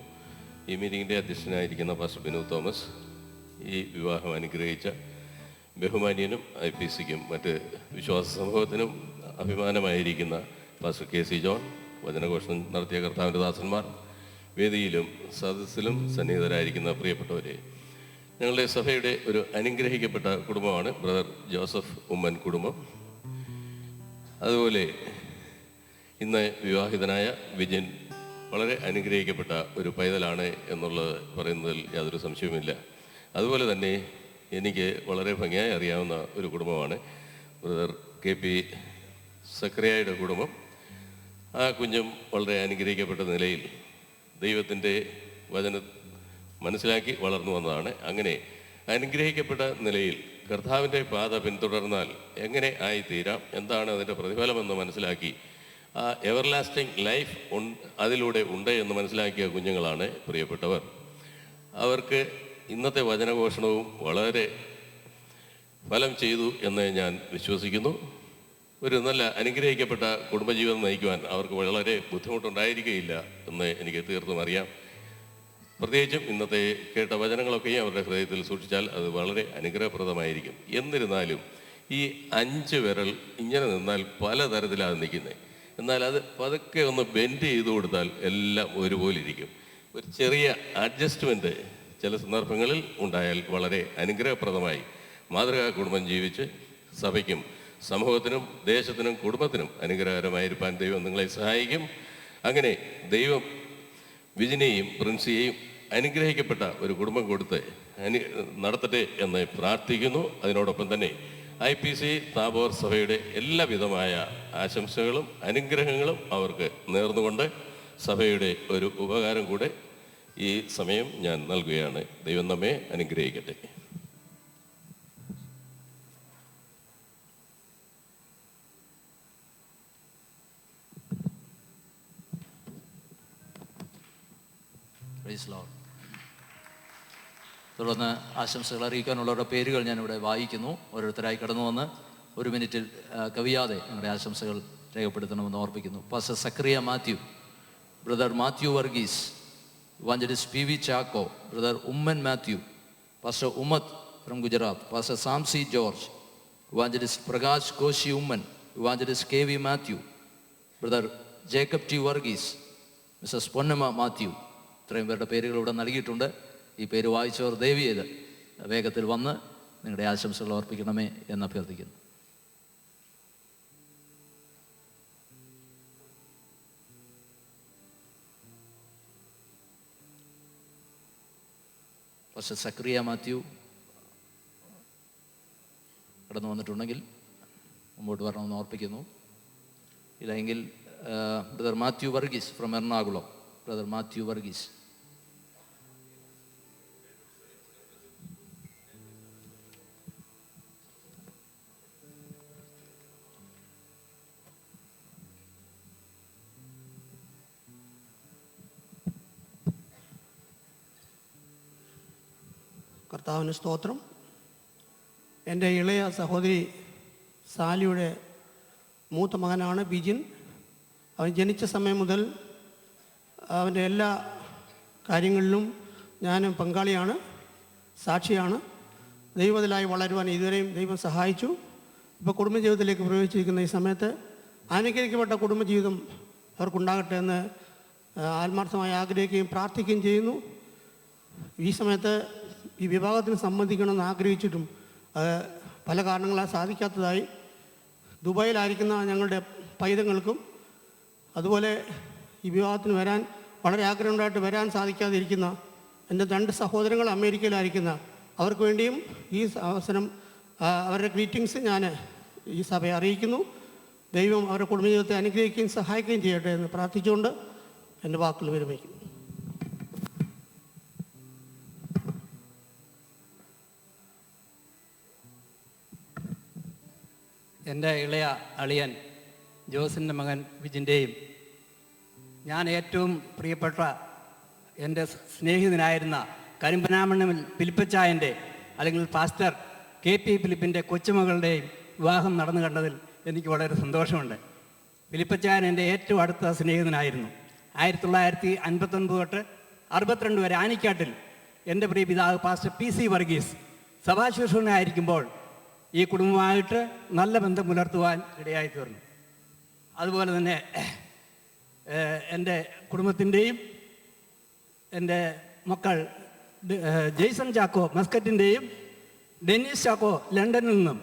ഈ മീറ്റിങ്ങിൻ്റെ അധ്യക്ഷനായിരിക്കുന്ന പാസ്റ്റർ ബിനു തോമസ്, ഈ വിവാഹം അനുഗ്രഹിച്ച ബഹുമാന്യനും IPCക്കും മറ്റ് വിശ്വാസ സമൂഹത്തിനും അഭിമാനമായിരിക്കുന്ന പാസ്റ്റർ KC ജോൺ, വചനഘോഷം നടത്തിയ കർത്താവിൻ്റെ ദാസന്മാർ, വേദിയിലും സദസ്സിലും സന്നിഹിതരായിരിക്കുന്ന പ്രിയപ്പെട്ടവരെ, ഞങ്ങളുടെ സഭയുടെ ഒരു അനുഗ്രഹിക്കപ്പെട്ട കുടുംബമാണ് ബ്രദർ ജോസഫ് ഉമ്മൻ കുടുംബം. അതുപോലെ ഇന്ന് വിവാഹിതനായ വിജയൻ വളരെ അനുഗ്രഹിക്കപ്പെട്ട ഒരു പൈതലാണ് എന്നുള്ളത് പറയുന്നതിൽ യാതൊരു സംശയവുമില്ല. അതുപോലെ തന്നെ എനിക്ക് വളരെ ഭംഗിയായി അറിയാവുന്ന ഒരു കുടുംബമാണ് ബ്രദർ KP സക്രിയയുടെ കുടുംബം. ആ കുഞ്ഞും വളരെ അനുഗ്രഹിക്കപ്പെട്ട നിലയിൽ ദൈവത്തിൻ്റെ വചനം മനസ്സിലാക്കി വളർന്നു വന്നതാണ്. അങ്ങനെ അനുഗ്രഹിക്കപ്പെട്ട നിലയിൽ കർത്താവിൻ്റെ പാത പിന്തുടർന്നാൽ എങ്ങനെ ആയിത്തീരാം, എന്താണ് അതിൻ്റെ പ്രതിഫലമെന്ന് മനസ്സിലാക്കി ആ എവർലാസ്റ്റിംഗ് ലൈഫ് അതിലൂടെ ഉണ്ട് എന്ന് മനസ്സിലാക്കിയ കുഞ്ഞുങ്ങളാണ് പ്രിയപ്പെട്ടവർ. അവർക്ക് ഇന്നത്തെ വചനഘോഷണവും വളരെ ഫലം ചെയ്തു എന്ന് ഞാൻ വിശ്വസിക്കുന്നു. ഒരു നല്ല അനുഗ്രഹിക്കപ്പെട്ട കുടുംബജീവിതം നയിക്കുവാൻ അവർക്ക് വളരെ ബുദ്ധിമുട്ടുണ്ടായിരിക്കുകയില്ല എന്ന് എനിക്ക് തീർത്തും അറിയാം. പ്രത്യേകിച്ചും ഇന്നത്തെ കേട്ട വചനങ്ങളൊക്കെയും അവരുടെ ഹൃദയത്തിൽ സൂക്ഷിച്ചാൽ അത് വളരെ അനുഗ്രഹപ്രദമായിരിക്കും. എന്നിരുന്നാലും ഈ 5 വിരൽ ഇങ്ങനെ നിന്നാൽ പലതരത്തിലാണ് നിൽക്കുന്നത്. എന്നാൽ അത് പതുക്കെ ഒന്ന് ബെൻഡ് ചെയ്ത് കൊടുത്താൽ എല്ലാം ഒരുപോലെ ഇരിക്കും. ഒരു ചെറിയ അഡ്ജസ്റ്റ്മെൻറ്റ് ചില സന്ദർഭങ്ങളിൽ ഉണ്ടായാൽ വളരെ അനുഗ്രഹപ്രദമായി മാതൃകാ കുടുംബം ജീവിച്ച് സഭയ്ക്കും സമൂഹത്തിനും ദേശത്തിനും കുടുംബത്തിനും അനുഗ്രഹകരമായിരിക്കാൻ ദൈവം നിങ്ങളെ സഹായിക്കും. അങ്ങനെ ദൈവം വിജിനെയും പ്രിൻസിയെയും അനുഗ്രഹിക്കപ്പെട്ട ഒരു കുടുംബം കൊടുത്ത് നടത്തട്ടെ എന്ന് പ്രാർത്ഥിക്കുന്നു. അതിനോടൊപ്പം തന്നെ IPC താബോർ സഭയുടെ എല്ലാവിധമായ ആശംസകളും അനുഗ്രഹങ്ങളും അവർക്ക് നേർന്നുകൊണ്ട് സഭയുടെ ഒരു ഉപകാരം കൂടെ ഈ സമയം ഞാൻ നൽകുകയാണ്. ദൈവം നമ്മെ അനുഗ്രഹിക്കട്ടെ. തുടർന്ന് ആശംസകൾ അറിയിക്കാനുള്ളവരുടെ പേരുകൾ ഞാനിവിടെ വായിക്കുന്നു. ഓരോരുത്തരായി കടന്നു വന്ന് 1 മിനിറ്റിൽ കവിയാതെ ഞങ്ങളുടെ ആശംസകൾ രേഖപ്പെടുത്തണമെന്ന് ഓർപ്പിക്കുന്നു. Pastor Zachariah Mathew, brother Mathew Varghese, evangelist PV Chacko, brother Oommen Mathew, pastor Umath from Gujarat, pastor Samsy George, evangelist Prakash Koshy Oommen, evangelist KV Mathew, brother Jacob T Varghese, Mrs Ponnamma Mathew. ഇത്രയും പേരുടെ പേരുകൾ ഇവിടെ നൽകിയിട്ടുണ്ട്. ഈ പേര് വായിച്ചവർ ദയവ് ചെയ്ത് വേഗത്തിൽ വന്ന് നിങ്ങളുടെ ആശംസകൾ അർപ്പിക്കണമേ എന്ന് അഭ്യർത്ഥിക്കുന്നു. പക്ഷേ സക്രിയ മാത്യു കടന്നു വന്നിട്ടുണ്ടെങ്കിൽ മുമ്പോട്ട് വരണമെന്ന് ഓർപ്പിക്കുന്നു. ഇല്ലെങ്കിൽ brother Mathew Varghese from Ernakulam, brother Mathew Varghese. കർത്താവിന് സ്തോത്രം. എൻ്റെ ഇളയ സഹോദരി സാലിയുടെ മൂത്ത മകനാണ് ബിജിൻ. അവൻ ജനിച്ച സമയം മുതൽ അവൻ്റെ എല്ലാ കാര്യങ്ങളിലും ഞാൻ പങ്കാളിയാണ്, സാക്ഷിയാണ്. ദൈവത്തിലായി വളരുവാൻ ഇതുവരെയും ദൈവം സഹായിച്ചു. ഇപ്പോൾ കുടുംബജീവിതത്തിലേക്ക് പ്രവേശിച്ചിരിക്കുന്ന ഈ സമയത്ത് അനുഗ്രഹിക്കപ്പെട്ട കുടുംബജീവിതം അവർക്കുണ്ടാകട്ടെ എന്ന് ആത്മാർത്ഥമായി ആഗ്രഹിക്കുകയും പ്രാർത്ഥിക്കുകയും ചെയ്യുന്നു. ഈ സമയത്ത് ഈ വിവാഹത്തിന് സംബന്ധിക്കണമെന്ന് ആഗ്രഹിച്ചിട്ടും പല കാരണങ്ങളാൽ സാധിക്കാത്തതായി ദുബായിലായിരിക്കുന്ന ഞങ്ങളുടെ പൈതങ്ങൾക്കും അതുപോലെ ഈ വിവാഹത്തിന് വരാൻ വളരെ ആഗ്രഹമുണ്ടായിട്ട് വരാൻ സാധിക്കാതിരിക്കുന്ന എൻ്റെ 2 സഹോദരങ്ങൾ അമേരിക്കയിലായിരിക്കുന്ന അവർക്ക് വേണ്ടിയും ഈ അവസരം അവരുടെ ഗ്രീറ്റിങ്സ് ഞാൻ ഈ സഭയെ അറിയിക്കുന്നു. ദൈവം അവരുടെ കുടുംബജീവിതത്തെ അനുഗ്രഹിക്കുകയും സഹായിക്കുകയും ചെയ്യട്ടെ എന്ന് പ്രാർത്ഥിച്ചുകൊണ്ട് എൻ്റെ വാക്കുകൾ വിരമിക്കുന്നു. എൻ്റെ ഇളയ അളിയൻ ജോസിൻ്റെ മകൻ വിജിൻ്റെയും ഞാൻ ഏറ്റവും പ്രിയപ്പെട്ട എൻ്റെ സ്നേഹിതനായിരുന്ന കരിമ്പനാമണ്ണിൽ ഫിലിപ്പച്ചായൻ്റെ അല്ലെങ്കിൽ പാസ്റ്റർ KP ഫിലിപ്പിൻ്റെ കൊച്ചുമകളുടെയും വിവാഹം നടന്നു കണ്ടതിൽ എനിക്ക് വളരെ സന്തോഷമുണ്ട്. ഫിലിപ്പച്ചായൻ എൻ്റെ ഏറ്റവും അടുത്ത സ്നേഹിതനായിരുന്നു. 1959 തൊട്ട് 62 വരെ ആനിക്കാട്ടിൽ എൻ്റെ പ്രിയ പിതാവ് പാസ്റ്റർ PC വർഗീസ് സഭാശുശ്രൂഷകനായിരിക്കുമ്പോൾ ഈ കുടുംബമായിട്ട് നല്ല ബന്ധം പുലർത്തുവാൻ ഇടയായി തീർന്നു. അതുപോലെ തന്നെ എൻ്റെ കുടുംബത്തിൻ്റെയും എൻ്റെ മക്കൾ ജെയ്സൺ ചാക്കോ മസ്കറ്റിൻ്റെയും ഡെന്നിസ് ചാക്കോ ലണ്ടനിൽ നിന്നും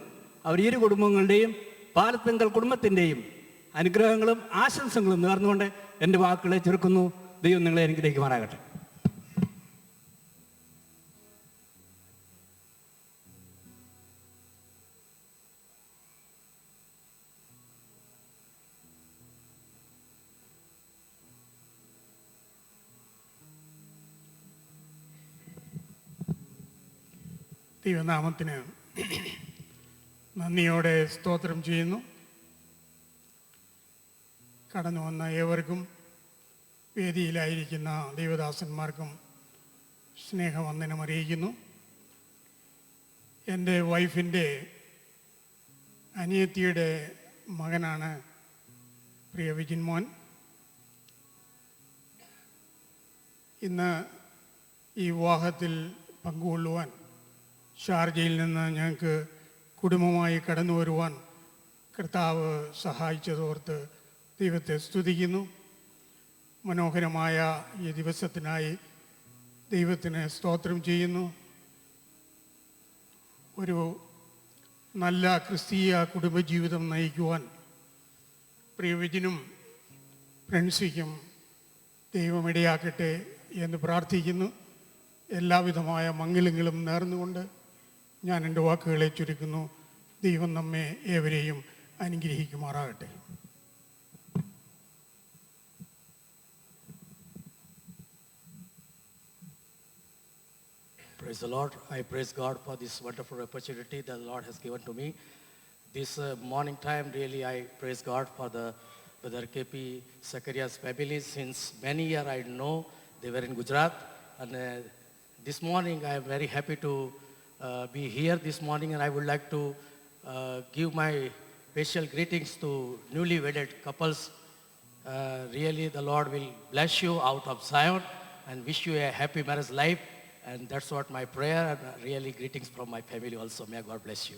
അവർ 2 കുടുംബങ്ങളുടെയും പാലത്തിങ്കൽ കുടുംബത്തിൻ്റെയും അനുഗ്രഹങ്ങളും ആശംസകളും നേർന്നുകൊണ്ട് എൻ്റെ വാക്കുകളെ ചുരുക്കുന്നു. ദൈവം നിങ്ങളെ അനുഗ്രഹിക്കുമാറാകട്ടെ. ദൈവനാമത്തിന് നന്ദിയോടെ സ്തോത്രം ചെയ്യുന്നു. കടന്നു വന്ന ഏവർക്കും വേദിയിലായിരിക്കുന്ന ദൈവദാസന്മാർക്കും സ്നേഹവന്ദനം അറിയിക്കുന്നു. എൻ്റെ വൈഫിൻ്റെ അനിയത്തിയുടെ മകനാണ് പ്രിയ വിജിൻ മോൻ. ഇന്ന് ഈ വിവാഹത്തിൽ പങ്കുകൊള്ളുവാൻ ഷാർജയിൽ നിന്ന് ഞങ്ങൾക്ക് കുടുംബമായി കടന്നു വരുവാൻ കർത്താവ് സഹായിച്ചതോർത്ത് ദൈവത്തെ സ്തുതിക്കുന്നു. മനോഹരമായ ഈ ദിവസത്തിനായി ദൈവത്തിന് സ്തോത്രം ചെയ്യുന്നു. ഒരു നല്ല ക്രിസ്തീയ കുടുംബജീവിതം നയിക്കുവാൻ പ്രിയവിജനും ഫ്രണ്ട്സിക്കും ദൈവമിടയാക്കട്ടെ എന്ന് പ്രാർത്ഥിക്കുന്നു. എല്ലാവിധമായ മംഗളങ്ങളും നേർന്നുകൊണ്ട് ഞാൻ എൻ്റെ വാക്കുകളെ ചുരുക്കുന്നു. ദൈവം നമ്മെ ഏവരെയും അനുഗ്രഹിക്കുമാറാകട്ടെ. Praise the Lord. I praise God for this wonderful opportunity that the Lord has given to me. This morning time, really, I praise God for the Brother KP Zacharias family. Since many years I know they were in Gujarat, and this morning I am very happy to be here this morning, and I would like to give my special greetings to newly wedded couples. Really, the Lord will bless you out of Zion and wish you a happy marriage life. And that's what my prayer, and really greetings from my family also. May God bless you.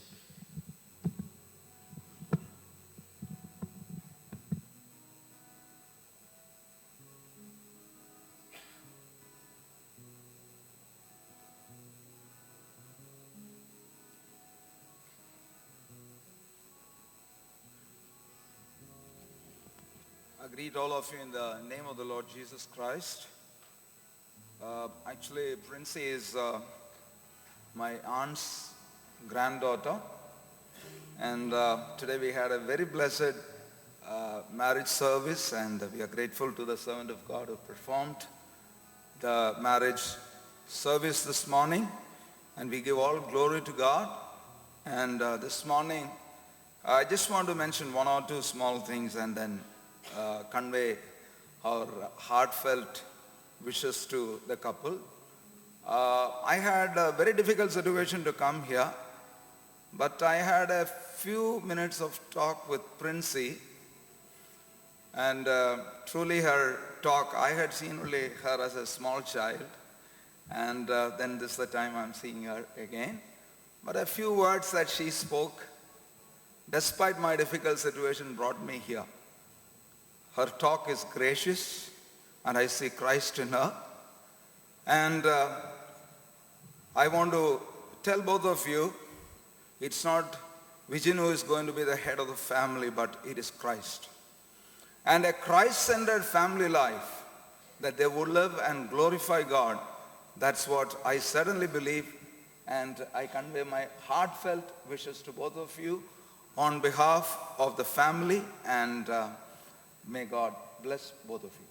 I greet all of you in the name of the Lord Jesus Christ. Actually, Princey is my aunt's granddaughter, and today we had a very blessed marriage service, and we are grateful to the servant of God who performed the marriage service this morning, and we give all glory to God. And this morning, I just want to mention one or two small things and then convey our heartfelt wishes to the couple. I had a very difficult situation to come here, but I had a few minutes of talk with Princey, and truly her talk, I had seen only her as a small child, and then this is the time I'm seeing her again. But a few words that she spoke, despite my difficult situation, brought me here. Her talk is gracious, and I see Christ in her. And I want to tell both of you, it's not Vijin who is going to be the head of the family, but it is Christ. And a Christ-centered family life, that they would live and glorify God, that's what I certainly believe. And I convey my heartfelt wishes to both of you on behalf of the family, and may God bless both of you.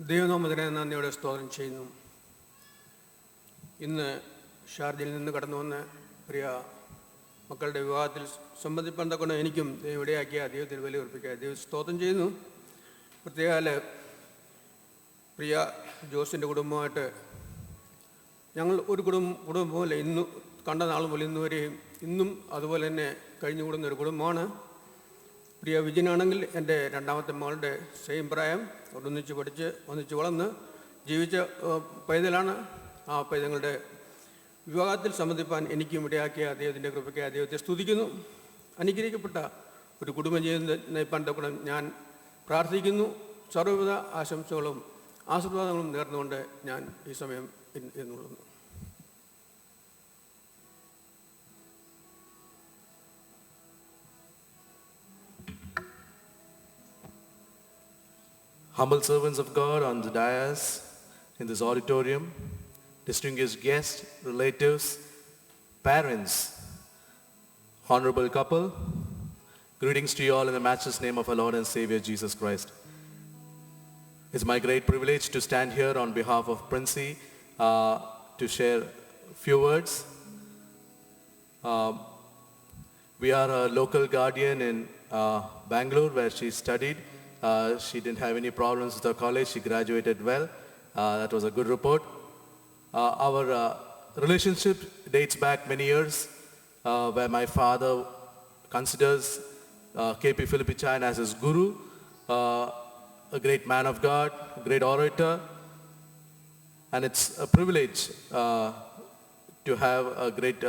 ദൈവനാമത്തിനെ നന്ദിയോടെ സ്തോത്രം ചെയ്യുന്നു. ഇന്ന് ഷാർജയിൽ നിന്ന് കടന്നു വന്ന് പ്രിയ മക്കളുടെ വിവാഹത്തിൽ സംബന്ധിപ്പാൻ തക്കൊണ്ട് എനിക്കും ദൈവം ഇടയാക്കിയ ദൈവത്തിന് വില ഉറപ്പിക്കുക ദൈവം സ്തോത്രം ചെയ്യുന്നു. പ്രത്യേകാല പ്രിയ ജോസിൻ്റെ കുടുംബമായിട്ട് ഞങ്ങൾ ഒരു കുടുംബം പോലെ ഇന്ന് കണ്ട നാൾ മുതൽ ഇന്ന് വരെയും ഇന്നും അതുപോലെ തന്നെ കഴിഞ്ഞുകൂടുന്ന ഒരു കുടുംബമാണ്. പ്രിയ വിജയനാണെങ്കിൽ എൻ്റെ രണ്ടാമത്തെ മകളുടെ സെയിം പ്രായം, ഒന്നിച്ച് പഠിച്ച് ഒന്നിച്ച് വളർന്ന് ജീവിച്ച പൈതലാണ്. ആ പൈതങ്ങളുടെ വിവാഹത്തിൽ സംബന്ധിപ്പാൻ എനിക്കും ഇടയാക്കിയ ദൈവത്തിൻ്റെ കൃപയ്ക്ക് ദൈവത്തെ സ്തുതിക്കുന്നു. അനുഗ്രഹിക്കപ്പെട്ട ഒരു കുടുംബജീവിതം നയിപ്പാൻ തക്കണം ഞാൻ പ്രാർത്ഥിക്കുന്നു. സർവ്വവിധ ആശംസകളും ആശീർവാദങ്ങളും നേർന്നുകൊണ്ട് ഞാൻ ഈ സമയം എന്നുള്ളൂ. Humble servants of God on the dais, in this auditorium, distinguished guests, relatives, parents, honorable couple, greetings to you all in the matchless name of our Lord and Savior Jesus Christ. It's my great privilege to stand here on behalf of Princey to share a few words. We are a local guardian in Bangalore where she studied. She didn't have any problems with her college. She graduated well. That was a good report. Our relationship dates back many years where my father considers K.P. Philippichayan as his guru, a great man of God, a great orator, and it's a privilege to have a great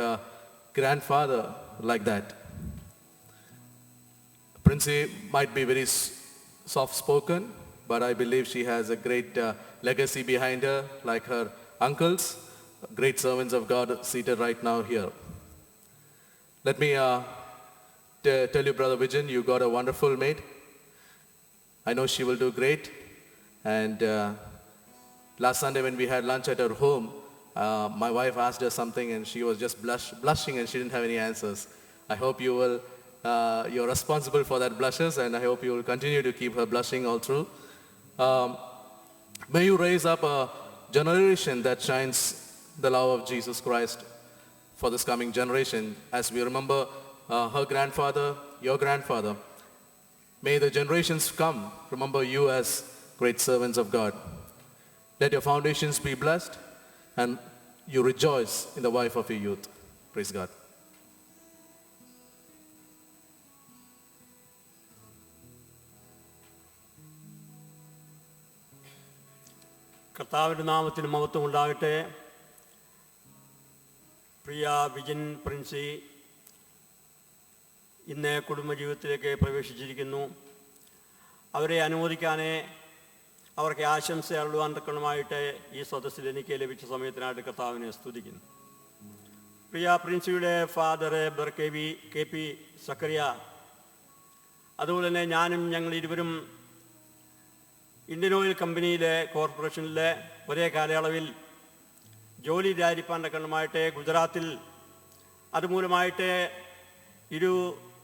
grandfather like that. Princey might be very soft-spoken, but I believe she has a great legacy behind her, like her uncles, great servants of God seated right now here. Let me tell you, Brother Vijay, you got a wonderful mate. I know she will do great. And last Sunday when we had lunch at her home, my wife asked her something and she was just blushing and she didn't have any answers. I hope you will, you're responsible for that blushes, and I hope you will continue to keep her blushing all through. May you raise up a generation that shines the love of Jesus Christ for this coming generation. As we remember her grandfather, your grandfather. May the generations come remember you as great servants of God. Let your foundations be blessed and you rejoice in the wife of your youth. Praise God. കർത്താവിൻ്റെ നാമത്തിന് മഹത്വം ഉണ്ടാകട്ടെ. പ്രിയ വിജിൻ പ്രിൻസി ഇന്ന് കുടുംബജീവിതത്തിലേക്ക് പ്രവേശിച്ചിരിക്കുന്നു. അവരെ അനുമോദിക്കാനേ അവർക്ക് ആശംസ അരുളുവാൻ തക്കണമായിട്ട് ഈ സദസ്സിൽ എനിക്ക് ലഭിച്ച സമയത്തിനായിട്ട് കർത്താവിനെ സ്തുതിക്കുന്നു. പ്രിയ പ്രിൻസിയുടെ father brother K P Zachariah, അതുപോലെ തന്നെ ഞാനും ഞങ്ങൾ ഇരുവരും ഇന്ത്യൻ ഓയിൽ കമ്പനിയിലെ കോർപ്പറേഷനിലെ ഒരേ കാലയളവിൽ ജോലി രാജിപ്പാൻ തക്കണമായിട്ട് ഗുജറാത്തിൽ അതുമൂലമായിട്ട് ഇരു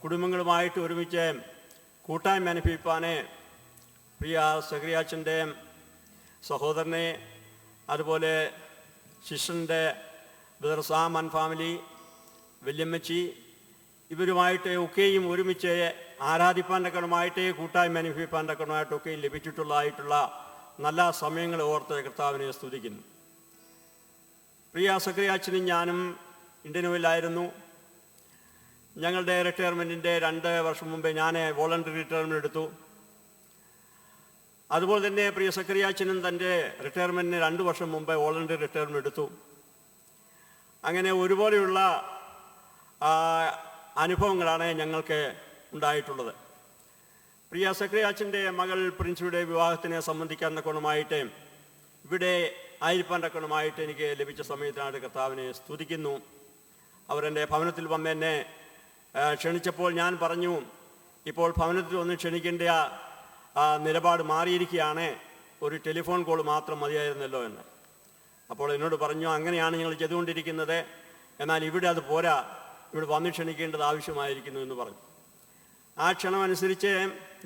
കുടുംബങ്ങളുമായിട്ട് ഒരുമിച്ച് കൂട്ടായ്മ അനുഭവിപ്പാനെ പ്രിയ സക്രിയാച്ചൻ്റെ സഹോദരനെ, അതുപോലെ ശിഷ്യൻ്റെ ബ്രദർ സാം ആൻഡ് ഫാമിലി, വല്യമ്മച്ചി, ഇവരുമായിട്ട് ഒക്കെയും ഒരുമിച്ച് ആരാധിപ്പാൻ തക്കണമായിട്ട് കൂട്ടായ്മ അനുഭവിപ്പാൻ തക്കണമായിട്ടൊക്കെ ലഭിച്ചിട്ടുള്ളതായിട്ടുള്ള നല്ല സമയങ്ങൾ ഓർത്ത് കർത്താവിനെ സ്തുതിക്കുന്നു. പ്രിയ സക്രിയാച്ചനും ഞാനും ഇന്ത്യൻ ഓയിലായിരുന്നു. ഞങ്ങളുടെ റിട്ടയർമെൻറ്റിൻ്റെ 2 വർഷം മുമ്പേ ഞാൻ വോളണ്ടറി റിട്ടയർമെൻറ്റ് എടുത്തു. അതുപോലെ തന്നെ പ്രിയ സക്രിയാച്ചനും തൻ്റെ റിട്ടയർമെൻറ്റിന് 2 വർഷം മുമ്പേ വോളണ്ടറി റിട്ടയർമെൻറ്റ് എടുത്തു. അങ്ങനെ ഒരുപോലെയുള്ള അനുഭവങ്ങളാണ് ഞങ്ങൾക്ക് ഉണ്ടായിട്ടുള്ളത്. പ്രിയ സക്രിയാച്ചൻ്റെ മകൾ പ്രിൻസിയുടെ വിവാഹത്തിനെ സംബന്ധിക്കാൻ തക്കണമായിട്ട് ഇവിടെ ആയിരിക്കാൻ തക്കണമായിട്ട് എനിക്ക് ലഭിച്ച സമയത്തിനായിട്ട് കർത്താവിനെ സ്തുതിക്കുന്നു. അവരെൻ്റെ ഭവനത്തിൽ വന്ന് എന്നെ ക്ഷണിച്ചപ്പോൾ ഞാൻ പറഞ്ഞു, ഇപ്പോൾ ഭവനത്തിൽ ഒന്ന് ക്ഷണിക്കേണ്ട നിലപാട് മാറിയിരിക്കുകയാണ്, ഒരു ടെലിഫോൺ കോൾ മാത്രം മതിയായിരുന്നല്ലോ എന്ന്. അപ്പോൾ എന്നോട് പറഞ്ഞു, അങ്ങനെയാണ് ഞങ്ങൾ ചെയ്തുകൊണ്ടിരിക്കുന്നത്, എന്നാൽ ഇവിടെ അത് പോരാ, ഇവിടെ വന്ന് ക്ഷണിക്കേണ്ടത് ആവശ്യമായിരിക്കുന്നു എന്ന് പറഞ്ഞു. ആ ക്ഷണമനുസരിച്ച്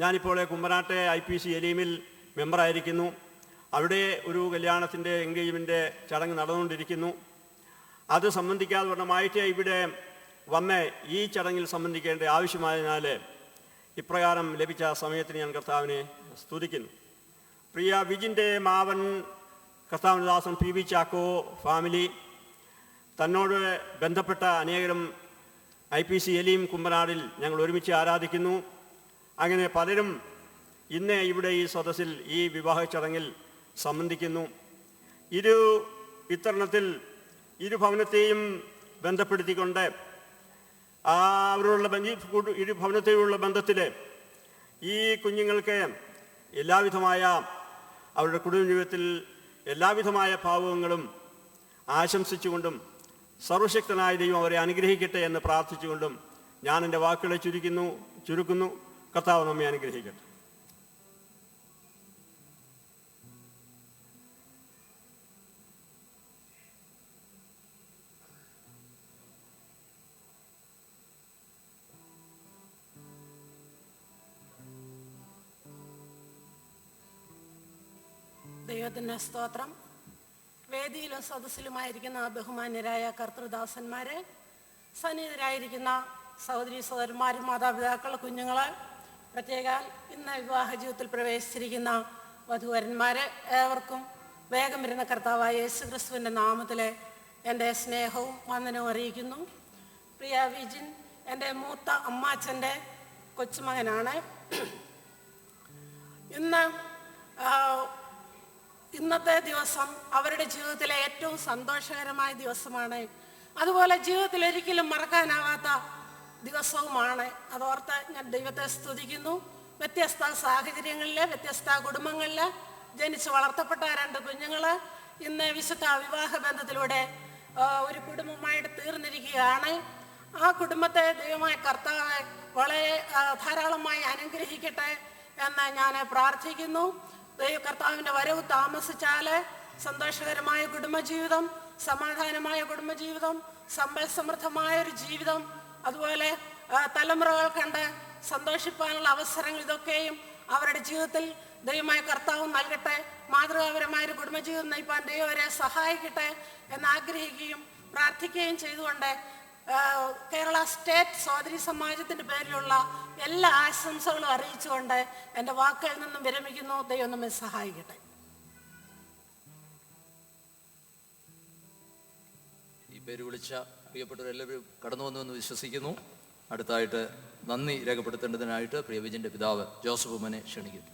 ഞാനിപ്പോൾ കുമ്പനാട്ടെ IPC എലീമിൽ മെമ്പറായിരിക്കുന്നു. അവിടെ ഒരു കല്യാണത്തിൻ്റെ എൻഗേജ്മെൻ്റ് ചടങ്ങ് നടന്നുകൊണ്ടിരിക്കുന്നു. അത് സംബന്ധിക്കാതെ വണ്ണമായിട്ട് ഇവിടെ വന്ന് ഈ ചടങ്ങിൽ സംബന്ധിക്കേണ്ട ആവശ്യമായതിനാൽ ഇപ്രകാരം ലഭിച്ച സമയത്തിന് ഞാൻ കർത്താവിനെ സ്തുതിക്കുന്നു. പ്രിയ വിജിൻ്റെ മാവൻ കർത്താവിൻ്റെ ദാസൻ PV ചാക്കോ ഫാമിലി, തന്നോട് ബന്ധപ്പെട്ട അനേകം IPC എലീം കുമ്പനാടിൽ ഞങ്ങൾ ഒരുമിച്ച് ആരാധിക്കുന്നു. അങ്ങനെ പലരും ഇന്ന് ഇവിടെ ഈ സദസ്സിൽ ഈ വിവാഹ ചടങ്ങിൽ സംബന്ധിക്കുന്നു. ഇത്തരണത്തിൽ ഇരു ഭവനത്തെയും ബന്ധപ്പെടുത്തിക്കൊണ്ട് അവരോടുള്ള ഇരു ഭവനത്തെയുള്ള ബന്ധത്തിൽ ഈ കുഞ്ഞുങ്ങൾക്ക് എല്ലാവിധമായ അവരുടെ കുടുംബജീവിതത്തിൽ എല്ലാവിധമായ ഭാവങ്ങളും ആശംസിച്ചുകൊണ്ടും സർവശക്തനായ ദൈവം അവരെ അനുഗ്രഹിക്കട്ടെ എന്ന് പ്രാർത്ഥിച്ചുകൊണ്ടും ഞാൻ എൻ്റെ വാക്കുകളെ ചുരുക്കുന്നു. കർത്താവ് നമ്മെ അനുഗ്രഹിക്കട്ടെ. ദൈവത്തിൻ്റെ സ്തോത്രം. വേദിയിലും സദസ്സിലുമായിരിക്കുന്ന ബഹുമാന്യരായ കർത്തൃദാസന്മാരെ, സന്നിഹിതരായിരിക്കുന്ന സഹോദരി സഹോദരന്മാരും മാതാപിതാക്കൾ, കുഞ്ഞുങ്ങൾ, പ്രത്യേക ഇന്ന് വിവാഹ ജീവിതത്തിൽ പ്രവേശിച്ചിരിക്കുന്ന വധൂവരന്മാരെ ഏവർക്കും വേഗം വരുന്ന കർത്താവായ യേശു ക്രിസ്തുവിൻ്റെ നാമത്തിൽ എൻ്റെ സ്നേഹവും വന്ദനവും അറിയിക്കുന്നു. പ്രിയ വിജിൻ എൻ്റെ മൂത്ത അമ്മാച്ചൻ്റെ കൊച്ചുമകനാണ്. ഇന്നത്തെ ദിവസം അവരുടെ ജീവിതത്തിലെ ഏറ്റവും സന്തോഷകരമായ ദിവസമാണ്. അതുപോലെ ജീവിതത്തിൽ ഒരിക്കലും മറക്കാനാവാത്ത ദിവസവുമാണ്. അതോർത്ത് ഞാൻ ദൈവത്തെ സ്തുതിക്കുന്നു. വ്യത്യസ്ത സാഹചര്യങ്ങളിൽ, വ്യത്യസ്ത കുടുംബങ്ങളിൽ ജനിച്ച് വളർത്തപ്പെട്ട 2 കുഞ്ഞുങ്ങൾ ഇന്ന് വിശുദ്ധ വിവാഹ ബന്ധത്തിലൂടെ ഒരു കുടുംബമായിട്ട് തീർന്നിരിക്കുകയാണ്. ആ കുടുംബത്തെ ദൈവമായ കർത്താവ് വളരെ ധാരാളമായി അനുഗ്രഹിക്കട്ടെ എന്ന് ഞാൻ പ്രാർത്ഥിക്കുന്നു. കർത്താവിൻ്റെ വരവ് താമസിച്ചാൽ സന്തോഷകരമായ കുടുംബജീവിതം, സമാധാനമായ കുടുംബജീവിതം, സമ്പൽ സമൃദ്ധമായൊരു ജീവിതം, അതുപോലെ തലമുറകൾ കണ്ട് സന്തോഷിപ്പാനുള്ള അവസരങ്ങൾ, ഇതൊക്കെയും അവരുടെ ജീവിതത്തിൽ ദൈവമായ കർത്താവ് നൽകട്ടെ. മാതൃകാപരമായൊരു കുടുംബജീവിതം നയിപ്പാൻ ദൈവം അവരെ സഹായിക്കട്ടെ എന്ന് ആഗ്രഹിക്കുകയും പ്രാർത്ഥിക്കുകയും ചെയ്തുകൊണ്ട് കേരള സ്റ്റേറ്റ് സഹോദരി സമാജത്തിൻ്റെ പേരിലുള്ള എല്ലാ ആശംസകളും അറിയിച്ചുകൊണ്ട് എൻ്റെ വാക്കുകളിൽ നിന്നും വിരമിക്കുന്നു. ദൈവം നമ്മെ സഹായിക്കട്ടെ. ഈ പേര് വിളിച്ച പ്രിയപ്പെട്ടവരെല്ലാവരും കടന്നു വന്നുവെന്ന് വിശ്വസിക്കുന്നു. അടുത്തായിട്ട് നന്ദി രേഖപ്പെടുത്തേണ്ടതിനായിട്ട് പ്രിയ വിജിൻ്റെ പിതാവ് ജോസഫ് ഉമ്മനെ ക്ഷണിക്കുന്നു.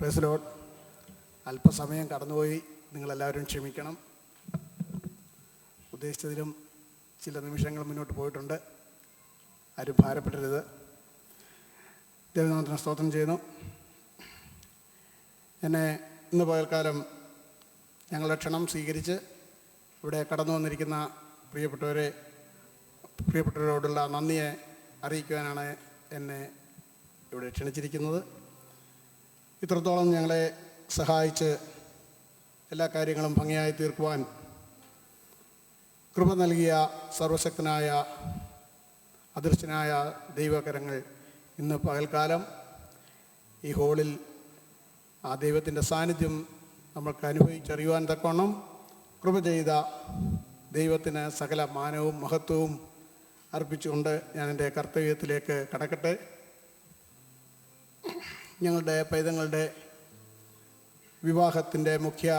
Praise lord. അല്പസമയം കടന്നുപോയി, നിങ്ങളെല്ലാവരും ക്ഷമിക്കണം. ഉദ്ദേശിച്ചതിലും ചില നിമിഷങ്ങൾ മുന്നോട്ട് പോയിട്ടുണ്ട്. ആരും ഭാരപ്പെടരുത്. ദൈവനാമത്തിന് സ്തോത്രം ചെയ്യുന്നു. എന്നെ ഇന്ന് പകൽക്കാലം ഞങ്ങളുടെ ക്ഷണം സ്വീകരിച്ച് ഇവിടെ കടന്നു വന്നിരിക്കുന്ന പ്രിയപ്പെട്ടവരോടുള്ള നന്ദിയെ അറിയിക്കുവാനാണ് എന്നെ ഇവിടെ ക്ഷണിച്ചിരിക്കുന്നത്. ഇത്രത്തോളം ഞങ്ങളെ സഹായിച്ച് എല്ലാ കാര്യങ്ങളും ഭംഗിയായി തീർക്കുവാൻ കൃപ നൽകിയ സർവശക്തനായ അദൃശ്യനായ ദൈവകരങ്ങൾ ഇന്ന് പകൽക്കാലം ഈ ഹോളിൽ ആ ദൈവത്തിൻ്റെ സാന്നിധ്യം നമ്മൾക്ക് അനുഭവിച്ചറിയുവാൻ തക്കവണ്ണം കൃപ ചെയ്ത ദൈവത്തിന് സകല മാനവും മഹത്വവും അർപ്പിച്ചുകൊണ്ട് ഞാൻ എൻ്റെ കർത്തവ്യത്തിലേക്ക് കടക്കട്ടെ. ഞങ്ങളുടെ പൈതങ്ങളുടെ വിവാഹത്തിൻ്റെ മുഖ്യ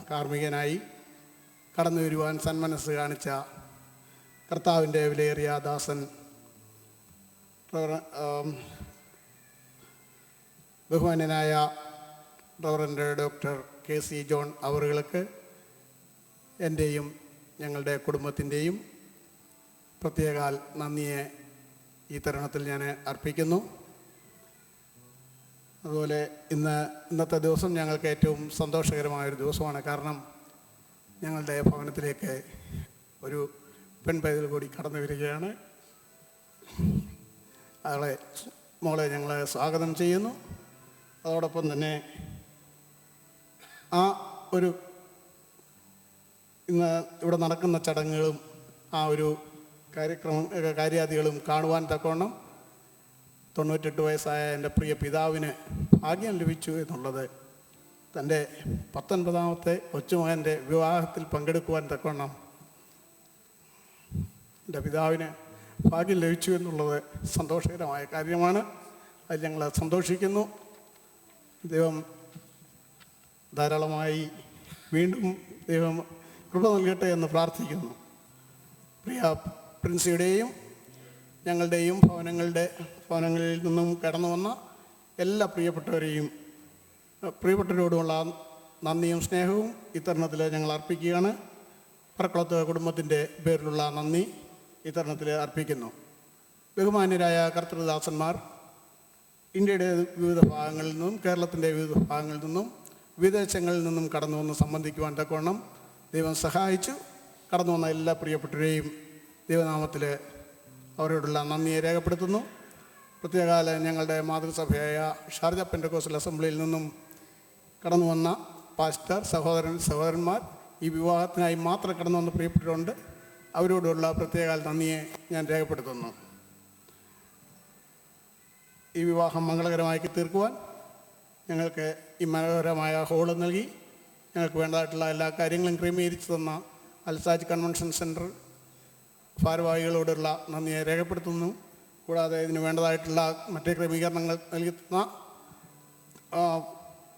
കാർമ്മികനായി കടന്നു വരുവാൻ സന്മനസ് കാണിച്ച കർത്താവിൻ്റെ വിലയേറിയ ദാസൻ ബഹുമാന്യനായ റവറൻഡ് ഡോക്ടർ KC ജോൺ അവറുകൾക്ക് എൻ്റെയും ഞങ്ങളുടെ കുടുംബത്തിൻ്റെയും പ്രത്യേകാൽ നന്ദിയെ ഈ തരുണത്തിൽ ഞാൻ അർപ്പിക്കുന്നു. അതുപോലെ ഇന്നത്തെ ദിവസം ഞങ്ങൾക്ക് ഏറ്റവും സന്തോഷകരമായൊരു ദിവസമാണ്. കാരണം ഞങ്ങളുടെ ഭവനത്തിലേക്ക് ഒരു പെൺപൈതൽ കൂടി കടന്നു വരികയാണ്. മോളെ ഞങ്ങൾ സ്വാഗതം ചെയ്യുന്നു. അതോടൊപ്പം തന്നെ ആ ഒരു ഇന്ന് ഇവിടെ നടക്കുന്ന ചടങ്ങുകളും ആ ഒരു കാര്യാദികളും കാണുവാൻ തക്കവണ്ണം 98 വയസ്സായ എൻ്റെ പ്രിയ പിതാവിന് ഭാഗ്യം ലഭിച്ചു എന്നുള്ളത് തൻ്റെ 19ാമത്തെ കൊച്ചുമകൻ്റെ വിവാഹത്തിൽ പങ്കെടുക്കുവാൻ തക്കവണ്ണം എൻ്റെ പിതാവിന് ഭാഗ്യം ലഭിച്ചു എന്നുള്ളത് സന്തോഷകരമായ കാര്യമാണ്. അതിൽ ഞങ്ങൾ സന്തോഷിക്കുന്നു. ദൈവം ധാരാളമായി വീണ്ടും ദൈവം കൃപ നൽകട്ടെ എന്ന് പ്രാർത്ഥിക്കുന്നു. പ്രിയ പ്രിൻസിയുടെയും ഞങ്ങളുടെയും ഭവനങ്ങളിൽ നിന്നും കടന്നു വന്ന എല്ലാ പ്രിയപ്പെട്ടവരോടുമുള്ള നന്ദിയും സ്നേഹവും ഇത്തരണത്തിൽ ഞങ്ങൾ അർപ്പിക്കുകയാണ്. പറക്കുളത്ത് കുടുംബത്തിൻ്റെ പേരിലുള്ള നന്ദി ഇത്തരണത്തിൽ അർപ്പിക്കുന്നു. ബഹുമാന്യരായ കർത്തൃദാസന്മാർ ഇന്ത്യയുടെ വിവിധ ഭാഗങ്ങളിൽ നിന്നും കേരളത്തിൻ്റെ വിവിധ ഭാഗങ്ങളിൽ നിന്നും വിദേശങ്ങളിൽ നിന്നും കടന്നു വന്ന് സംബന്ധിക്കുവാൻ തക്കവണ്ണം ദൈവം സഹായിച്ചു. കടന്നു വന്ന എല്ലാ പ്രിയപ്പെട്ടവരെയും ദൈവനാമത്തിൽ അവരോടുള്ള നന്ദിയെ രേഖപ്പെടുത്തുന്നു. പ്രത്യേകാല ഞങ്ങളുടെ മാതൃസഭയായ ഷാർജ പെന്തക്കോസ്റ്റൽ അസംബ്ലിയിൽ നിന്നും കടന്നു വന്ന പാസ്റ്റർ സഹോദരന്മാർ ഈ വിവാഹത്തിനായി മാത്രം കടന്നു വന്ന പ്രിയപ്പെട്ടവരുണ്ട്. അവരോടുള്ള പ്രത്യേകാല നന്ദിയെ ഞാൻ രേഖപ്പെടുത്തുന്നു. ഈ വിവാഹം മംഗളകരമായി തീർക്കുവാൻ ഞങ്ങൾക്ക് ഈ മനോഹരമായ ഹോള് നൽകി ഞങ്ങൾക്ക് വേണ്ടതായിട്ടുള്ള എല്ലാ കാര്യങ്ങളും ക്രമീകരിച്ചു തന്ന അൽസാജ് കൺവെൻഷൻ സെൻറ്റർ ഭാരവാഹികളോടുള്ള നന്ദിയെ രേഖപ്പെടുത്തുന്നു. കൂടാതെ ഇതിന് വേണ്ടതായിട്ടുള്ള മറ്റേ ക്രമീകരണങ്ങൾ നൽകുന്ന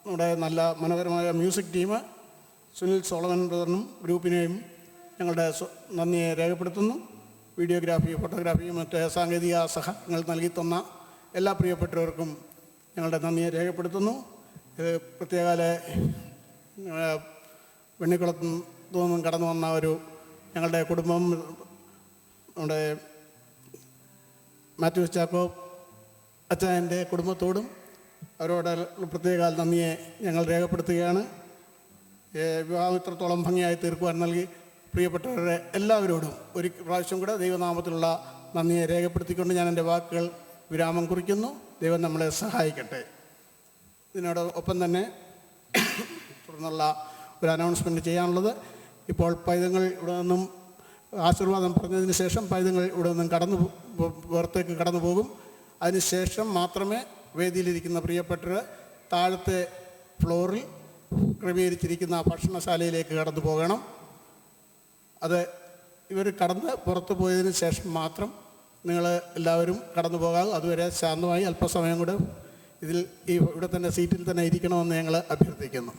നമ്മുടെ നല്ല മനോഹരമായ മ്യൂസിക് ടീം സുനിൽ സോളമൻ ബ്രദറിനും ഗ്രൂപ്പിനെയും ഞങ്ങളുടെ നന്ദിയെ രേഖപ്പെടുത്തുന്നു. വീഡിയോഗ്രാഫി, ഫോട്ടോഗ്രാഫി, മറ്റ് സാങ്കേതിക സഹായങ്ങൾ നൽകി തന്ന എല്ലാ പ്രിയപ്പെട്ടവർക്കും ഞങ്ങളുടെ നന്ദിയെ രേഖപ്പെടുത്തുന്നു. ഇത് പ്രത്യേകാല വെണ്ണിക്കുളത്തു നിന്നും കടന്നു വന്ന ഞങ്ങളുടെ കുടുംബം, നമ്മുടെ മാത്യൂസ് ചാക്കോ അച്ചായൻ്റെ കുടുംബത്തോടും അവരോട് പ്രത്യേക നന്ദിയെ ഞങ്ങൾ രേഖപ്പെടുത്തുകയാണ്. വിവാഹം ഇത്രത്തോളം ഭംഗിയായി തീർക്കുവാൻ നൽകി പ്രിയപ്പെട്ടവരുടെ എല്ലാവരോടും ഒരു പ്രാവശ്യം കൂടെ ദൈവനാമത്തിലുള്ള നന്ദിയെ രേഖപ്പെടുത്തിക്കൊണ്ട് ഞാൻ എൻ്റെ വാക്കുകൾ വിരാമം കുറിക്കുന്നു. ദൈവം നമ്മളെ സഹായിക്കട്ടെ. ഇതിനോടൊപ്പം തന്നെ തുടർന്നുള്ള ഒരു അനൗൺസ്മെൻറ്റ് ചെയ്യാനുള്ളത്, ഇപ്പോൾ പൈതങ്ങൾ ഇവിടെ നിന്നും ആശീർവാദം പറഞ്ഞതിന് ശേഷം പൈതങ്ങൾ ഇവിടെ നിന്നും പുറത്തേക്ക് കടന്നു പോകും. അതിനുശേഷം മാത്രമേ വേദിയിലിരിക്കുന്ന പ്രിയപ്പെട്ടവർ താഴത്തെ ഫ്ലോറിൽ ക്രമീകരിച്ചിരിക്കുന്ന ഭക്ഷണശാലയിലേക്ക് കടന്നു പോകണം. അത് ഇവർ കടന്ന് പുറത്തു പോയതിന് ശേഷം മാത്രം നിങ്ങൾ എല്ലാവരും കടന്നു പോകാം. അതുവരെ ശാന്തമായി അല്പസമയം കൂടെ ഇവിടെ തന്നെ സീറ്റിൽ തന്നെ ഇരിക്കണമെന്ന് ഞങ്ങൾ അഭ്യർത്ഥിക്കുന്നു.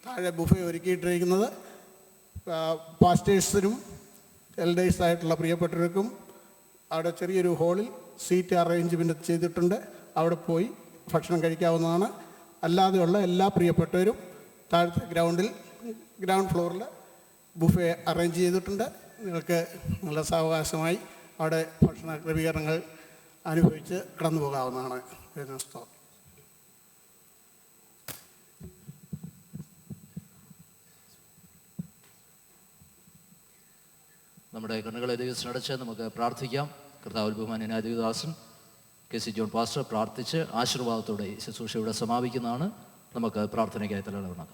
താഴെ ബുഫേ ഒരുക്കിയിട്ടിരിക്കുന്നത് പാസ്റ്റേഴ്സിനും എൽഡേഴ്സായിട്ടുള്ള പ്രിയപ്പെട്ടവർക്കും അവിടെ ചെറിയൊരു ഹോളിൽ സീറ്റ് അറേഞ്ച്മെൻറ്റ് ചെയ്തിട്ടുണ്ട്. അവിടെ പോയി ഭക്ഷണം കഴിക്കാവുന്നതാണ്. അല്ലാതെയുള്ള എല്ലാ പ്രിയപ്പെട്ടവരും താഴത്തെ ഗ്രൗണ്ട് ഫ്ലോറിൽ ബുഫേ അറേഞ്ച് ചെയ്തിട്ടുണ്ട്. നിങ്ങൾക്ക് നല്ല സാവകാശമായി അവിടെ ഭക്ഷണ ക്രമീകരണങ്ങൾ അനുഭവിച്ച് കടന്നു പോകാവുന്നതാണ്. നമ്മുടെ കണ്ണുകളെ ദൈവത്തിനടച്ച് നമുക്ക് പ്രാർത്ഥിക്കാം. കർത്താവിൽ ബഹുമാന്യനായ ദേവദാസൻ കെ.സി. ജോൺ പാസ്റ്റർ പ്രാർത്ഥിച്ച് ആശീർവാദത്തോടെ ഈ ശുശ്രൂഷ ഇവിടെ സമാപിക്കുന്നതാണ്. നമുക്ക് പ്രാർത്ഥനയ്ക്കായി തലയിടണം.